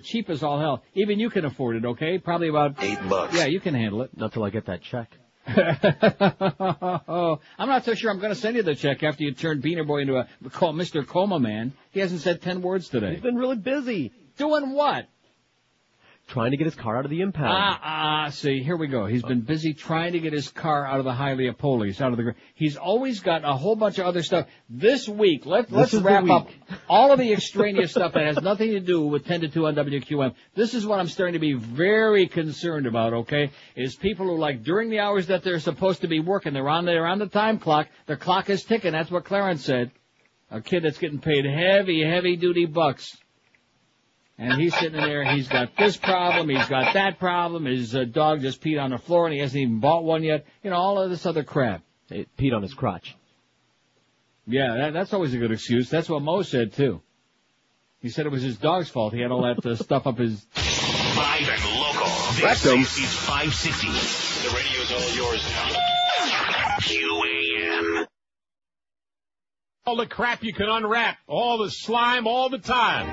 cheap as all hell. Even you can afford it, okay? Probably about $8. Yeah, you can handle it. Not till I get that check. Oh, I'm not so sure I'm going to send you the check after you turned Beaner Boy into Mr. Coma Man. He hasn't said 10 words today. He's been really busy. Doing what? Trying to get his car out of the impound. See, here we go. He's been busy trying to get his car out of the Hialeah police, out of the... He's always got a whole bunch of other stuff. This week, let's wrap up all of the extraneous stuff that has nothing to do with 10 to 2 on WQM. This is what I'm starting to be very concerned about, okay, is people who, like, during the hours that they're supposed to be working, they're on the time clock, the clock is ticking. That's what Clarence said. A kid that's getting paid heavy, heavy-duty bucks. And he's sitting there, he's got this problem, he's got that problem, his dog just peed on the floor and he hasn't even bought one yet. You know, all of this other crap. It peed on his crotch. Yeah, that's always a good excuse. That's what Mo said, too. He said it was his dog's fault. He had all that stuff up his... Live and local. This is 560. The radio's all yours now. QAM. All the crap you can unwrap. All the slime all the time.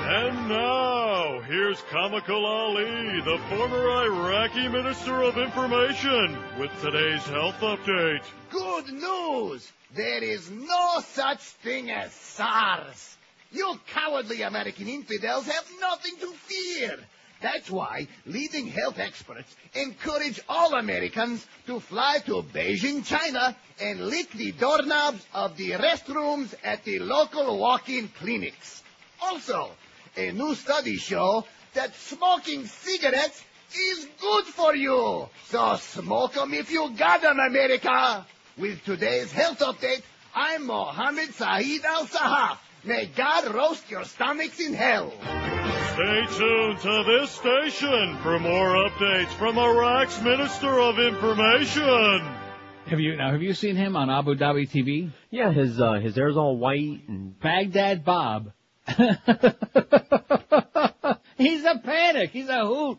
And now, here's Comical Ali, the former Iraqi Minister of Information, with today's health update. Good news! There is no such thing as SARS. You cowardly American infidels have nothing to fear. That's why leading health experts encourage all Americans to fly to Beijing, China, and lick the doorknobs of the restrooms at the local walk-in clinics. Also, a new study shows that smoking cigarettes is good for you. So smoke 'em if you got 'em, America. With today's health update, I'm Mohammed Saeed Al-Sahaf. May God roast your stomachs in hell. Stay tuned to this station for more updates from Iraq's Minister of Information. Have you seen him on Abu Dhabi TV? Yeah, his hair's all white and Baghdad Bob. He's a panic. He's a hoot.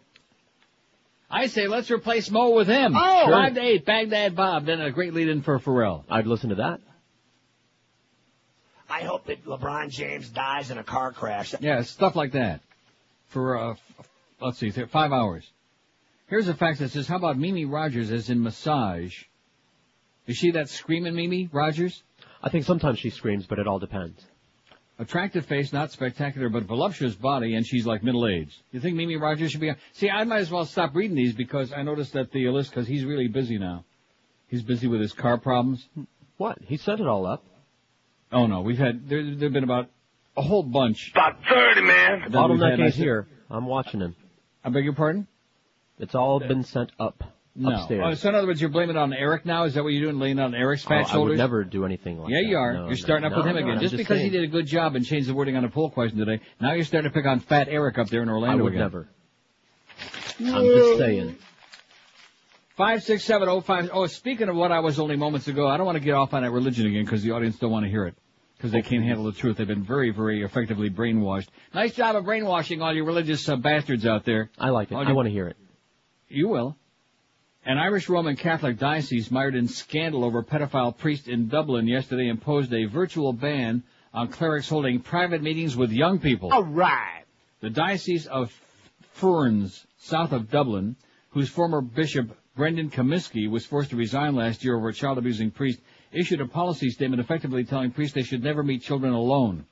I say let's replace Mo with him. Oh, sure. 5 to 8, Baghdad Bob. Then a great lead-in for Ferrall. I'd listen to that. I hope that LeBron James dies in a car crash. Yeah, stuff like that. For, let's see, 5 hours. Here's a fact that says, how about Mimi Rogers as in massage? Is she that screaming Mimi Rogers? I think sometimes she screams, but it all depends. Attractive face, not spectacular, but voluptuous body, and she's like middle-aged. You think Mimi Rogers should be on? See, I might as well stop reading these because I noticed that the list, because he's really busy now. He's busy with his car problems. What? He set it all up. Oh, no, there've been about a whole bunch. About 30, man. The bottleneck is here. I'm watching him. I beg your pardon? It's all been sent up. Upstairs. Oh, so in other words, you're blaming it on Eric now? Is that what you're doing, laying on Eric's fat shoulders? I would never do anything like that. Yeah, you are. You're starting up with him again. Just because he did a good job and changed the wording on a poll question today, now you're starting to pick on fat Eric up there in Orlando I would again. never. I'm just saying. 56705. Oh, speaking of what I was only moments ago, I don't want to get off on that religion again because the audience don't want to hear it. Because they can't handle the truth. They've been very, very effectively brainwashed. Nice job of brainwashing all you religious bastards out there. I like it. I want to hear it. You will. An Irish Roman Catholic diocese mired in scandal over pedophile priest in Dublin yesterday imposed a virtual ban on clerics holding private meetings with young people. All right. The Diocese of Ferns, south of Dublin, whose former bishop Brendan Comiskey was forced to resign last year over a child-abusing priest, issued a policy statement effectively telling priests they should never meet children alone.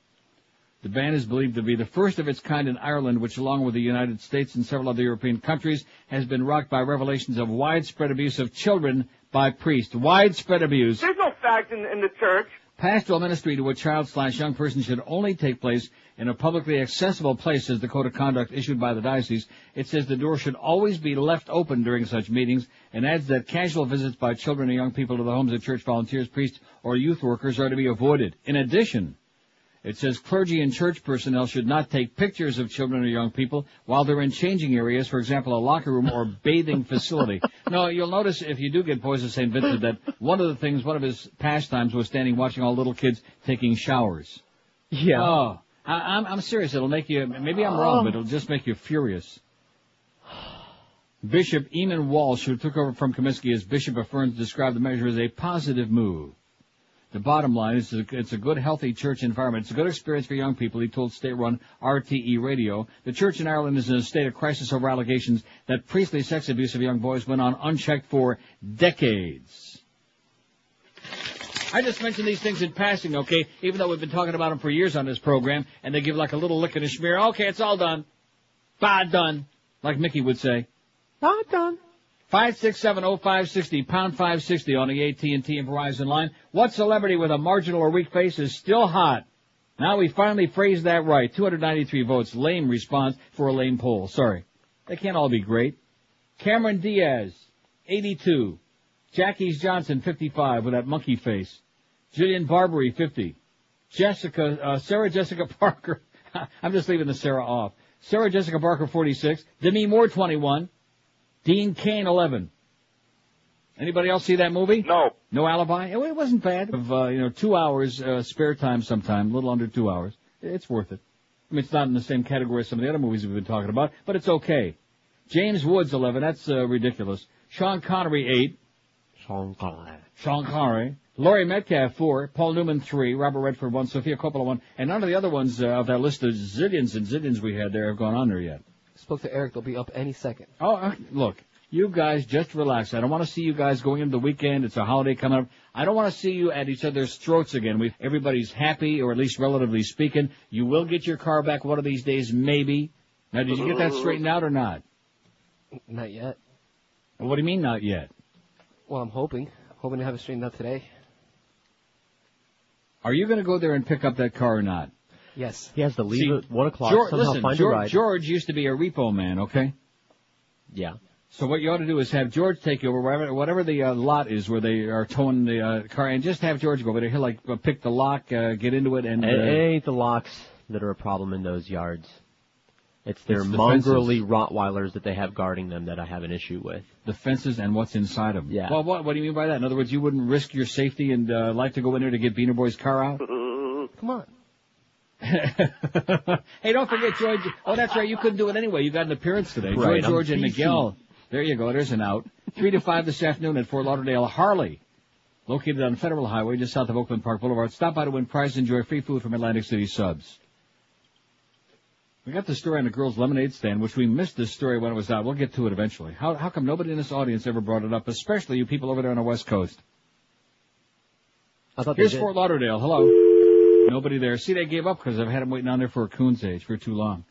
The ban is believed to be the first of its kind in Ireland, which, along with the United States and several other European countries, has been rocked by revelations of widespread abuse of children by priests. Widespread abuse. There's no fact in the church. Pastoral ministry to a child/young person should only take place in a publicly accessible place, says the code of conduct issued by the diocese. It says the door should always be left open during such meetings, and adds that casual visits by children or young people to the homes of church volunteers, priests, or youth workers are to be avoided. In addition, it says clergy and church personnel should not take pictures of children or young people while they're in changing areas, for example, a locker room or bathing facility. No, you'll notice if you do get Boys of St. Vincent that one of his pastimes was standing watching all little kids taking showers. Yeah. Oh, I'm serious. It'll make you, maybe I'm wrong, but it'll just make you furious. Bishop Eamon Walsh, who took over from Comiskey as Bishop of Ferns, described the measure as a positive move. The bottom line is it's a good, healthy church environment. It's a good experience for young people, he told state-run RTE Radio. The church in Ireland is in a state of crisis over allegations that priestly sex abuse of young boys went on unchecked for decades. I just mentioned these things in passing, okay, even though we've been talking about them for years on this program, and they give like a little lick and a smear. Okay, it's all done. Done, like Mickey would say. Done. 5670560, pound 560 on the AT&T and Verizon line. What celebrity with a marginal or weak face is still hot? Now we finally phrased that right. 293 votes. Lame response for a lame poll. Sorry. They can't all be great. Cameron Diaz, 82. Jackie Johnson, 55, with that monkey face. Jillian Barbary, 50. Sarah Jessica Parker. I'm just leaving the Sarah off. Sarah Jessica Barker, 46. Demi Moore, 21. Dean Cain, 11. Anybody else see that movie? No. No Alibi? It wasn't bad. Of 2 hours spare time sometime, a little under 2 hours. It's worth it. I mean, it's not in the same category as some of the other movies we've been talking about, but it's okay. James Woods, 11. That's ridiculous. Sean Connery, 8. Sean Connery. Laurie Metcalf, 4. Paul Newman, 3. Robert Redford, 1. Sofia Coppola, 1. And none of the other ones of that list of zillions and zillions we had there have gone on there yet. Spoke to Eric. They'll be up any second. Oh, look. You guys, just relax. I don't want to see you guys going into the weekend. It's a holiday coming up. I don't want to see you at each other's throats again. Everybody's happy, or at least relatively speaking. You will get your car back one of these days, maybe. Now, did you get that straightened out or not? Not yet. What do you mean, not yet? Well, I'm hoping to have it straightened out today. Are you going to go there and pick up that car or not? Yes. He has to leave at 1 o'clock. George used to be a repo man, okay? Yeah. So what you ought to do is have George take you over whatever the lot is where they are towing the car, and just have George go over there. He'll pick the lock, get into it, and... It ain't the locks that are a problem in those yards. It's their mongrelly Rottweilers that they have guarding them that I have an issue with. The fences and what's inside them. Yeah. Well, what do you mean by that? In other words, you wouldn't risk your safety and like to go in there to get Beaner Boy's car out? Come on. Hey, don't forget George. Oh, that's right. You couldn't do it anyway. You got an appearance today. Right, George and PC. Miguel. There you go. There's an out. 3 to 5 this afternoon at Fort Lauderdale Harley, located on Federal Highway just south of Oakland Park Boulevard. Stop by to win prizes and enjoy free food from Atlantic City Subs. We got the story on the girls' lemonade stand, which we missed this story when it was out. We'll get to it eventually. How come nobody in this audience ever brought it up, especially you people over there on the West Coast? Here's Fort Lauderdale. Hello. Nobody there. See, they gave up because I've had them waiting on there for a coon's age for too long.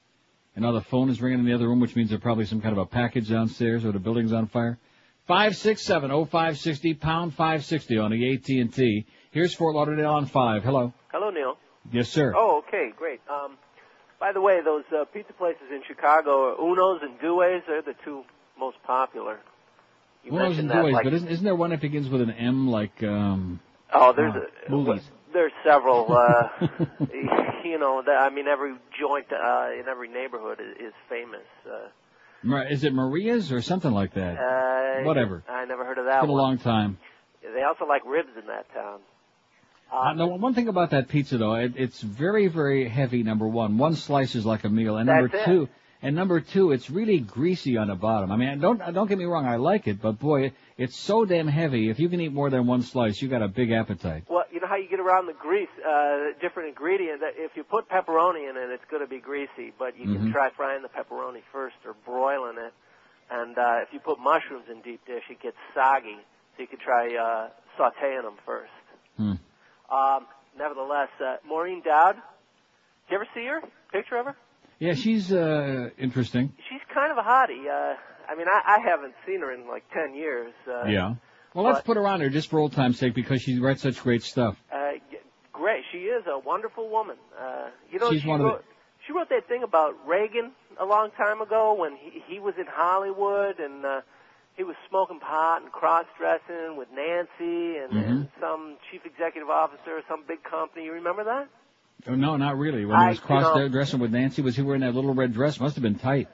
And now the phone is ringing in the other room, which means there's probably some kind of a package downstairs or the building's on fire. 567-0560, pound 560 on the AT&T. Here's Fort Lauderdale on 5. Hello. Hello, Neil. Yes, sir. Oh, okay, great. By the way, those pizza places in Chicago, Uno's and Due's, they're the two most popular. Uno's and Due's, but isn't there one that begins with an M, like, movies? There's several. Every joint in every neighborhood is famous. Is it Maria's or something like that? Whatever. I never heard of that one. It's been a long time. They also like ribs in that town. No, one thing about that pizza, though, it's very, very heavy, number one. One slice is like a meal. And number two, it's really greasy on the bottom. I mean, don't get me wrong, I like it, but boy, it's so damn heavy. If you can eat more than one slice, you got a big appetite. Well, you know how you get around the grease, different ingredients. If you put pepperoni in it, it's going to be greasy, but you can try frying the pepperoni first or broiling it. And if you put mushrooms in deep dish, it gets soggy, so you could try sautéing them first. Nevertheless, Maureen Dowd, did you ever see her? Picture of her? Yeah, she's interesting. She's kind of a hottie. I haven't seen her in like 10 years. Yeah. Well, let's put her on there just for old time's sake because she writes such great stuff. Great. She is a wonderful woman. She wrote that thing about Reagan a long time ago when he was in Hollywood and he was smoking pot and cross-dressing with Nancy and some chief executive officer of some big company. You remember that? Oh, no, not really. When he was cross-dressing with Nancy, was he wearing that little red dress? Must have been tight.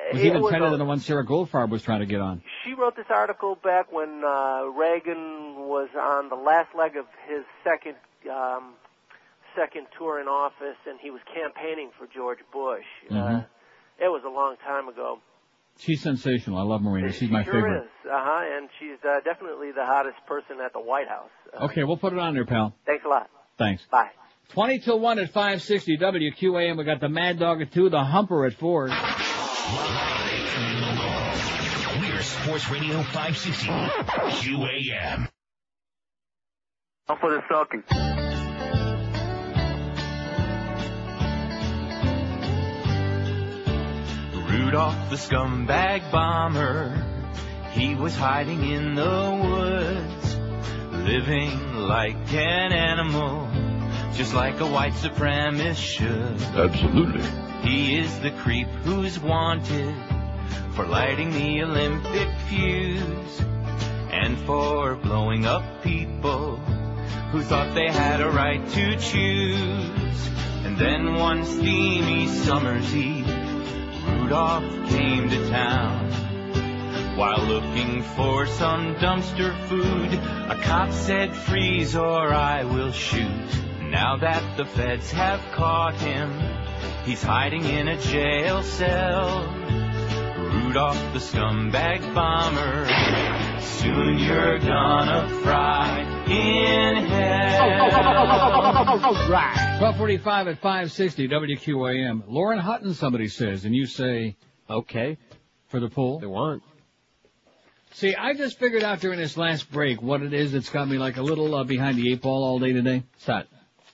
It was even tighter than the one Sarah Goldfarb was trying to get on. She wrote this article back when Reagan was on the last leg of his second tour in office, and he was campaigning for George Bush. It was a long time ago. She's sensational. I love Marina. She's my favorite. She sure is. And she's definitely the hottest person at the White House. Okay, we'll put it on there, pal. Thanks a lot. Thanks. Bye. 20 till 1 at 560 WQAM. We got the Mad Dog at 2, the Humper at 4. We're Sports Radio 560 QAM. Off for the sucking. Rudolph the scumbag bomber, he was hiding in the woods, living like an animal, just like a white supremacist should. Absolutely. He is the creep who's wanted for lighting the Olympic fuse and for blowing up people who thought they had a right to choose. And then one steamy summer's eve, off came to town. While looking for some dumpster food, a cop said, freeze or I will shoot. Now that the feds have caught him, he's hiding in a jail cell. Rudolph the scumbag bomber, soon you're gonna fry in hell. Right. 12:45 at 560 WQAM. Lauren Hutton, somebody says, and you say, okay, for the poll. They want. See, I just figured out during this last break what it is that's got me like a little behind the eight ball all day today. What's that?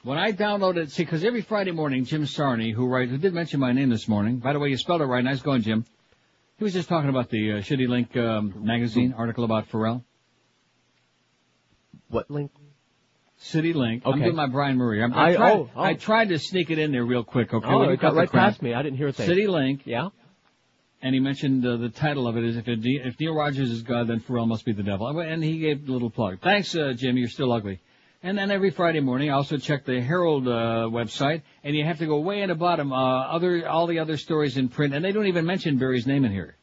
When I downloaded, see, because every Friday morning, Jim Sarney, who did mention my name this morning. By the way, you spelled it right. Nice going, Jim. He was just talking about the Shitty Link magazine article about Ferrall. What link? City Link. Okay. I'm doing my Brian Murray. I tried to sneak it in there real quick. Okay. Oh, it got right past me. I didn't hear a thing. City Link. Yeah. And he mentioned the title of it is if Neil Rogers is God, then Ferrall must be the devil. And he gave a little plug. Thanks, Jim. You're still ugly. And then every Friday morning, I also check the Herald website, and you have to go way in the bottom, all the other stories in print, and they don't even mention Barry's name in here.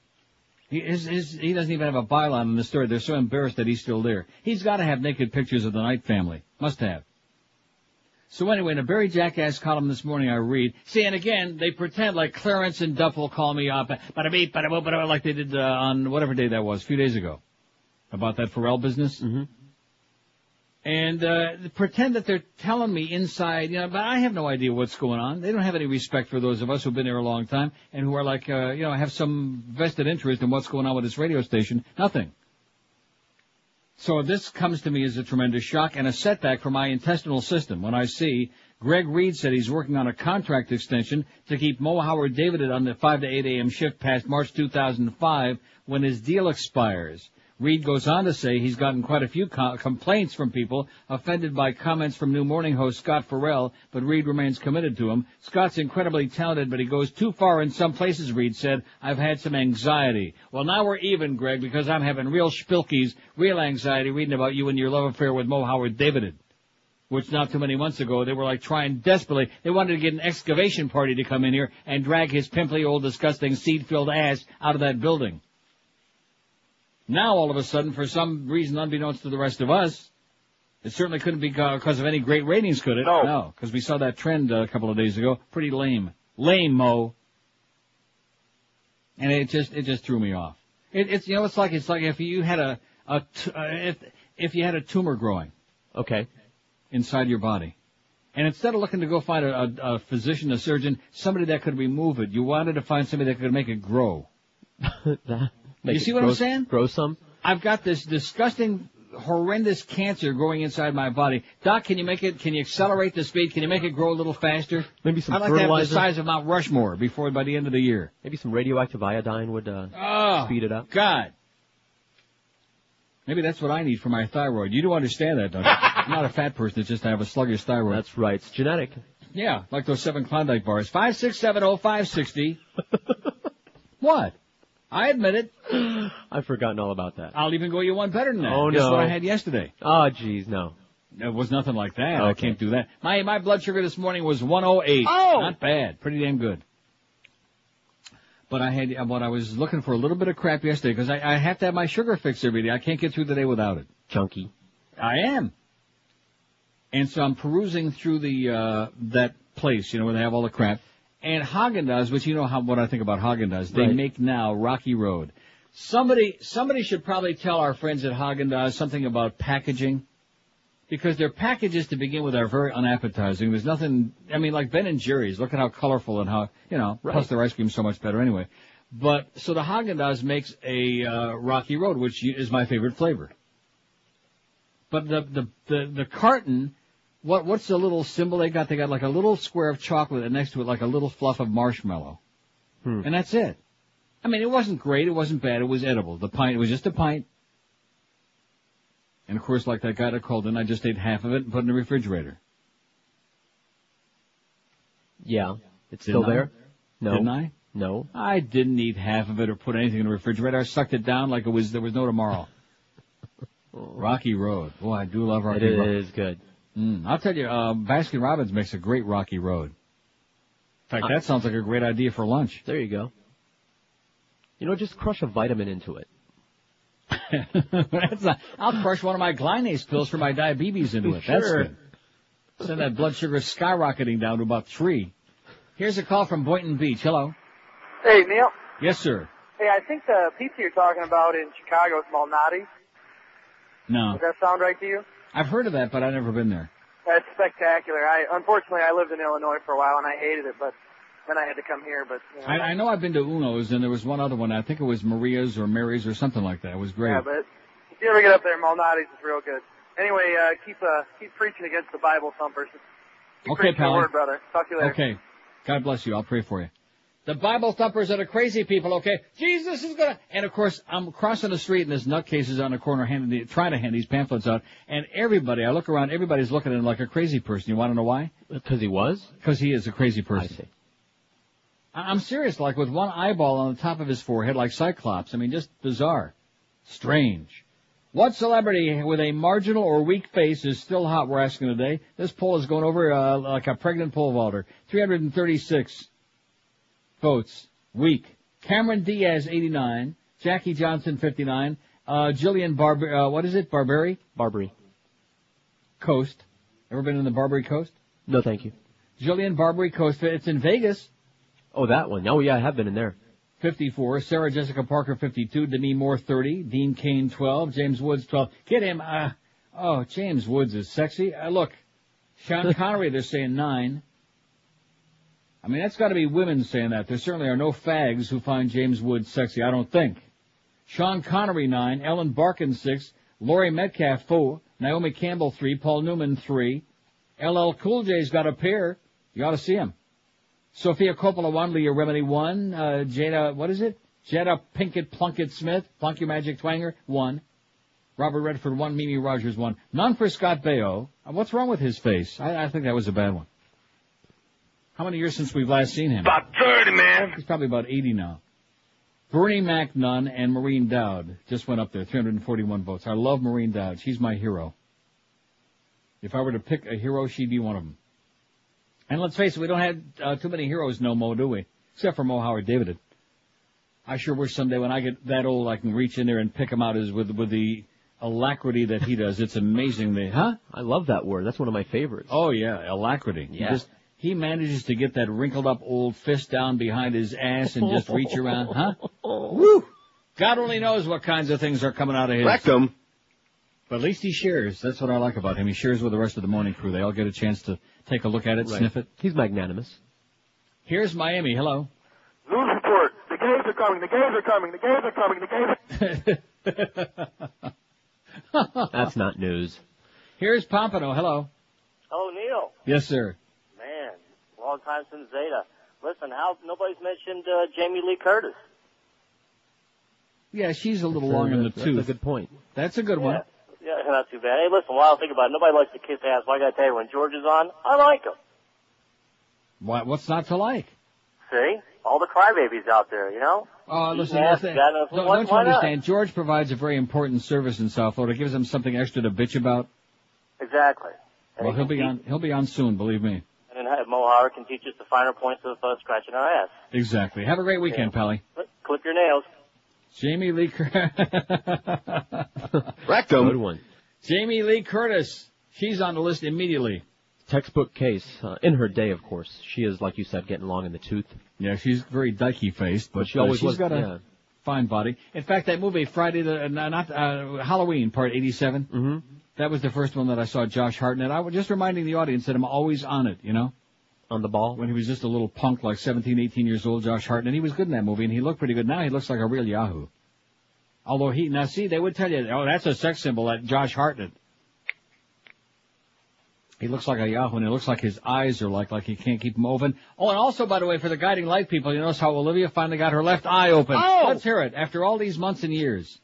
He doesn't even have a byline in the story. They're so embarrassed that he's still there. He's got to have naked pictures of the Knight family. Must have. So anyway, in a Barry Jackass column this morning, I read. See, and again, they pretend like Clarence and Duff will call me up, bada-beep, bada-boop, bada, like they did on whatever day that was, a few days ago, about that Ferrall business. Mm-hmm. And pretend that they're telling me inside, but I have no idea what's going on. They don't have any respect for those of us who've been there a long time and who are like, have some vested interest in what's going on with this radio station. Nothing. So this comes to me as a tremendous shock and a setback for my intestinal system when I see Greg Reed said he's working on a contract extension to keep Mo Howard David on the 5 to 8 a.m. shift past March 2005 when his deal expires. Reed goes on to say he's gotten quite a few complaints from people offended by comments from New Morning host Scott Ferrall, but Reed remains committed to him. Scott's incredibly talented, but he goes too far in some places, Reed said. I've had some anxiety. Well, now we're even, Greg, because I'm having real spilkies, real anxiety reading about you and your love affair with Mo Howard David, which not too many months ago they were like trying desperately. They wanted to get an excavation party to come in here and drag his pimply old disgusting seed-filled ass out of that building. Now, all of a sudden, for some reason unbeknownst to the rest of us, it certainly couldn't be because of any great ratings, could it? No, because we saw that trend a couple of days ago. Pretty lame. Lame, Mo. And it just threw me off. It's like if you had if you had a tumor growing. Okay. Inside your body. And instead of looking to go find a physician, a surgeon, somebody that could remove it, you wanted to find somebody that could make it grow. You see what I'm saying? Grow some? I've got this disgusting, horrendous cancer growing inside my body. Doc, can you accelerate the speed? Can you make it grow a little faster? Maybe some I'd like fertilizer. to have the size of Mount Rushmore by the end of the year. Maybe some radioactive iodine would speed it up. God. Maybe that's what I need for my thyroid. You do understand that, don't you? I'm not a fat person. It's just I have a sluggish thyroid. That's right. It's genetic. Yeah, like those 7 Klondike bars. 5670560. What? I admit it. I've forgotten all about that. I'll even go you one better than that. Oh, Guess no. what I had yesterday? Oh, geez, no. It was nothing like that. Okay. I can't do that. My blood sugar this morning was 108. Oh! Not bad. Pretty damn good. But I was looking for a little bit of crap yesterday because I have to have my sugar fixed every day. I can't get through the day without it. Junkie. I am. And so I'm perusing through that place, where they have all the crap. And Haagen-Dazs, which what I think about Haagen-Dazs, they make now Rocky Road. Somebody should probably tell our friends at Haagen-Dazs something about packaging, because their packages to begin with are very unappetizing. There's nothing, like Ben & Jerry's. Look at how colorful and how, plus their ice cream's so much better anyway. But, so the Haagen-Dazs makes a Rocky Road, which is my favorite flavor. But the carton, what's the little symbol they got? They got like a little square of chocolate and next to it like a little fluff of marshmallow. And that's it. It wasn't great, it wasn't bad, it was edible. It was just a pint. And of course, like that guy that called in, I just ate half of it and put it in the refrigerator. Yeah. It's still there? No. Didn't I? No. I didn't eat half of it or put anything in the refrigerator. I sucked it down like there was no tomorrow. Rocky Road. Boy, I do love Rocky Road. It is good. I'll tell you, Baskin Robbins makes a great Rocky Road. In fact, that sounds like a great idea for lunch. There you go. You know, just crush a vitamin into it. I'll crush one of my Glynace pills for my diabetes into it. That's Sure. good. Send that blood sugar skyrocketing down to about 3. Here's a call from Boynton Beach. Hello. Hey, Neil. Yes, sir. Hey, I think the pizza you're talking about in Chicago is Malnati's. No. Does that sound right to you? I've heard of that, but I've never been there. That's spectacular. Unfortunately, I lived in Illinois for a while, and I hated it, but then I had to come here. But you know. I know I've been to Uno's, and there was one other one. I think it was Maria's or Mary's or something like that. It was great. Yeah, but if you ever get up there, Malnati's is real good. Anyway, keep preaching against the Bible thumpers. Keep Okay, preaching pal. the word, brother. Talk to you later. Okay. God bless you. I'll pray for you. The Bible thumpers are the crazy people, okay? Jesus is gonna... And, of course, I'm crossing the street, and this nutcase is on the corner trying to hand these pamphlets out. And I look around, everybody's looking at him like a crazy person. You want to know why? Because he was? Because he is a crazy person. I see. I'm serious, like with one eyeball on the top of his forehead, like Cyclops. I mean, just bizarre. Strange. What celebrity with a marginal or weak face is still hot, we're asking today. This poll is going over like a pregnant pole vaulter. 336 votes. Weak. Cameron Diaz, 89. Jackie Johnson, 59. Jillian Barbary? Barbary. Coast. Ever been in the Barbary Coast? No, thank you. Jillian Barbary Coast. It's in Vegas. Oh, that one. Oh, yeah, I have been in there. 54. Sarah Jessica Parker, 52. Demi Moore, 30. Dean Cain, 12. James Woods, 12. Get him. James Woods is sexy. Look, Sean Connery, they're saying 9. I mean, that's got to be women saying that. There certainly are no fags who find James Woods sexy, I don't think. Sean Connery, 9. Ellen Barkin, 6. Laurie Metcalf, 4. Naomi Campbell, 3. Paul Newman, 3. LL Cool J's got a pair. You ought to see him. Sophia Coppola, 1. Leah Remini, 1. Jada Pinkett Plunkett Smith, Plunk Your Magic Twanger, 1. Robert Redford, 1. Mimi Rogers, 1. None for Scott Baio. What's wrong with his face? I think that was a bad one. How many years since we've last seen him? About 30, man. He's probably about 80 now. Bernie Mac, none, and Maureen Dowd just went up there, 341 votes. I love Maureen Dowd. She's my hero. If I were to pick a hero, she'd be one of them. And let's face it, we don't have too many heroes no more, do we? Except for Mo Howard David. I sure wish someday when I get that old I can reach in there and pick him out with the alacrity that he does. It's amazing. I love that word. That's one of my favorites. Oh, yeah, alacrity. Yeah. He manages to get that wrinkled up old fist down behind his ass and just reach around, Woo! God only knows what kinds of things are coming out of his. Rectum. But at least he shares. That's what I like about him. He shares with the rest of the morning crew. They all get a chance to take a look at it, sniff it. He's magnanimous. Here's Miami. Hello. News report. The gays are coming. The gays are coming. The gays are coming. The gays are... That's not news. Here's Pompano. Hello. Oh, Neil. Yes, sir. Man, long time since Zeta. Listen, nobody's mentioned Jamie Lee Curtis. Yeah, she's a little long in the tooth. That's a good point. That's a good one. Yeah, not too bad. Hey, listen, while I think about it, nobody likes to kiss ass. Well, I gotta tell you, when George is on, I like him. What's not to like? See? All the crybabies out there, you know? Oh, listen, don't you understand? George provides a very important service in South Florida. It gives them something extra to bitch about. Exactly. Well, he'll be on soon, believe me. And then Mo Howard can teach us the finer points of scratching our ass. Exactly. Have a great weekend, Pally. Clip your nails. Jamie Lee Rectum. Good one. Jamie Lee Curtis. She's on the list immediately. Textbook case. In her day, of course. She is, like you said, getting long in the tooth. Yeah, she's very dykey-faced, but she always she's got a fine body. In fact, that movie, Halloween, Part 87, mm-hmm. That was the first one that I saw Josh Hartnett. I was just reminding the audience that I'm always on it, you know? On the ball? When he was just a little punk, like 17, 18 years old, Josh Hartnett. He was good in that movie, and he looked pretty good. Now he looks like a real yahoo. Although they would tell you, oh, that's a sex symbol, that Josh Hartnett. He looks like a yahoo, and it looks like his eyes are like he can't keep them open. Oh, and also, by the way, for the guiding light people, you notice how Olivia finally got her left eye open. Oh! Let's hear it. After all these months and years,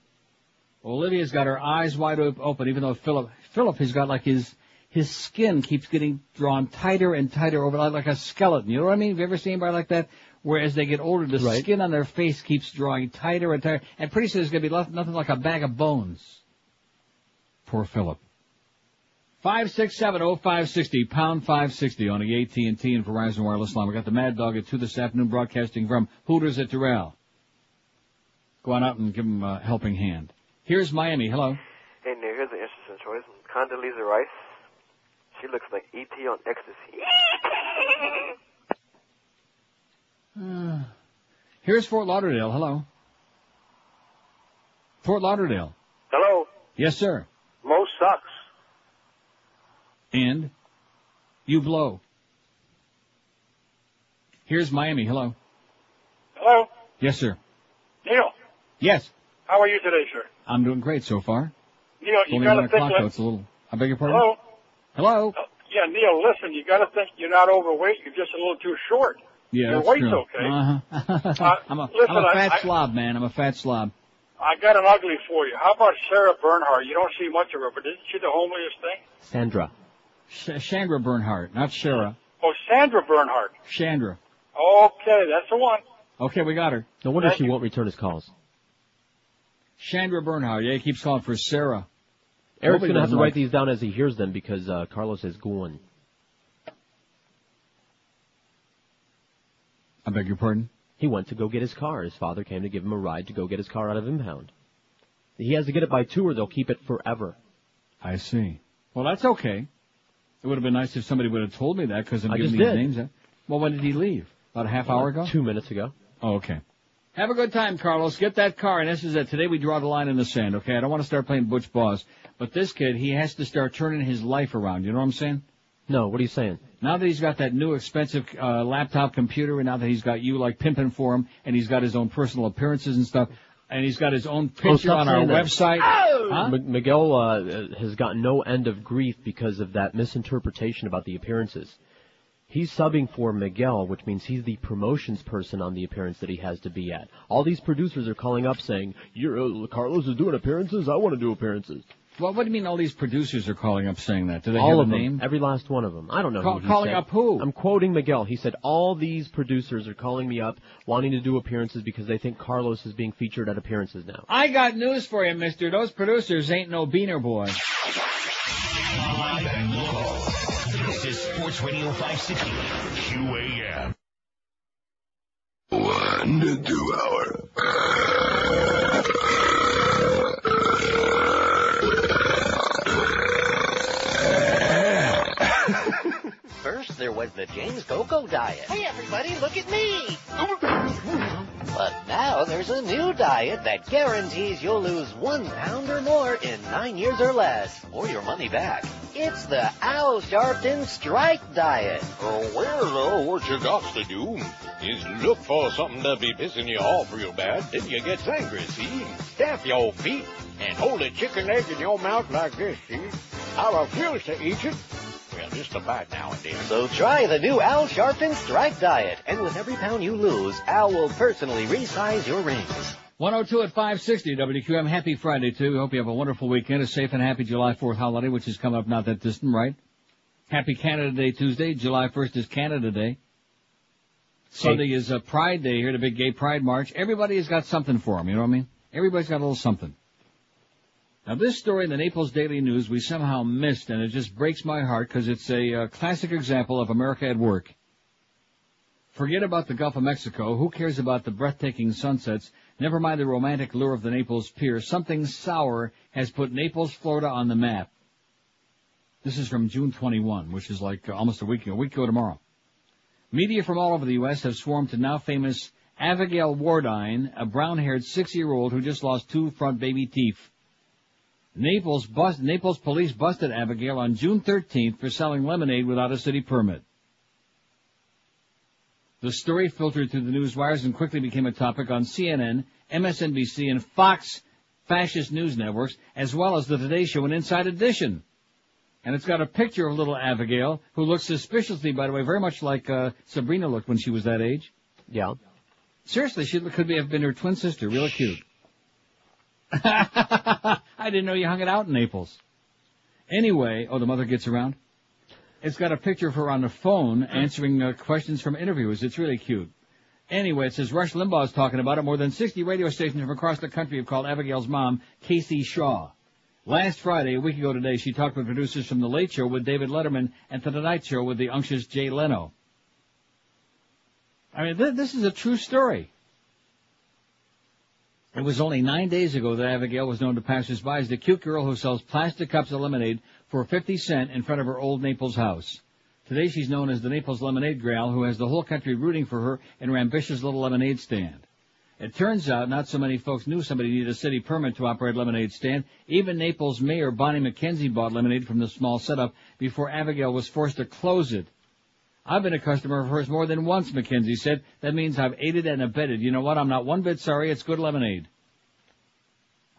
Olivia's got her eyes wide open, even though Philip has got like his skin keeps getting drawn tighter and tighter over like a skeleton. You know what I mean? Have you ever seen anybody like that? Where as they get older, the skin on their face keeps drawing tighter and tighter. And pretty soon there's going to be nothing like a bag of bones. Poor Philip. 5670560, pound 560 on the AT&T and Verizon wireless line. We got the Mad Dog at 2 this afternoon, broadcasting from Hooters at Doral. Go on out and give him a helping hand. Here's Miami. Hello. Hey, Neil, here's an interesting choice. Condoleezza Rice. She looks like E.T. on ecstasy. Here's Fort Lauderdale. Hello. Fort Lauderdale. Hello. Yes, sir. Mo sucks. And you blow. Here's Miami. Hello. Hello. Yes, sir. Neil, Yes. how are you today, sir? I'm doing great so far. Neil, you Only got 1 to think. o'clock, though. It's a little... I beg your pardon? Hello. Hello. Yeah, Neil, listen, you got to think you're not overweight. You're just a little too short. Yeah, Your that's weight's true. okay. Uh-huh. I'm a fat slob, man. I'm a fat slob. I got an ugly for you. How about Sarah Bernhardt? You don't see much of her, but isn't she the homeliest thing? Sandra. Chandra Bernhardt, not Shara. Oh, Sandra Bernhardt. Chandra. Okay, that's the one. Okay, we got her. No wonder she won't return his calls. Chandra Bernhardt. Yeah, he keeps calling for Sarah. Eric's going to have to write these down as he hears them because Carlos is going. I beg your pardon? He went to go get his car. His father came to give him a ride to go get his car out of impound. He has to get it by 2 or they'll keep it forever. I see. Well, that's okay. It would have been nice if somebody would have told me that because I'm giving these names. Well, when did he leave? About a half hour ago? 2 minutes ago. Oh, okay. Have a good time, Carlos. Get that car. And this is it. Today we draw the line in the sand, okay? I don't want to start playing Butch Boss. But this kid, he has to start turning his life around. You know what I'm saying? No, what are you saying? Now that he's got that new expensive laptop computer, and now that he's got you like pimping for him, and he's got his own personal appearances and stuff, and he's got his own picture on our website. Huh? Miguel has gotten no end of grief because of that misinterpretation about the appearances. He's subbing for Miguel, which means he's the promotions person on the appearance that he has to be at. All these producers are calling up saying, Carlos is doing appearances, I want to do appearances. Well, what do you mean all these producers are calling up saying that? Do they all have of a them, name? every last one of them. I don't know who he calling said. Up who? I'm quoting Miguel. He said, all these producers are calling me up wanting to do appearances because they think Carlos is being featured at appearances now. I got news for you, mister. Those producers ain't no beaner boy. Live and local. This is Sports Radio 560 QAM. 1 to 2 hour. First, there was the James Coco diet. Hey, everybody, look at me. But now there's a new diet that guarantees you'll lose 1 pound or more in 9 years or less, or your money back. It's the Al Sharpton Strike Diet. Well, what you got to do is look for something to be pissing you off real bad. Then you get angry, see? Stamp your feet and hold a chicken leg in your mouth like this, see? I refuse to eat it. Well, just a bite now and then. So try the new Al Sharpton Strike Diet. And with every pound you lose, Al will personally resize your rings. 102 at 560 WQM. Happy Friday, too. We hope you have a wonderful weekend, a safe and happy July 4th holiday, which is coming up not that distant, right? Happy Canada Day Tuesday. July 1st is Canada Day. Sunday is Pride Day here, the big gay Pride March. Everybody has got something for them, you know what I mean? Everybody's got a little something. Now, this story in the Naples Daily News we somehow missed, and it just breaks my heart because it's a classic example of America at work. Forget about the Gulf of Mexico. Who cares about the breathtaking sunsets? Never mind the romantic lure of the Naples Pier. Something sour has put Naples, Florida on the map. This is from June 21, which is like almost a week ago tomorrow. Media from all over the U.S. have swarmed to now famous Abigail Wardine, a brown-haired 6-year-old who just lost 2 front baby teeth. Naples police busted Abigail on June 13th for selling lemonade without a city permit. The story filtered through the news wires and quickly became a topic on CNN, MSNBC, and Fox fascist news networks, as well as the Today Show and Inside Edition. And it's got a picture of little Abigail, who looks suspiciously, by the way, very much like Sabrina looked when she was that age. Yeah. Seriously, she could have been her twin sister. Really cute. I didn't know you hung it out in Naples. Anyway, the mother gets around. It's got a picture of her on the phone answering questions from interviewers. It's really cute. Anyway, it says Rush Limbaugh is talking about it. More than 60 radio stations from across the country have called Abigail's mom, Casey Shaw. Last Friday, a week ago today, she talked with producers from The Late Show with David Letterman and The Tonight Show with the unctuous Jay Leno. I mean, this is a true story. It was only 9 days ago that Abigail was known to passers-by as the cute girl who sells plastic cups of lemonade for 50 cents in front of her old Naples house. Today she's known as the Naples Lemonade Gal, who has the whole country rooting for her in her ambitious little lemonade stand. It turns out not so many folks knew somebody needed a city permit to operate a lemonade stand. Even Naples Mayor Bonnie McKenzie bought lemonade from the small setup before Abigail was forced to close it. I've been a customer of hers more than once, McKenzie said. That means I've aided and abetted. You know what? I'm not one bit sorry. It's good lemonade.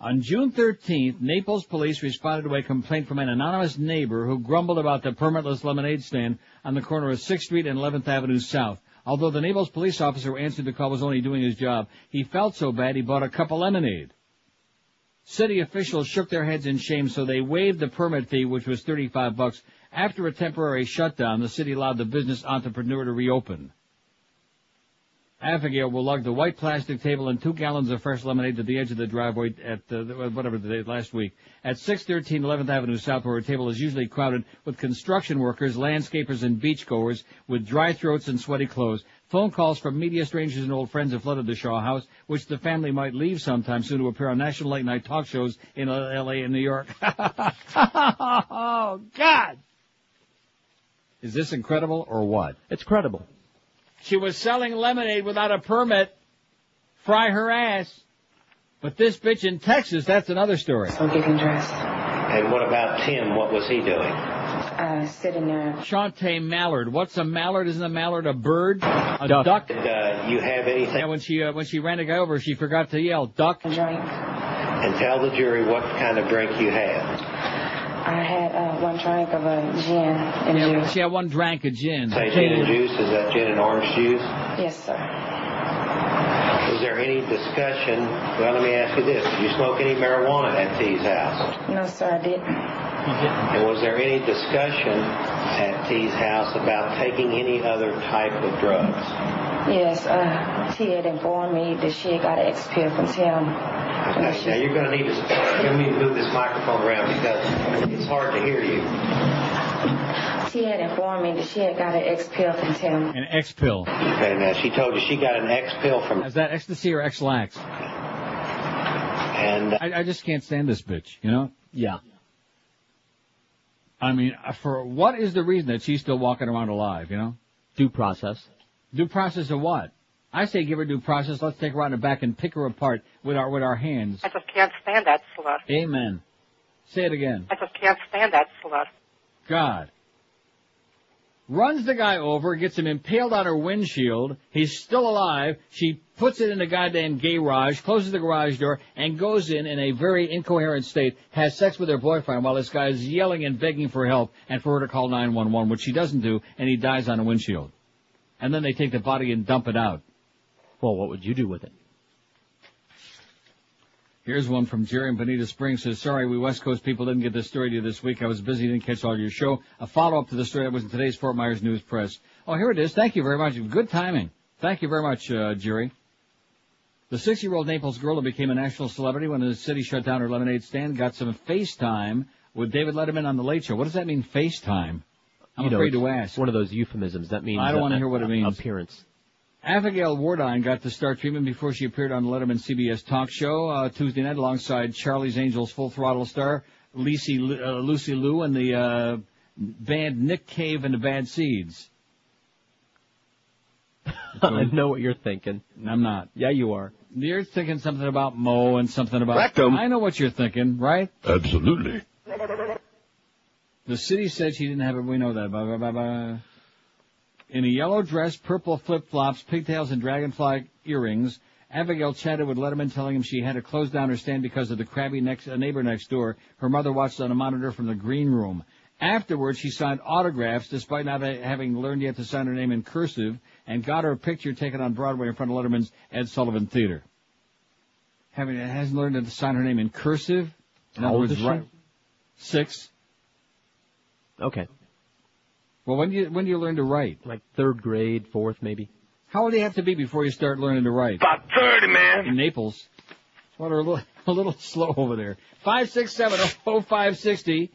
On June 13th, Naples police responded to a complaint from an anonymous neighbor who grumbled about the permitless lemonade stand on the corner of 6th Street and 11th Avenue South. Although the Naples police officer who answered the call was only doing his job, he felt so bad he bought a cup of lemonade. City officials shook their heads in shame, so they waived the permit fee, which was $35. After a temporary shutdown, the city allowed the business entrepreneur to reopen. Abigail will lug the white plastic table and 2 gallons of fresh lemonade to the edge of the driveway at last week at 613 11th Avenue South, where her table is usually crowded with construction workers, landscapers, and beachgoers with dry throats and sweaty clothes. Phone calls from media, strangers, and old friends have flooded the Shaw House, which the family might leave sometime soon to appear on national late-night talk shows in L.A. and New York. Oh, God! Is this incredible or what? It's credible. She was selling lemonade without a permit. Fry her ass. But this bitch in Texas, that's another story. So getting dressed. And what about Tim? What was he doing? Sitting there. Shantae Mallard. What's a mallard? Isn't a mallard a bird? A duck? Did you have anything? Yeah, when she ran a guy over, she forgot to yell, duck. A drink. And tell the jury what kind of drink you had. I had 1 drink of a gin and juice. She had 1 drink of gin. Say gin and juice? Is that gin and orange juice? Yes, sir. Was there any discussion? Well, let me ask you this. Did you smoke any marijuana at T's house? No, sir, I didn't. And was there any discussion at T's house about taking any other type of drugs? Yes, T had informed me that she had got an X-pill from Tim. Okay, now you're going to need to move this microphone around because it's hard to hear you. She had informed me that she had got an X-pill from Tim. An X-pill. Okay, now she told you she got an X-pill from... Is that ecstasy or X-lax? And... I just can't stand this bitch, you know? Yeah. I mean, for what is the reason that she's still walking around alive, you know? Due process. Due process of what? I say give her due process. Let's take her out in the back and pick her apart with our hands. I just can't stand that slut. Amen. Say it again. I just can't stand that slut. God. Runs the guy over, gets him impaled on her windshield. He's still alive. She puts it in the goddamn garage, closes the garage door, and goes in a very incoherent state, has sex with her boyfriend while this guy is yelling and begging for help and for her to call 911, which she doesn't do, and he dies on a windshield. And then they take the body and dump it out. Well, what would you do with it? Here's one from Jerry in Bonita Springs. Says, sorry, we West Coast people didn't get this story to you this week. I was busy, didn't catch all your show. A follow-up to the story that was in today's Fort Myers News Press. Oh, here it is. Thank you very much. Good timing. Thank you very much, Jerry. The 6-year-old Naples girl who became a national celebrity when the city shut down her lemonade stand got some FaceTime with David Letterman on The Late Show. What does that mean, FaceTime? I'm afraid to ask. One of those euphemisms. That means... I don't want to hear what it means. Appearance. Abigail Wardine got to start treatment before she appeared on the Letterman CBS talk show Tuesday night alongside Charlie's Angels Full Throttle star Lucy Liu and the band Nick Cave and the Bad Seeds. I know what you're thinking. I'm not. Yeah, you are. You're thinking something about Mo and something about... Rectum. I know what you're thinking, right? Absolutely. The city said she didn't have it. We know that. Blah, blah, blah, blah. In a yellow dress, purple flip-flops, pigtails, and dragonfly earrings, Abigail chatted with Letterman, telling him she had to close down her stand because of the crabby neighbor next door. Her mother watched on a monitor from the green room. Afterwards, she signed autographs, despite not having learned yet to sign her name in cursive, and got her picture taken on Broadway in front of Letterman's Ed Sullivan Theater. Hasn't learned to sign her name in cursive? How old is she? 6. Okay. Well, when do you learn to write? Like 3rd grade, 4th maybe. How old do you have to be before you start learning to write? About 30, man. In Naples. What are a little slow over there. 567-0560,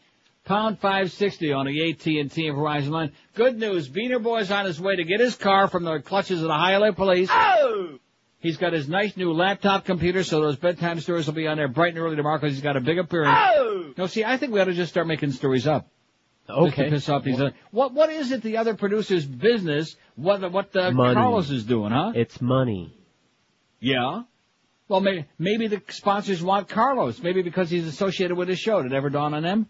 pound 560 on the AT&T and Verizon line. Good news, Beaner Boy's on his way to get his car from the clutches of the Hialeah police. Oh! He's got his nice new laptop computer, so those bedtime stories will be on there bright and early tomorrow because he's got a big appearance. Oh! No, see, I think we ought to just start making stories up. Okay. Just to piss off these what is it the other producer's business, what Money. Carlos is doing, huh? It's money. Yeah. Well, maybe the sponsors want Carlos. Maybe because he's associated with his show. Did it ever dawn on them?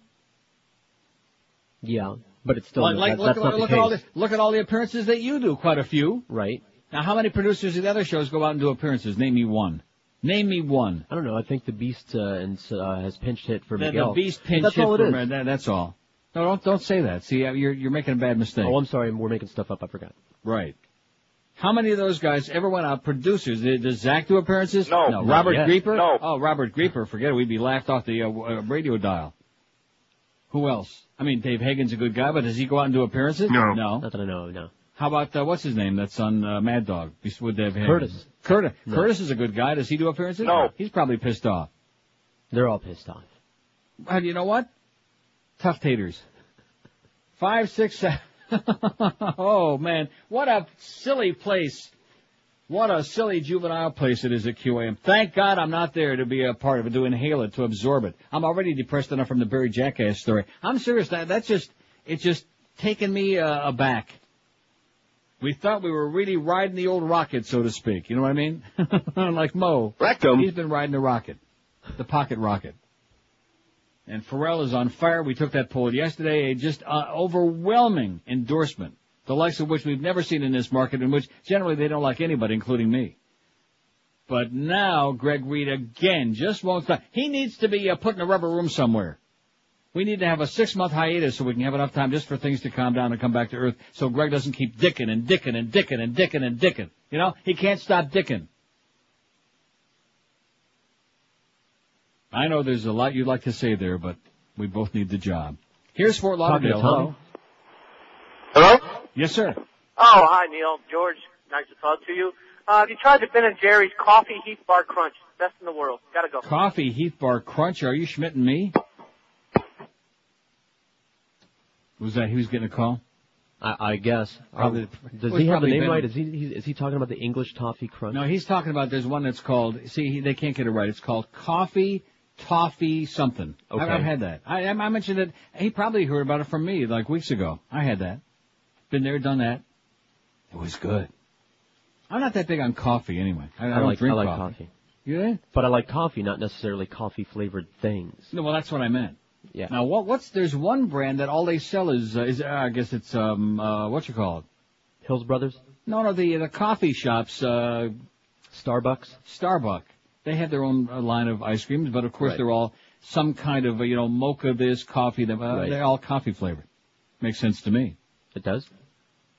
Yeah, but it's still that's not the case. Look at all the appearances that you do. Quite a few. Right. Now, how many producers of the other shows go out and do appearances? Name me one. Name me one. I don't know. I think the Beast has pinch hit for Miguel. The Beast pinch that's hit all it for is. That's all. No, don't say that. See, you're making a bad mistake. Oh, I'm sorry. We're making stuff up. I forgot. Right. How many of those guys ever went out, producers? Does Zach do appearances? No. Robert Yes. Grieper? No. Oh, Robert Grieper, forget it. We'd be laughed off the radio dial. Who else? I mean, Dave Hagen's a good guy, but does he go out and do appearances? No. No. Not that I know. No. How about, what's his name that's on Mad Dog? With Dave Hagen? Curtis. No. Curtis is a good guy. Does he do appearances? No. He's probably pissed off. They're all pissed off. Well, you know what? Tough taters. 5, 6, 7. Oh, man. What a silly place. What a silly juvenile place it is at QAM. Thank God I'm not there to be a part of it, to inhale it, to absorb it. I'm already depressed enough from the Barry Jackass story. I'm serious. It's just taken me aback. We thought we were really riding the old rocket, so to speak. You know what I mean? Like Mo. Rectum. He's been riding the rocket. The pocket rocket. And Ferrall is on fire. We took that poll yesterday. A just overwhelming endorsement, the likes of which we've never seen in this market, in which generally they don't like anybody, including me. But now Greg Reed again just won't stop. He needs to be put in a rubber room somewhere. We need to have a 6-month hiatus so we can have enough time just for things to calm down and come back to earth, so Greg doesn't keep dicking and dicking and dicking and dicking and dicking. You know, he can't stop dicking. I know there's a lot you'd like to say there, but we both need the job. Here's Fort Lauderdale. Hello. Hello? Yes, sir. Oh, hi, Neil. George, nice to talk to you. Have you tried the Ben & Jerry's Coffee Heath Bar Crunch? Best in the world. Gotta go. Coffee Heath Bar Crunch. Are you schmitting me? Was that he was getting a call? I guess. Probably. Does he have the name right? Is he talking about the English Toffee Crunch? No, he's talking about there's one that's called, they can't get it right. It's called Coffee Toffee something. Okay. I've had that. I mentioned it. He probably heard about it from me like weeks ago. I had that. Been there, done that. It was good. I'm not that big on coffee anyway. I don't drink coffee. You did? But I like coffee, not necessarily coffee-flavored things. No, well, that's what I meant. Yeah. Now, there's one brand that all they sell is I guess it's, what you call it? Hills Brothers? No, the coffee shops, Starbucks. They have their own line of ice creams, but of course they're all some kind of, mocha this, coffee that, they're all coffee flavored. Makes sense to me. It does?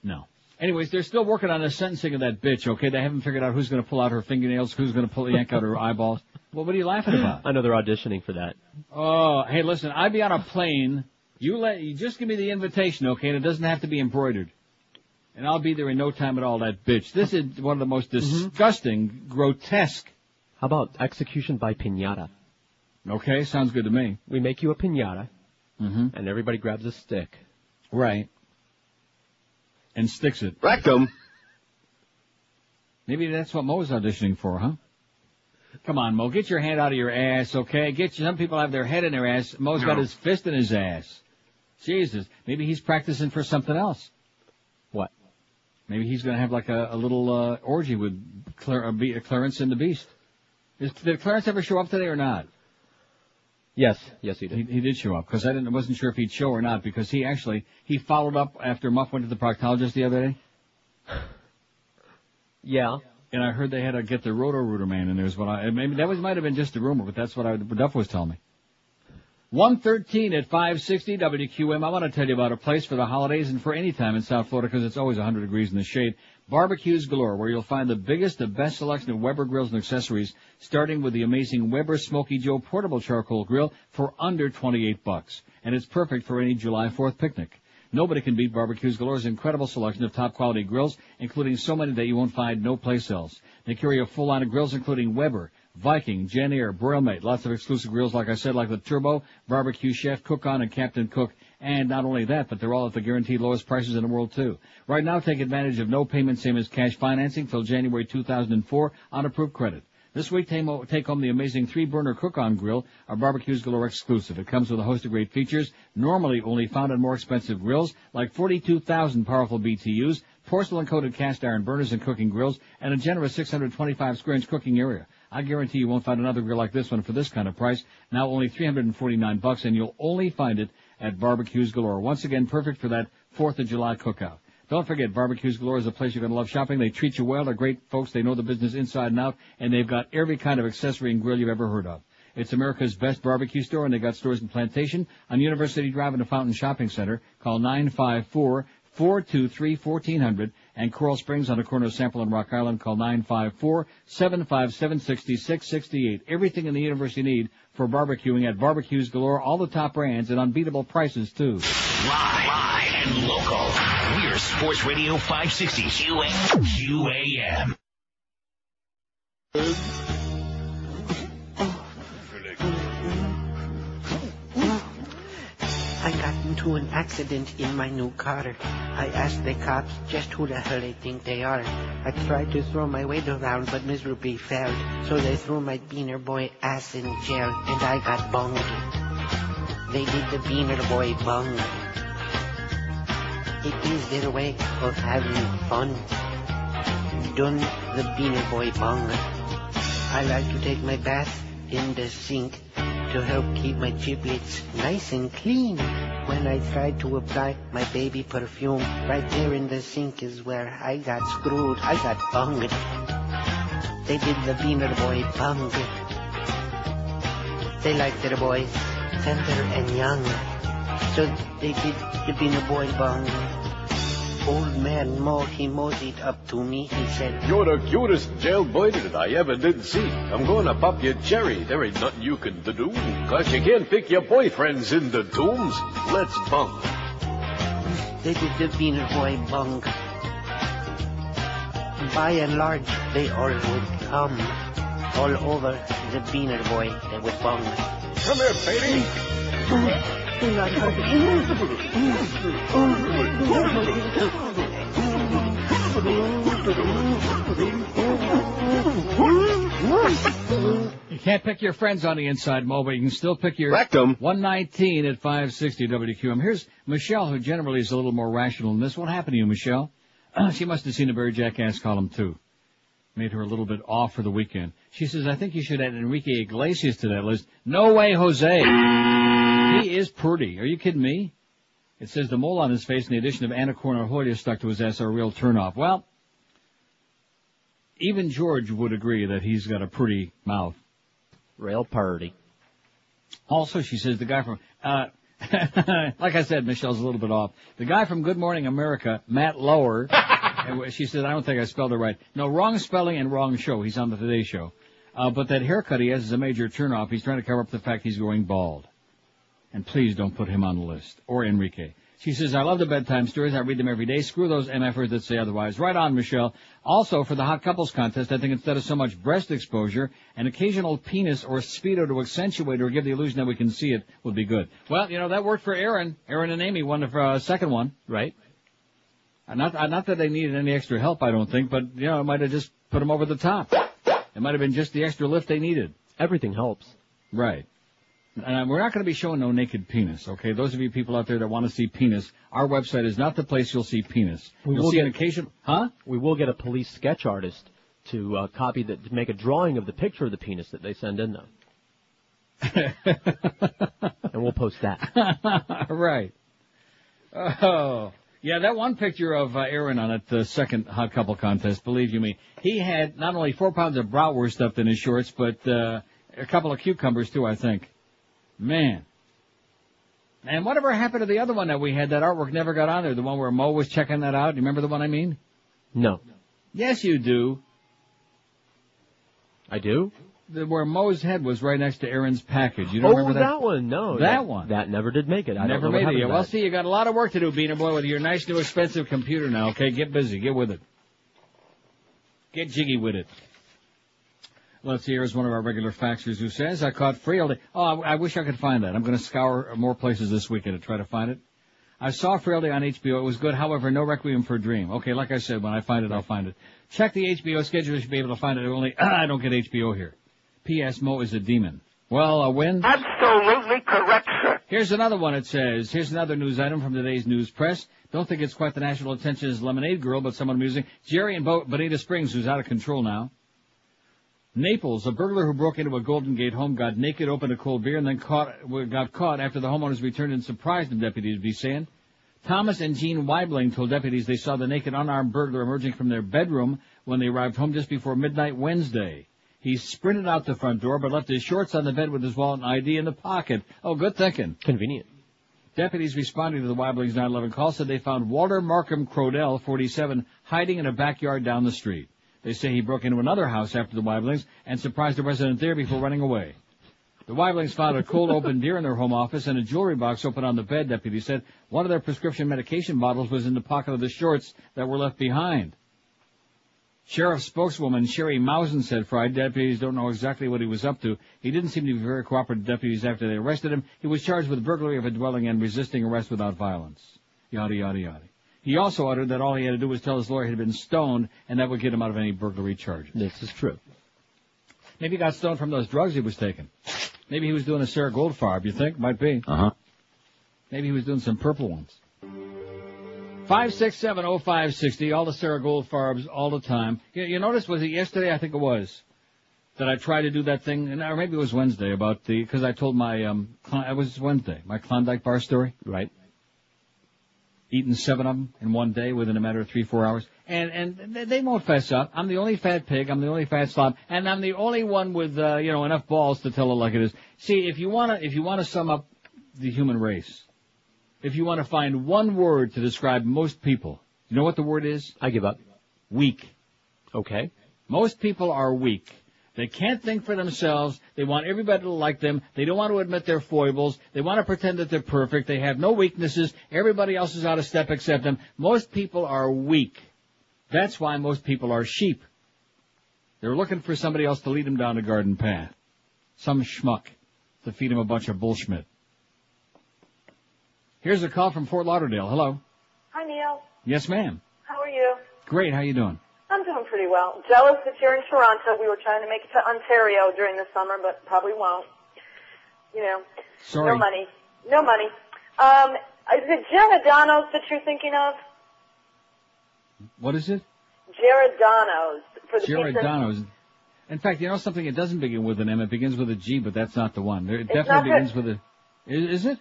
No. Anyways, they're still working on the sentencing of that bitch, okay? They haven't figured out who's going to pull out her fingernails, who's going to yank out her eyeballs. Well, what are you laughing about? I know they're auditioning for that. Oh, hey, listen, I'd be on a plane. You just give me the invitation, okay? And it doesn't have to be embroidered. And I'll be there in no time at all, that bitch. This is one of the most disgusting, grotesque. How about execution by piñata? Okay, sounds good to me. We make you a piñata, and everybody grabs a stick. Right. And sticks it. Rectum. Maybe that's what Mo's auditioning for, huh? Come on, Mo, get your hand out of your ass, okay? Some people have their head in their ass. Mo's got his fist in his ass. Jesus, maybe he's practicing for something else. What? Maybe he's going to have like a little orgy with Clarence and the Beast. Did Clarence ever show up today or not? Yes, he did. He did show up, because I wasn't sure if he'd show or not, because he followed up after Muff went to the proctologist the other day. Yeah. And I heard they had to get the Roto-Rooter man in there. Maybe that might have been just a rumor, but that's what Duff was telling me. 113 at 560 WQM. I want to tell you about a place for the holidays and for any time in South Florida, because it's always 100 degrees in the shade. Barbecues galore, where you'll find the best selection of Weber grills and accessories, starting with the amazing Weber Smoky Joe portable charcoal grill for under $28. And it's perfect for any July 4th picnic. Nobody can beat Barbecues Galore's incredible selection of top-quality grills, including so many that you won't find no place else. They carry a full line of grills, including Weber, Viking, Jen Air, Broil Mate, lots of exclusive grills, like I said, like the Turbo, Barbecue Chef, Cook On, and Captain Cook. And not only that, but they're all at the guaranteed lowest prices in the world, too. Right now, take advantage of no payment, same as cash financing, till January 2004 on approved credit. This week, take home the amazing 3-burner Cook-On grill, our Barbecues Galore exclusive. It comes with a host of great features, normally only found on more expensive grills, like 42,000 powerful BTUs, porcelain-coated cast iron burners and cooking grills, and a generous 625 square inch cooking area. I guarantee you won't find another grill like this one for this kind of price. Now only $349, and you'll only find it at Barbecues Galore. Once again, perfect for that 4th of July cookout. Don't forget, Barbecues Galore is a place you're going to love shopping. They treat you well. They're great folks. They know the business inside and out, and they've got every kind of accessory and grill you've ever heard of. It's America's best barbecue store, and they got stores in Plantation, on University Drive in the Fountain Shopping Center. Call 954-423-1400, and Coral Springs on the corner of Sample and Rock Island. Call 954-757-6668. Everything in the universe you need for barbecuing at Barbecues Galore. All the top brands and unbeatable prices, too. Live and local. We're Sports Radio 560 QAM. I got into an accident in my new car. I asked the cops just who the hell they think they are. I tried to throw my weight around, but miserably failed. So they threw my Beaner Boy ass in jail, and I got bunged. They did the Beaner Boy bung. It is their way of having fun. Done the Beaner Boy bung. I like to take my bath in the sink to help keep my giblets nice and clean. When I tried to apply my baby perfume, right there in the sink is where I got screwed. I got bunged. They did the Beaner Boy bung. They like their boys tender and young, so they did the Beaner Boy bung. Old man Mo, he moseyed up to me. He said, "You're the cutest jailbird that I ever did see. I'm gonna pop your cherry. There ain't nothing you can do, 'cause you can't pick your boyfriends in the tombs. Let's bunk." They did the Beaner Boy bung. By and large, they all would come. All over the Beaner Boy, they would bung. Come here, baby. You can't pick your friends on the inside, Mo, but you can still pick your rectum. 119 at 560 WQM. Here's Michelle, who generally is a little more rational than this. What happened to you, Michelle? She must have seen the Barry Jackass column, too. Made her a little bit off for the weekend. She says, I think you should add Enrique Iglesias to that list. No way, Jose. He is pretty. Are you kidding me? It says the mole on his face and the addition of Anna Cornaholia stuck to his ass are a real turnoff. Well, even George would agree that he's got a pretty mouth. Real party. Also, she says the guy from, like I said, Michelle's a little bit off. The guy from Good Morning America, Matt Lauer, she said, I don't think I spelled it right. No, wrong spelling and wrong show. He's on the Today Show. But that haircut he has is a major turnoff. He's trying to cover up the fact he's going bald. And please don't put him on the list. Or Enrique. She says, I love the bedtime stories. I read them every day. Screw those MFers that say otherwise. Right on, Michelle. Also, for the Hot Couples Contest, I think instead of so much breast exposure, an occasional penis or Speedo to accentuate or give the illusion that we can see it would be good. Well, you know, that worked for Aaron. Aaron and Amy won the second one. Right. Not that they needed any extra help, I don't think, but, you know, it might have just put them over the top. It might have been just the extra lift they needed. Everything helps. Right. And we're not going to be showing no naked penis, okay? Those of you people out there that want to see penis, our website is not the place you'll see penis. You'll see an occasional... Huh? We will get a police sketch artist to to make a drawing of the picture of the penis that they send in, though. And we'll post that. Right. Oh... Yeah, that one picture of Aaron on the second Hot Couple Contest, believe you me, he had not only 4 pounds of bratwurst stuffed in his shorts, but a couple of cucumbers, too, I think. Man. And whatever happened to the other one that we had? That artwork never got on there, the one where Mo was checking that out. You remember the one I mean? No. Yes, you do. I do? Where Mo's head was right next to Aaron's package. You don't remember that? That one, no. That one. That never did make it. I never don't know made it yet. that. Well, see, you got a lot of work to do, Beaner Boy, with your nice new expensive computer now, okay? Get busy. Get with it. Get jiggy with it. Let's see, here's one of our regular faxers who says, I caught Frailty. Oh, I wish I could find that. I'm going to scour more places this weekend to try to find it. I saw Frailty on HBO. It was good. However, no Requiem for a Dream. Okay, like I said, when I find it, I'll find it. Check the HBO schedule. You should be able to find it. Only, I don't get HBO here. P.S. Mo is a demon. Well, when? Absolutely correct, sir. Here's another one. It says, here's another news item from today's news press. Don't think it's quite the national attention as Lemonade Girl, but somewhat amusing. Jerry in Bonita Springs, who's out of control now. Naples, a burglar who broke into a Golden Gate home, got naked, opened a cold beer, and then got caught after the homeowners returned and surprised him, deputies be saying. Thomas and Jean Weibling told deputies they saw the naked unarmed burglar emerging from their bedroom when they arrived home just before midnight Wednesday. He sprinted out the front door, but left his shorts on the bed with his wallet and ID in the pocket. Oh, good thinking. Convenient. Deputies responding to the Weibling's 911 call said they found Walter Markham Crodell, 47, hiding in a backyard down the street. They say he broke into another house after the Weiblings and surprised a resident there before running away. The Weiblings found a cold open beer in their home office and a jewelry box open on the bed, deputies said. One of their prescription medication bottles was in the pocket of the shorts that were left behind. Sheriff spokeswoman Sherry Mausen said Friday deputies don't know exactly what he was up to. He didn't seem to be very cooperative to deputies after they arrested him. He was charged with burglary of a dwelling and resisting arrest without violence. Yada, yada, yada. He also uttered that all he had to do was tell his lawyer he had been stoned, and that would get him out of any burglary charges. This is true. Maybe he got stoned from those drugs he was taking. Maybe he was doing a Sarah Goldfarb, you think? Might be. Uh-huh. Maybe he was doing some purple ones. 5670560, all the Sarah Goldfarbs all the time. You notice, was it yesterday? I think it was. That I tried to do that thing, or maybe it was Wednesday, about because I told my, it was Wednesday, my Klondike bar story. Right. Eating 7 of them in one day within a matter of 3-4 hours. And they won't fess up. I'm the only fat pig, I'm the only fat slob, and I'm the only one with, enough balls to tell it like it is. See, if you wanna sum up the human race, if you want to find one word to describe most people, you know what the word is? I give up. Weak. Okay. Most people are weak. They can't think for themselves. They want everybody to like them. They don't want to admit their foibles. They want to pretend that they're perfect. They have no weaknesses. Everybody else is out of step except them. Most people are weak. That's why most people are sheep. They're looking for somebody else to lead them down the garden path. Some schmuck to feed them a bunch of bullshit. Here's a call from Fort Lauderdale. Hello. Hi, Neil. Yes, ma'am. How are you? Great. How you doing? I'm doing pretty well. Jealous that you're in Toronto. We were trying to make it to Ontario during the summer, but probably won't. You know. Sorry. No money. No money. Is it Giordano's that you're thinking of? What is it? Giordano's. For the Giordano's. In fact, you know something? It doesn't begin with an M. It begins with a G, but that's not the one. It definitely begins with a... Is it?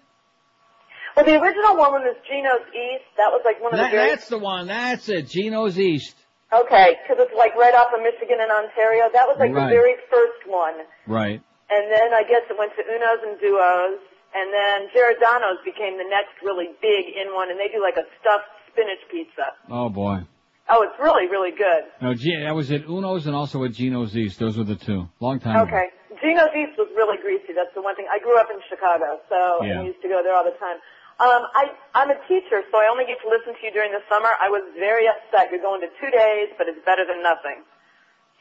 Well, the original one was Gino's East. That was like one of the very... That's the one. That's it. Gino's East. Okay, because it's like right off of Michigan and Ontario. That was like the very first one. Right. And then I guess it went to Unos and Duos. And then Giordano's became the next really big in one. And they do like a stuffed spinach pizza. Oh, boy. Oh, it's really, really good. No, I was at Uno's and also at Gino's East. Those were the two. Long time ago. Okay. Gino's East was really greasy. That's the one thing. I grew up in Chicago, so I used to go there all the time. I'm a teacher, so I only get to listen to you during the summer. I was very upset. You're going to 2 days, but it's better than nothing.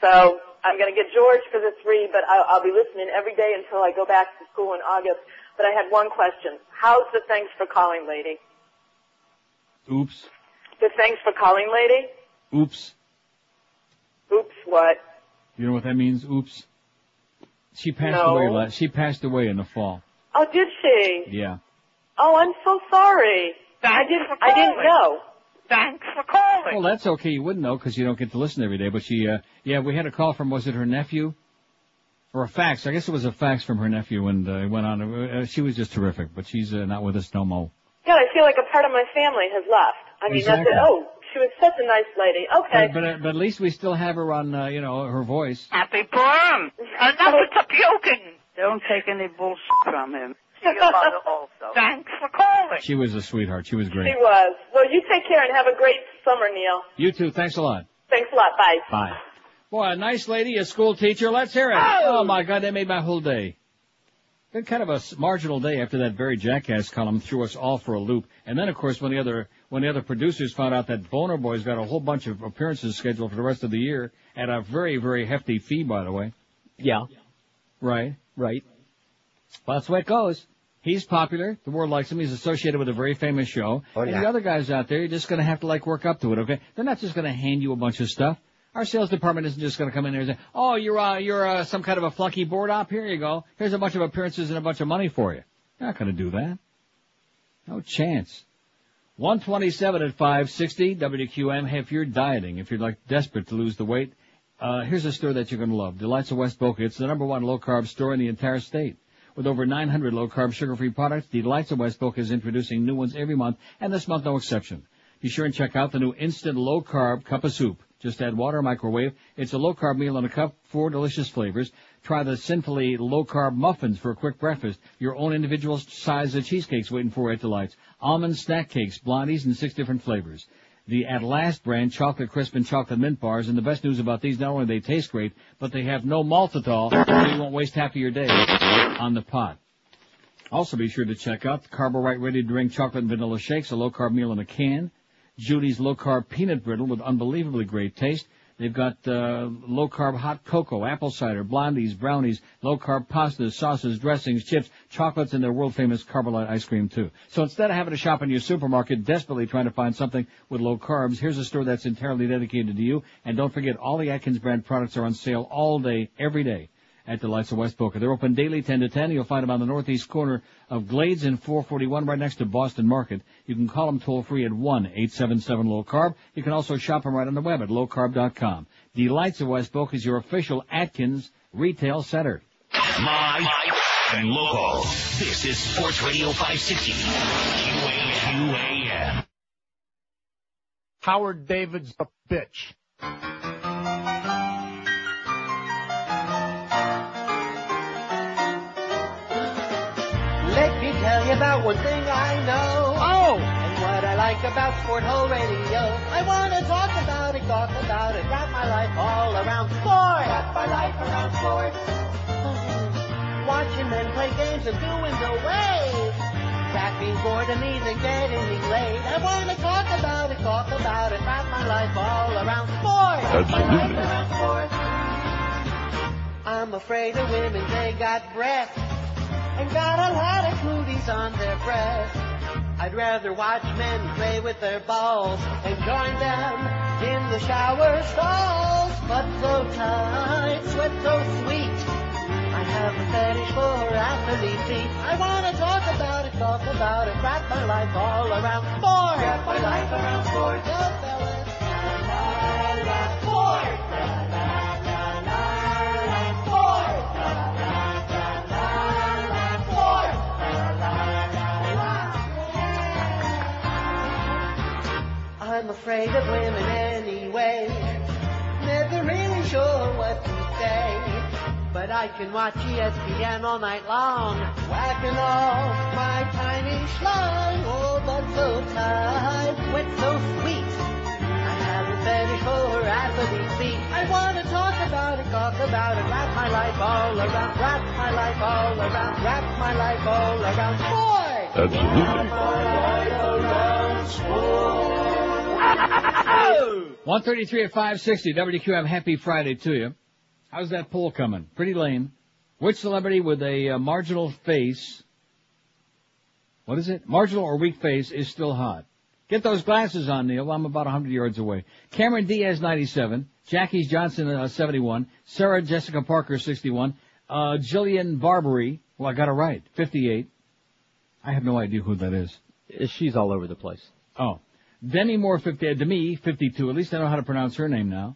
So I'm going to get George for the 3, but I'll be listening every day until I go back to school in August. But I had one question. How's the thanks for calling lady? Oops. The thanks for calling lady? Oops. Oops what? You know what that means? Oops. She passed No. away. She passed away in the fall. Oh, did she? Yeah. Oh, I'm so sorry. I didn't know. Thanks for calling. Well, that's okay. You wouldn't know because you don't get to listen every day. But she, we had a call from, was it her nephew? Or a fax. I guess it was a fax from her nephew, and it went on. She was just terrific, but she's not with us no more. God, I feel like a part of my family has left. I mean, Exactly. that's it. Oh, she was such a nice lady. Okay. But at least we still have her on, her voice. Happy Purim. Enough with the puking. Don't take any bullshit from him. See your mother also. Thanks for calling. She was a sweetheart. She was great. She was. Well, you take care and have a great summer, Neil. You too. Thanks a lot. Thanks a lot. Bye. Bye. Boy, a nice lady, a school teacher. Let's hear it. Oh my God, that made my whole day. Been kind of a marginal day after that very jackass column threw us all for a loop. And then, of course, when the other producers found out that Boner Boy's got a whole bunch of appearances scheduled for the rest of the year at a very, very hefty fee, by the way. Yeah. Right. Right. Well, that's the way it goes. He's popular. The world likes him. He's associated with a very famous show. Oh, and yeah. the other guys out there, you're just going to have to, work up to it, okay? They're not just going to hand you a bunch of stuff. Our sales department isn't just going to come in there and say, oh, you're some kind of a flunky board op. Here you go. Here's a bunch of appearances and a bunch of money for you. They're not going to do that. No chance. 127 at 560 WQM. Hey, if you're dieting, if you're desperate to lose the weight, here's a store that you're going to love. Delights of West Boca. It's the #1 low-carb store in the entire state. With over 900 low-carb, sugar-free products, Delights of West Boca is introducing new ones every month, and this month no exception. Be sure and check out the new instant low-carb cup of soup. Just add water, microwave. It's a low-carb meal in a cup, 4 delicious flavors. Try the sinfully low-carb muffins for a quick breakfast. Your own individual size of cheesecakes waiting for you at Delights. Almond snack cakes, blondies, and 6 different flavors. The At Last brand chocolate crisp and chocolate mint bars, and the best news about these, not only they taste great, but they have no maltitol, so you won't waste half of your day on the pot. Also be sure to check out the Carbo Right Ready to Drink Chocolate and Vanilla Shakes, a low-carb meal in a can. Judy's low-carb peanut brittle with unbelievably great taste. They've got low-carb hot cocoa, apple cider, blondies, brownies, low-carb pastas, sauces, dressings, chips, chocolates, and their world-famous Carbolite ice cream, too. So instead of having to shop in your supermarket, desperately trying to find something with low carbs, here's a store that's entirely dedicated to you. And don't forget, all the Atkins brand products are on sale all day, every day at Delights of West Boca. They're open daily 10 to 10. You'll find them on the northeast corner of Glades and 441 right next to Boston Market. You can call them toll-free at 1-877-LOW-CARB. You can also shop them right on the web at lowcarb.com. Delights of West Boca is your official Atkins retail center. Live and local. This is Sports Radio 560. QAM. Howard David's a bitch. Let me tell you about one thing I know. Oh! And what I like about Sport Hole Radio. I want to talk about it, wrap my life all around sport. Wrap my life around sport. Watching men play games and doing the waves. Being bored and even getting me late. I want to talk about it, wrap my life all around sport. Absolutely. Around sport. I'm afraid of women, they got breath. And got a lot of cooties on their breath. I'd rather watch men play with their balls and join them in the shower stalls. But so tight, sweat so sweet. I have a fetish for athlete feet. I want to talk about it, wrap my life all around sport. Wrap my life around sport. Go, fellas. Sport. I'm afraid of women anyway. Never really sure what to say. But I can watch ESPN all night long, whacking off my tiny schlong. Oh, but so tight, wet so sweet. I have a fetish for athlete feet. I want to talk about it, wrap my life all around, wrap my life all around, wrap my life all around sport. Absolutely. Wrap my life around sport. 133 at 560 WQM. Happy Friday to you. How's that poll coming? Pretty lame. Which celebrity with a marginal face, what is it? Marginal or weak face is still hot? Get those glasses on, Neil. I'm about 100 yards away. Cameron Diaz, 97. Jackie Johnson, 71. Sarah Jessica Parker, 61. Jillian Barbary, well, I got it right, 58. I have no idea who that is. She's all over the place. Oh. Demi Moore, 50, Demi, 52. At least I know how to pronounce her name now.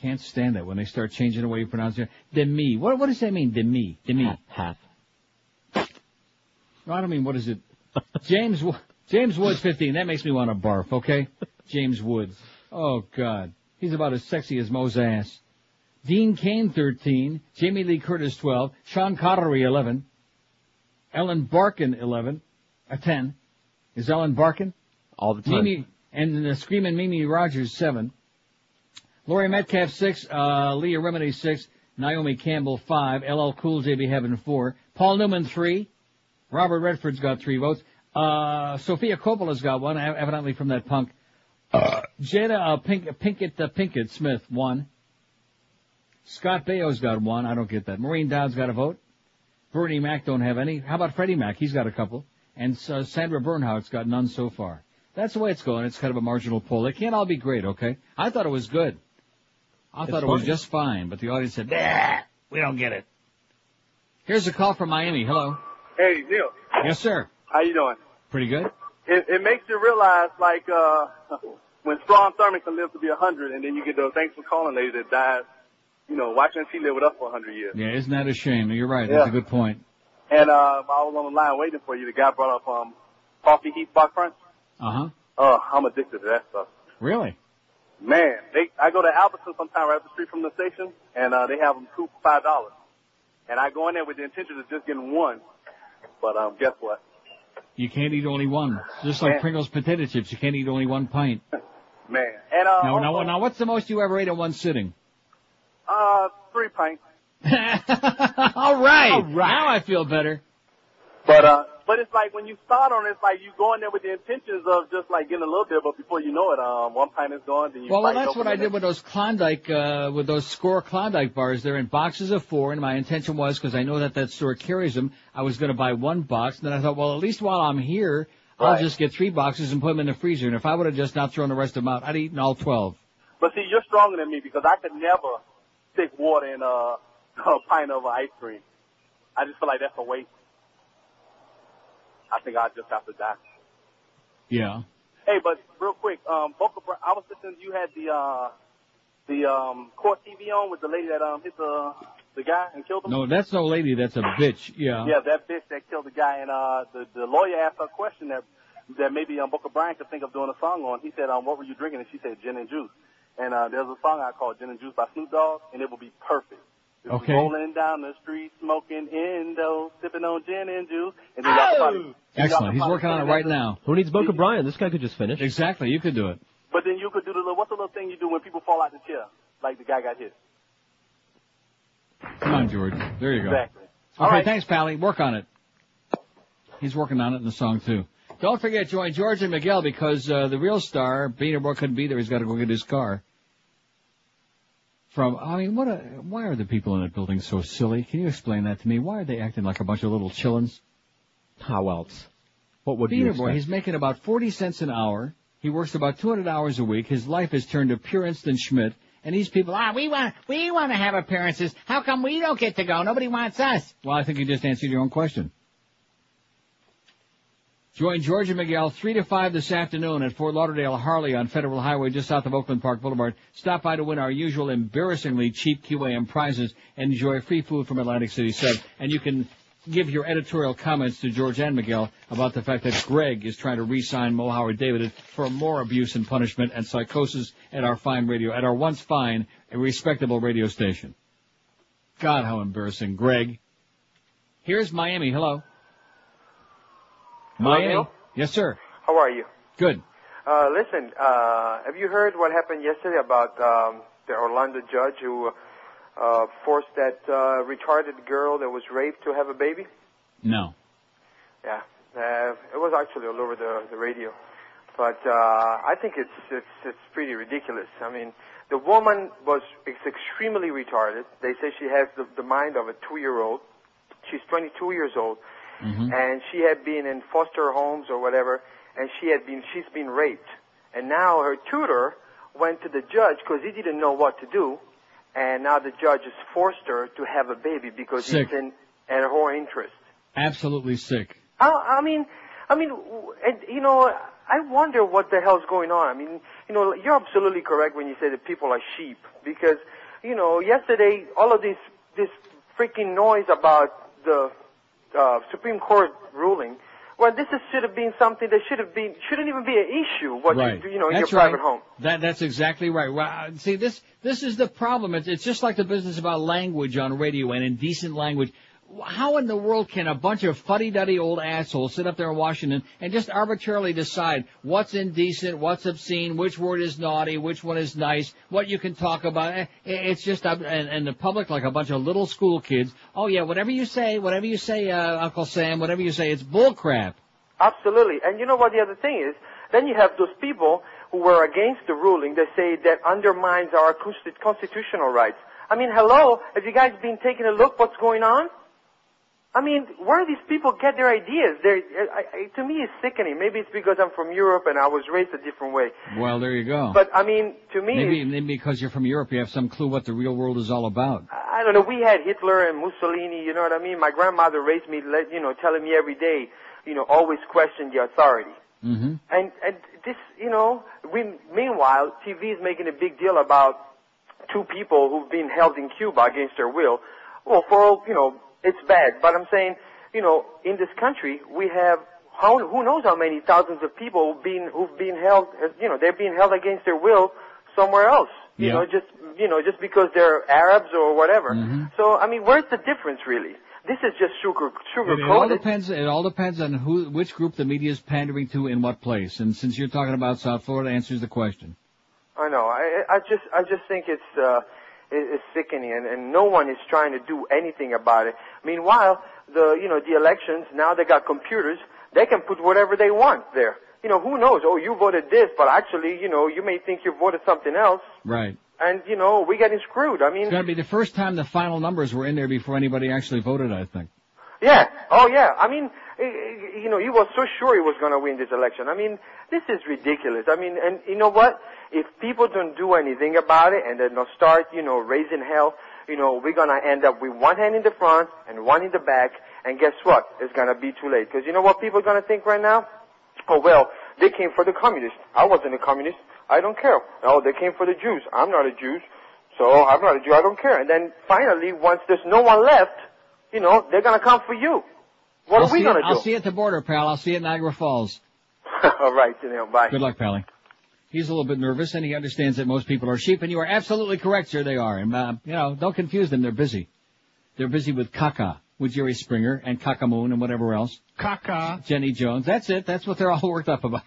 Can't stand that when they start changing the way you pronounce it. Demi. What does that mean, Demi? Demi. Half. No, I don't mean, what is it? James Woods, 15. That makes me want to barf, okay? James Woods. Oh, God. He's about as sexy as Mo's ass. Dean Cain, 13. Jamie Lee Curtis, 12. Sean Connery, 11. Ellen Barkin, 10. Is Ellen Barkin? All the time. Mimi, and Screaming Mimi Rogers, 7. Laurie Metcalf, 6. Leah Remini, 6. Naomi Campbell, 5. LL Cool J be having 4. Paul Newman, 3. Robert Redford's got 3 votes. Sophia Coppola's got 1, evidently from that punk. Jada Pinkett Smith, 1. Scott Baio's got one. I don't get that. Maureen Dowd's got a vote. Bernie Mac don't have any. How about Freddie Mac? He's got a couple. And Sandra Bernhardt's got none so far. That's the way it's going. It's kind of a marginal poll. They can't all be great, okay? I thought it was good. I thought it was just fine, but the audience said, nah, we don't get it. Here's a call from Miami. Hello. Hey, Neil. Yes, sir. How you doing? Pretty good. It makes you realize, like, when Strom Thurmond can live to be 100, and then you get the thanks for calling lady that dies. You know, why can't she live with us for 100 years? Yeah, isn't that a shame? You're right. That's a good point. And I was on the line waiting for you. The guy brought up coffee heat box crunch. Uh-huh. I'm addicted to that stuff. Really? Man, I go to Albertsons sometime right up the street from the station, and they have them $2 for $5. And I go in there with the intention of just getting one. But guess what? You can't eat only one. Just like Pringles potato chips, you can't eat only one pint. Man. And Now, what's the most you ever ate in one sitting? 3 pints. All right. Now I feel better. But it's like when you start on it, it's like you go in there with the intentions of just like getting a little bit, but before you know it, 1 pint is gone. Then you well, that's what I did with those Klondike, with those Score Klondike bars. They're in boxes of 4, and my intention was, because I know that store carries them, I was going to buy 1 box. And then I thought, well, at least while I'm here, I'll just get 3 boxes and put them in the freezer. And if I would have just not thrown the rest of them out, I'd eaten all 12. But see, you're stronger than me because I could never stick water in a pint of ice cream. I just feel like that's a waste. I think I'd just have to die. Yeah. Hey, but real quick, Boca, I was listening. You had the court TV on with the lady that hit the guy and killed him. No, that's no lady. That's a bitch. Yeah. Yeah, that bitch that killed the guy, and the lawyer asked her a question that maybe Booker Bryant could think of doing a song on. He said, "What were you drinking?" And she said, "Gin and juice." And there's a song I call "Gin and Juice" by Snoop Dogg, and it will be perfect. Okay. Rolling down the street, smoking Indo, sipping on gin and juice. And then Excellent. He's working on it right now. Who needs Boca Brian? This guy could just finish. Exactly. You could do it. But then you could do what's the little thing you do when people fall out the chair, like the guy got hit? Come on, George. There you go. Exactly. Okay, thanks, Pally. Work on it. He's working on it in the song, too. Don't forget, join George and Miguel because the real star, Beaner Boy, couldn't be there. He's got to go get his car. Why are the people in that building so silly? Can you explain that to me? Why are they acting like a bunch of little chillins? How else? What would Beaner Boy, he's making about 40 cents an hour. He works about 200 hours a week. His life has turned to pure instant Schmidt. And these people, we want to have appearances. How come we don't get to go? Nobody wants us. Well, I think you just answered your own question. Join George and Miguel 3 to 5 this afternoon at Fort Lauderdale Harley on Federal Highway just south of Oakland Park Boulevard. Stop by to win our usual embarrassingly cheap QAM prizes and enjoy free food from Atlantic City Sub. And you can give your editorial comments to George and Miguel about the fact that Greg is trying to re-sign Mo Howard David for more abuse and punishment and psychosis at our once fine and respectable radio station. God, how embarrassing. Greg. Here's Miami. Hello. Miami. Hello? Yes, sir. How are you? Good. Listen, have you heard what happened yesterday about the Orlando judge who forced that retarded girl that was raped to have a baby? No. Yeah. It was actually all over the radio. But I think it's pretty ridiculous. I mean, the woman is extremely retarded. They say she has the mind of a 2-year-old. She's 22 years old. Mm-hmm. And she had been in foster homes or whatever, and she's been raped. And now her tutor went to the judge because he didn't know what to do, and now the judge has forced her to have a baby because sick. It's in her interest. Absolutely sick. I mean, you know, I wonder what the hell's going on. I mean, you know, you're absolutely correct when you say that people are sheep because, you know, yesterday all of this freaking noise about the Supreme Court ruling. Well, this should have been something that shouldn't even be an issue. What right. you know in that's your private right. home. That's exactly right. Well, see, this is the problem. It's just like the business about language on radio and indecent language. How in the world can a bunch of fuddy-duddy old assholes sit up there in Washington and just arbitrarily decide what's indecent, what's obscene, which word is naughty, which one is nice, what you can talk about? It's just, and the public like a bunch of little school kids. Oh yeah, whatever you say, Uncle Sam, whatever you say, it's bullcrap. Absolutely. And you know what the other thing is? Then you have those people who were against the ruling. They say that undermines our constitutional rights. I mean, hello, have you guys been taking a look what's going on? I mean, where do these people get their ideas? To me, it's sickening. Maybe it's because I'm from Europe and I was raised a different way. Well, there you go. But, I mean, to me... Maybe because you're from Europe, you have some clue what the real world is all about. I don't know. We had Hitler and Mussolini, you know what I mean? My grandmother raised me, telling me every day, always question the authority. Mm-hmm. And this, meanwhile, TV is making a big deal about two people who've been held in Cuba against their will. Well, it's bad, but I'm saying, in this country, we have who knows how many thousands of people who've been held, they're being held against their will somewhere else. Just because they're Arabs or whatever. Mm-hmm. So, I mean, where's the difference really? This is just sugar coated. It all depends on which group the media is pandering to in what place. And since you're talking about South Florida, answers the question. I know. I just think it's sickening, and no one is trying to do anything about it. Meanwhile, the elections, now they got computers, they can put whatever they want there. Who knows? Oh, you voted this, but actually, you may think you voted something else. Right. And, we're getting screwed. I mean... It's going to be the first time the final numbers were in there before anybody actually voted, I think. Yeah. Oh, yeah. I mean, he was so sure he was going to win this election. I mean, this is ridiculous. I mean, and you know what? If people don't do anything about it and then they'll start, raising hell, we're going to end up with one hand in the front and one in the back. And guess what? It's going to be too late. Because you know what people are going to think right now? Oh, well, they came for the communists. I wasn't a communist. I don't care. Oh, they came for the Jews. I'm not a Jew. So I'm not a Jew. I don't care. And then finally, once there's no one left, they're going to come for you. What are we going to do? I'll see you at the border, pal. I'll see you at Niagara Falls. All right, bye. Good luck, Pally. He's a little bit nervous, and he understands that most people are sheep, and you are absolutely correct, sir, they are. And, don't confuse them. They're busy. They're busy with caca, with Jerry Springer and Cackamoon and whatever else. Caca. Jenny Jones. That's it. That's what they're all worked up about.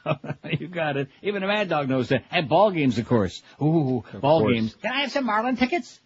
You got it. Even a Mad Dog knows that. And ball games, of course. Ooh, ball games. Can I have some Marlin tickets?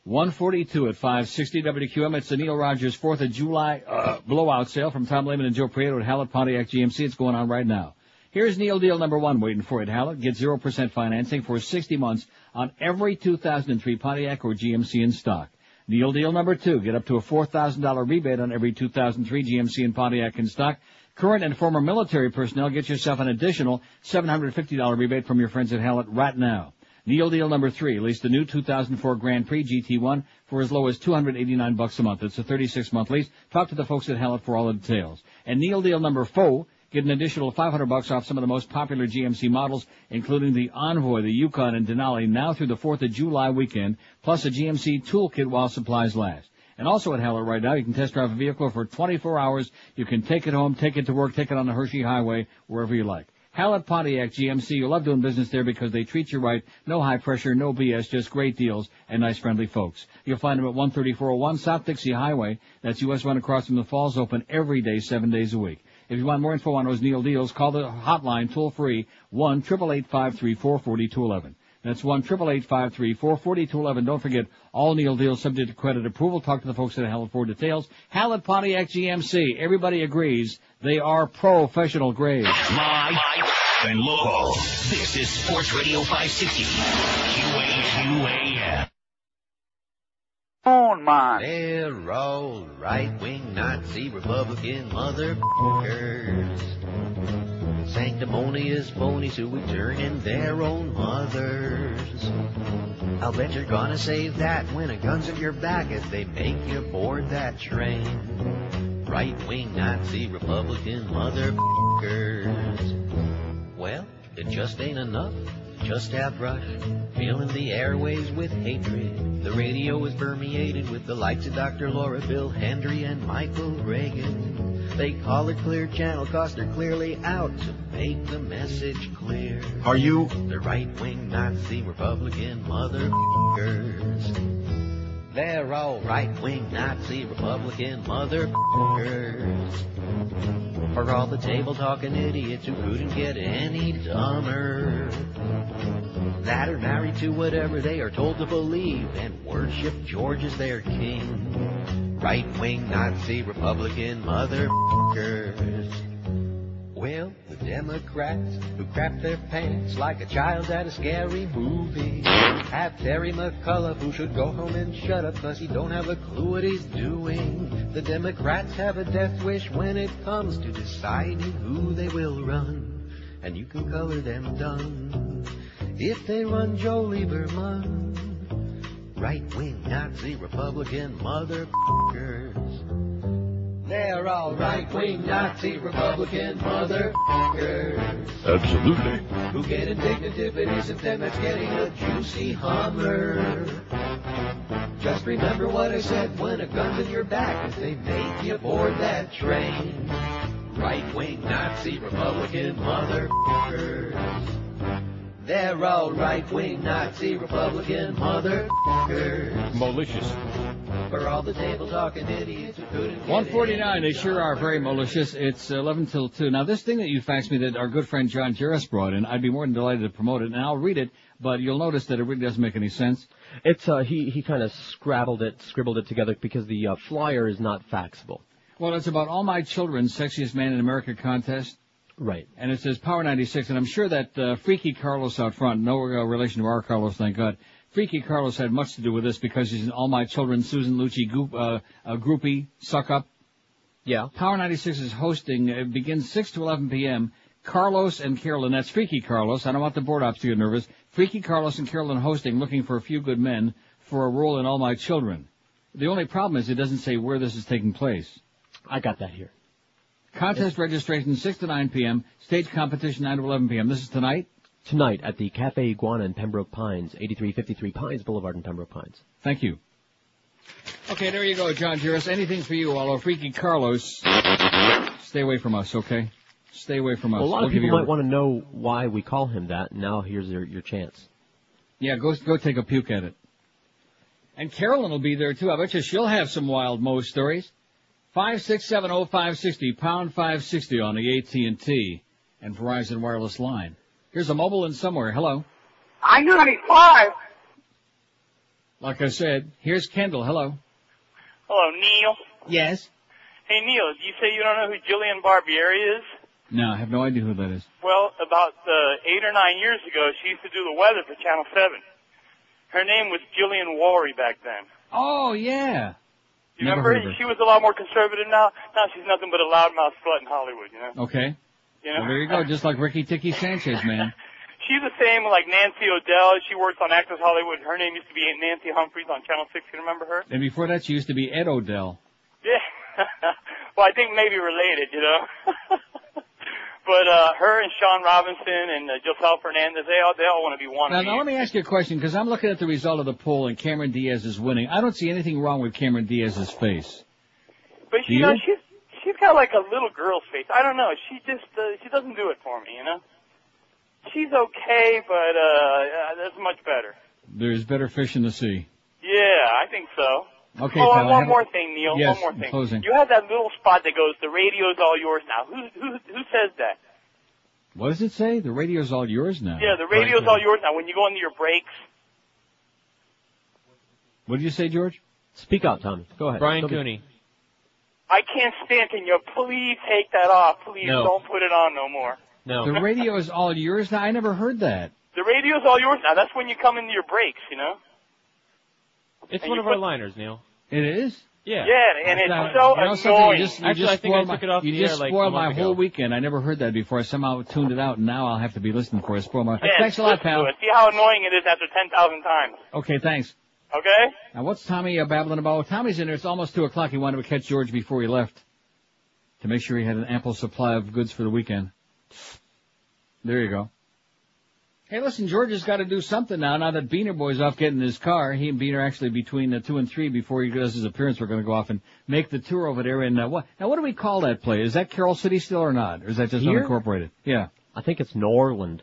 142 at 560 WQM. It's the Neil Rogers 4th of July blowout sale from Tom Lehman and Joe Prieto at Hallett Pontiac GMC. It's going on right now. Here's Neil Deal number 1 waiting for you at Hallett. Get 0% financing for 60 months on every 2003 Pontiac or GMC in stock. Neil Deal number 2. Get up to a $4,000 rebate on every 2003 GMC and Pontiac in stock. Current and former military personnel, get yourself an additional $750 rebate from your friends at Hallett right now. Neil Deal number 3. Lease the new 2004 Grand Prix GT1 for as low as $289 a month. It's a 36-month lease. Talk to the folks at Hallett for all the details. And Neil Deal number 4. Get an additional $500 off some of the most popular GMC models, including the Envoy, the Yukon, and Denali, now through the 4th of July weekend, plus a GMC toolkit while supplies last. And also at Hallett right now, you can test drive a vehicle for 24 hours. You can take it home, take it to work, take it on the Hershey Highway, wherever you like. Hallett Pontiac GMC, you love doing business there because they treat you right. No high pressure, no BS, just great deals and nice friendly folks. You'll find them at 13401 South Dixie Highway. That's US 1 across from the Falls, open every day, 7 days a week. If you want more info on those Neil deals, call the hotline toll free 1-888-534-4211. That's 1-888-534-4211. Don't forget, all Neil deals subject to credit approval. Talk to the folks at Hallett for details. Hallett Pontiac GMC. Everybody agrees they are professional grade. Live and local. This is Sports Radio 560. QAM. On mine. They're all right-wing Nazi Republican motherfuckers. Sanctimonious phonies who would turn in their own mothers. I'll bet you're gonna say that when a gun's at your back as they make you board that train. Right-wing Nazi Republican motherfuckers. Well, it just ain't enough. Just have rush, filling the airways with hatred. The radio is permeated with the likes of Dr. Laura, Bill Hendry, and Michael Reagan. They call it Clear Channel 'cause they're clearly out to make the message clear. Are you? The right-wing Nazi Republican motherfuckers. They're all right-wing Nazi Republican motherfuckers. For all the table-talking idiots who couldn't get any dumber. That are married to whatever they are told to believe and worship George as their king. Right-wing Nazi Republican motherfuckers. Well, the Democrats who crap their pants like a child at a scary movie have Terry McCullough who should go home and shut up 'cause he don't have a clue what he's doing. The Democrats have a death wish when it comes to deciding who they will run, and you can color them done. If they run Joe Lieberman, right-wing Nazi Republican motherfuckers. They're all right-wing Nazi Republican motherfuckers. Absolutely. Who get indignant if it isn't them that's getting a juicy Hummer. Just remember what I said when a gun's in your back if they make you board that train. Right-wing Nazi Republican motherfuckers. They're all right-wing Nazi Republican motherfuckers. Malicious. For all the table-talking idiots who couldn't 149, they sure are very malicious. It's 11 till 2. Now, this thing that you faxed me that our good friend John Jarris brought in, I'd be more than delighted to promote it, and I'll read it, but you'll notice that it really doesn't make any sense. It's he kind of scribbled it together because the flyer is not faxable. Well, it's about All My Children, Sexiest Man in America contest. Right. And it says Power 96, and I'm sure that Freaky Carlos out front, no relation to our Carlos, thank God, Freaky Carlos had much to do with this because he's an All My Children, Susan Lucci groupie, suck-up. Yeah. Power 96 is hosting, it begins 6 to 11 p.m., Carlos and Carolyn, that's Freaky Carlos, I don't want the board ops to get nervous, Freaky Carlos and Carolyn hosting, looking for a few good men for a role in All My Children. The only problem is it doesn't say where this is taking place. I got that here. Contest registration 6 to 9 p.m., stage competition 9 to 11 p.m. This is tonight? Tonight at the Cafe Iguana in Pembroke Pines, 8353 Pines Boulevard in Pembroke Pines. Thank you. Okay, there you go, John Jarris. Anything for you, although Freaky Carlos, stay away from us, okay? Stay away from us. Well, a lot of people might want to know why we call him that. Now here's your chance. Yeah, go take a puke at it. And Carolyn will be there, too. I bet you she'll have some wild Mo stories. 5670560, pound 560 on the AT&T and Verizon wireless line. Here's a mobile in somewhere. Hello. I-95. Like I said, here's Kendall. Hello. Hello, Neil. Yes. Hey, Neil, you say you don't know who Jillian Barbieri is? No, I have no idea who that is. Well, about 8 or 9 years ago, she used to do the weather for Channel 7. Her name was Jillian Worry back then. Oh, yeah. You remember? She was a lot more conservative now. Now she's nothing but a loudmouth slut in Hollywood, you know? Okay. You know? Well, there you go, just like Ricky Ticky Sanchez, man. She's the same like Nancy O'Dell. She works on Access Hollywood. Her name used to be Nancy Humphreys on Channel 6. You remember her? And before that, she used to be Ed O'Dell. Yeah. Well, I think maybe related, you know? But her and Sean Robinson and Josel Fernandez, they all want to be one. Now, let me ask you a question, because I'm looking at the result of the poll, and Cameron Diaz is winning. I don't see anything wrong with Cameron Diaz's face. But you know, she's got like a little girl's face. I don't know. She just she doesn't do it for me, you know. She's okay, but that's much better. There's better fish in the sea. Yeah, I think so. Okay. Oh, pal, and one more thing, Neil. Yes, one more thing. Closing. You have that little spot that goes, "The radio's all yours now." Who says that? What does it say? The radio's all yours now. Yeah, the radio's all yours now. When you go into your breaks. What did you say, George? Speak out, Tommy. Go ahead. Brian Cooney. I can't stand. Can you please take that off? Please don't put it on no more. No. The radio is all yours now? I never heard that. The radio's all yours now. That's when you come into your breaks, you know? It's one of our liners, Neil. It is? Yeah. Yeah, and it's so annoying. Actually, I think I took it off you the just air like spoiled a month my whole ago. weekend. I never heard that before. I somehow tuned it out, and now I'll have to be listening for it. Spoil my... Yeah, Thanks a lot, listen pal. to it. See how annoying it is after 10,000 times. Okay, thanks. Okay? Now, what's Tommy babbling about? Tommy's in there. It's almost 2 o'clock. He wanted to catch George before he left to make sure he had an ample supply of goods for the weekend. There you go. Hey, listen, George has got to do something now that Beaner Boy's off getting his car. He and Beaner actually between 2 and 3 before he does his appearance, we're going to go off and make the tour over there. And what do we call that place? Is that Carroll City still or not? Or is that just Here? unincorporated? Yeah. I think it's New Orleans.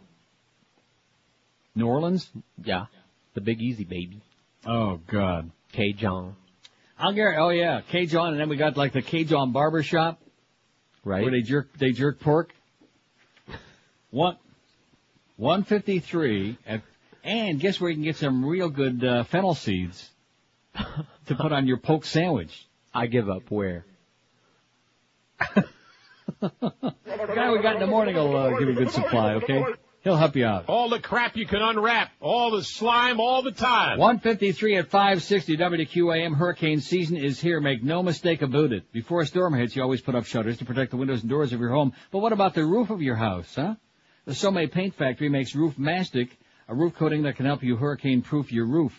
New Orleans? Yeah. The Big Easy, baby. Oh, God. K-John. Oh, yeah. K-John, and then we got like the K-John Barber Shop. Right. Where they jerk pork. 153 and guess where you can get some real good fennel seeds to put on your poke sandwich. I give up. Where? The guy we got in the morning will give you a good supply, okay? He'll help you out. All the crap you can unwrap. All the slime all the time. 153 at 560 WQAM. Hurricane season is here. Make no mistake about it. Before a storm hits, you always put up shutters to protect the windows and doors of your home. But what about the roof of your house, huh? The Somay Paint Factory makes Roof Mastic, a roof coating that can help you hurricane-proof your roof.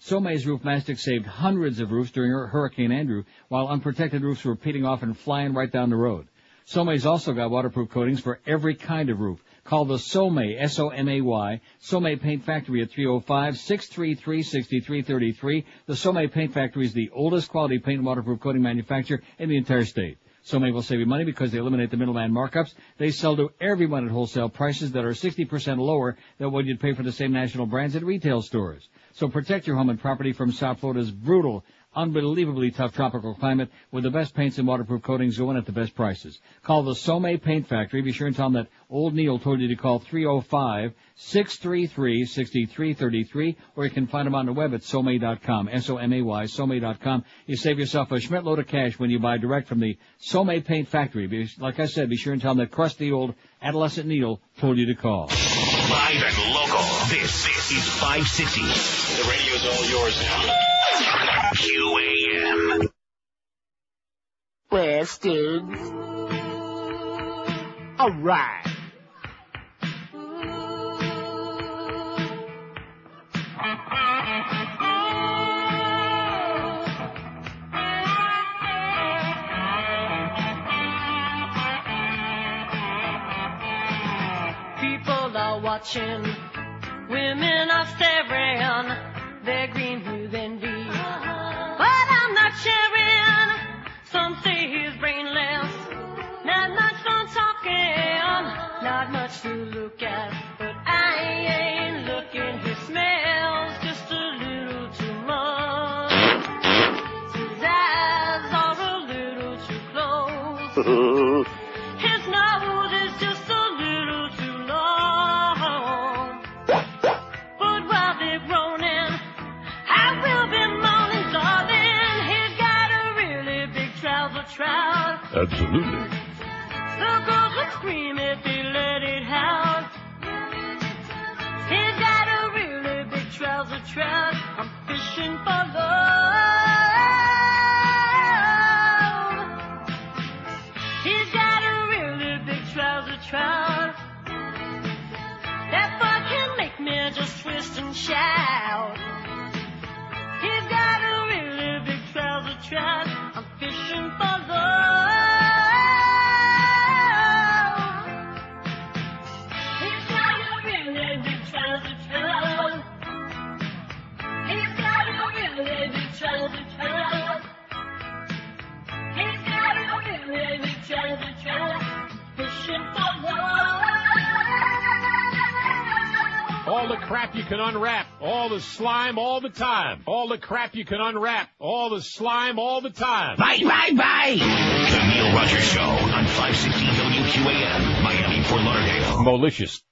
Somay's Roof Mastic saved hundreds of roofs during Hurricane Andrew, while unprotected roofs were peeling off and flying right down the road. Somay's also got waterproof coatings for every kind of roof. Call the Somay, S-O-M-A-Y, Somay Paint Factory at 305-633-6333. The Somay Paint Factory is the oldest quality paint and waterproof coating manufacturer in the entire state. Somay will save you money because they eliminate the middleman markups. They sell to everyone at wholesale prices that are 60% lower than what you'd pay for the same national brands at retail stores. So protect your home and property from South Florida's brutal, unbelievably tough tropical climate with the best paints and waterproof coatings going at the best prices. Call the Somay Paint Factory. Be sure and tell them that old Neil told you to call 305-633-6333, or you can find them on the web at somay.com, S-O-M-A-Y, somay.com. You save yourself a schmidt load of cash when you buy direct from the Somay Paint Factory. Like I said, be sure and tell them that crusty old adolescent Neil told you to call. Live and local. This is 560. The radio's all yours now. QAM. Bastards. All right. People are watching, women are staring, they're green with envy. But I'm not sharing, some say he's brainless, not much fun talking, not much to look at, but I ain't looking, he smells just a little too much, his eyes are a little too close, his nose is just a little too long, but while they're groaning, I will be moaning, darling, he's got a really big trouser trout. Absolutely. The girls would scream if he let it out. He's got a really big trouser trout. I'm fishing for love. He's got a really big trouser trout. That boy can make me just twist and shout. He's got a really big trouser trout. I'm fishing for love. He's got a really big trouser trout. He's got a really big trouser trout. He's got a really big trouser trout. Fishing for love. All the crap you can unwrap. All the slime all the time. All the crap you can unwrap. All the slime all the time. Bye, bye, bye. The Neil Rogers Show on 560 WQAM, Miami, Fort Lauderdale. Malicious.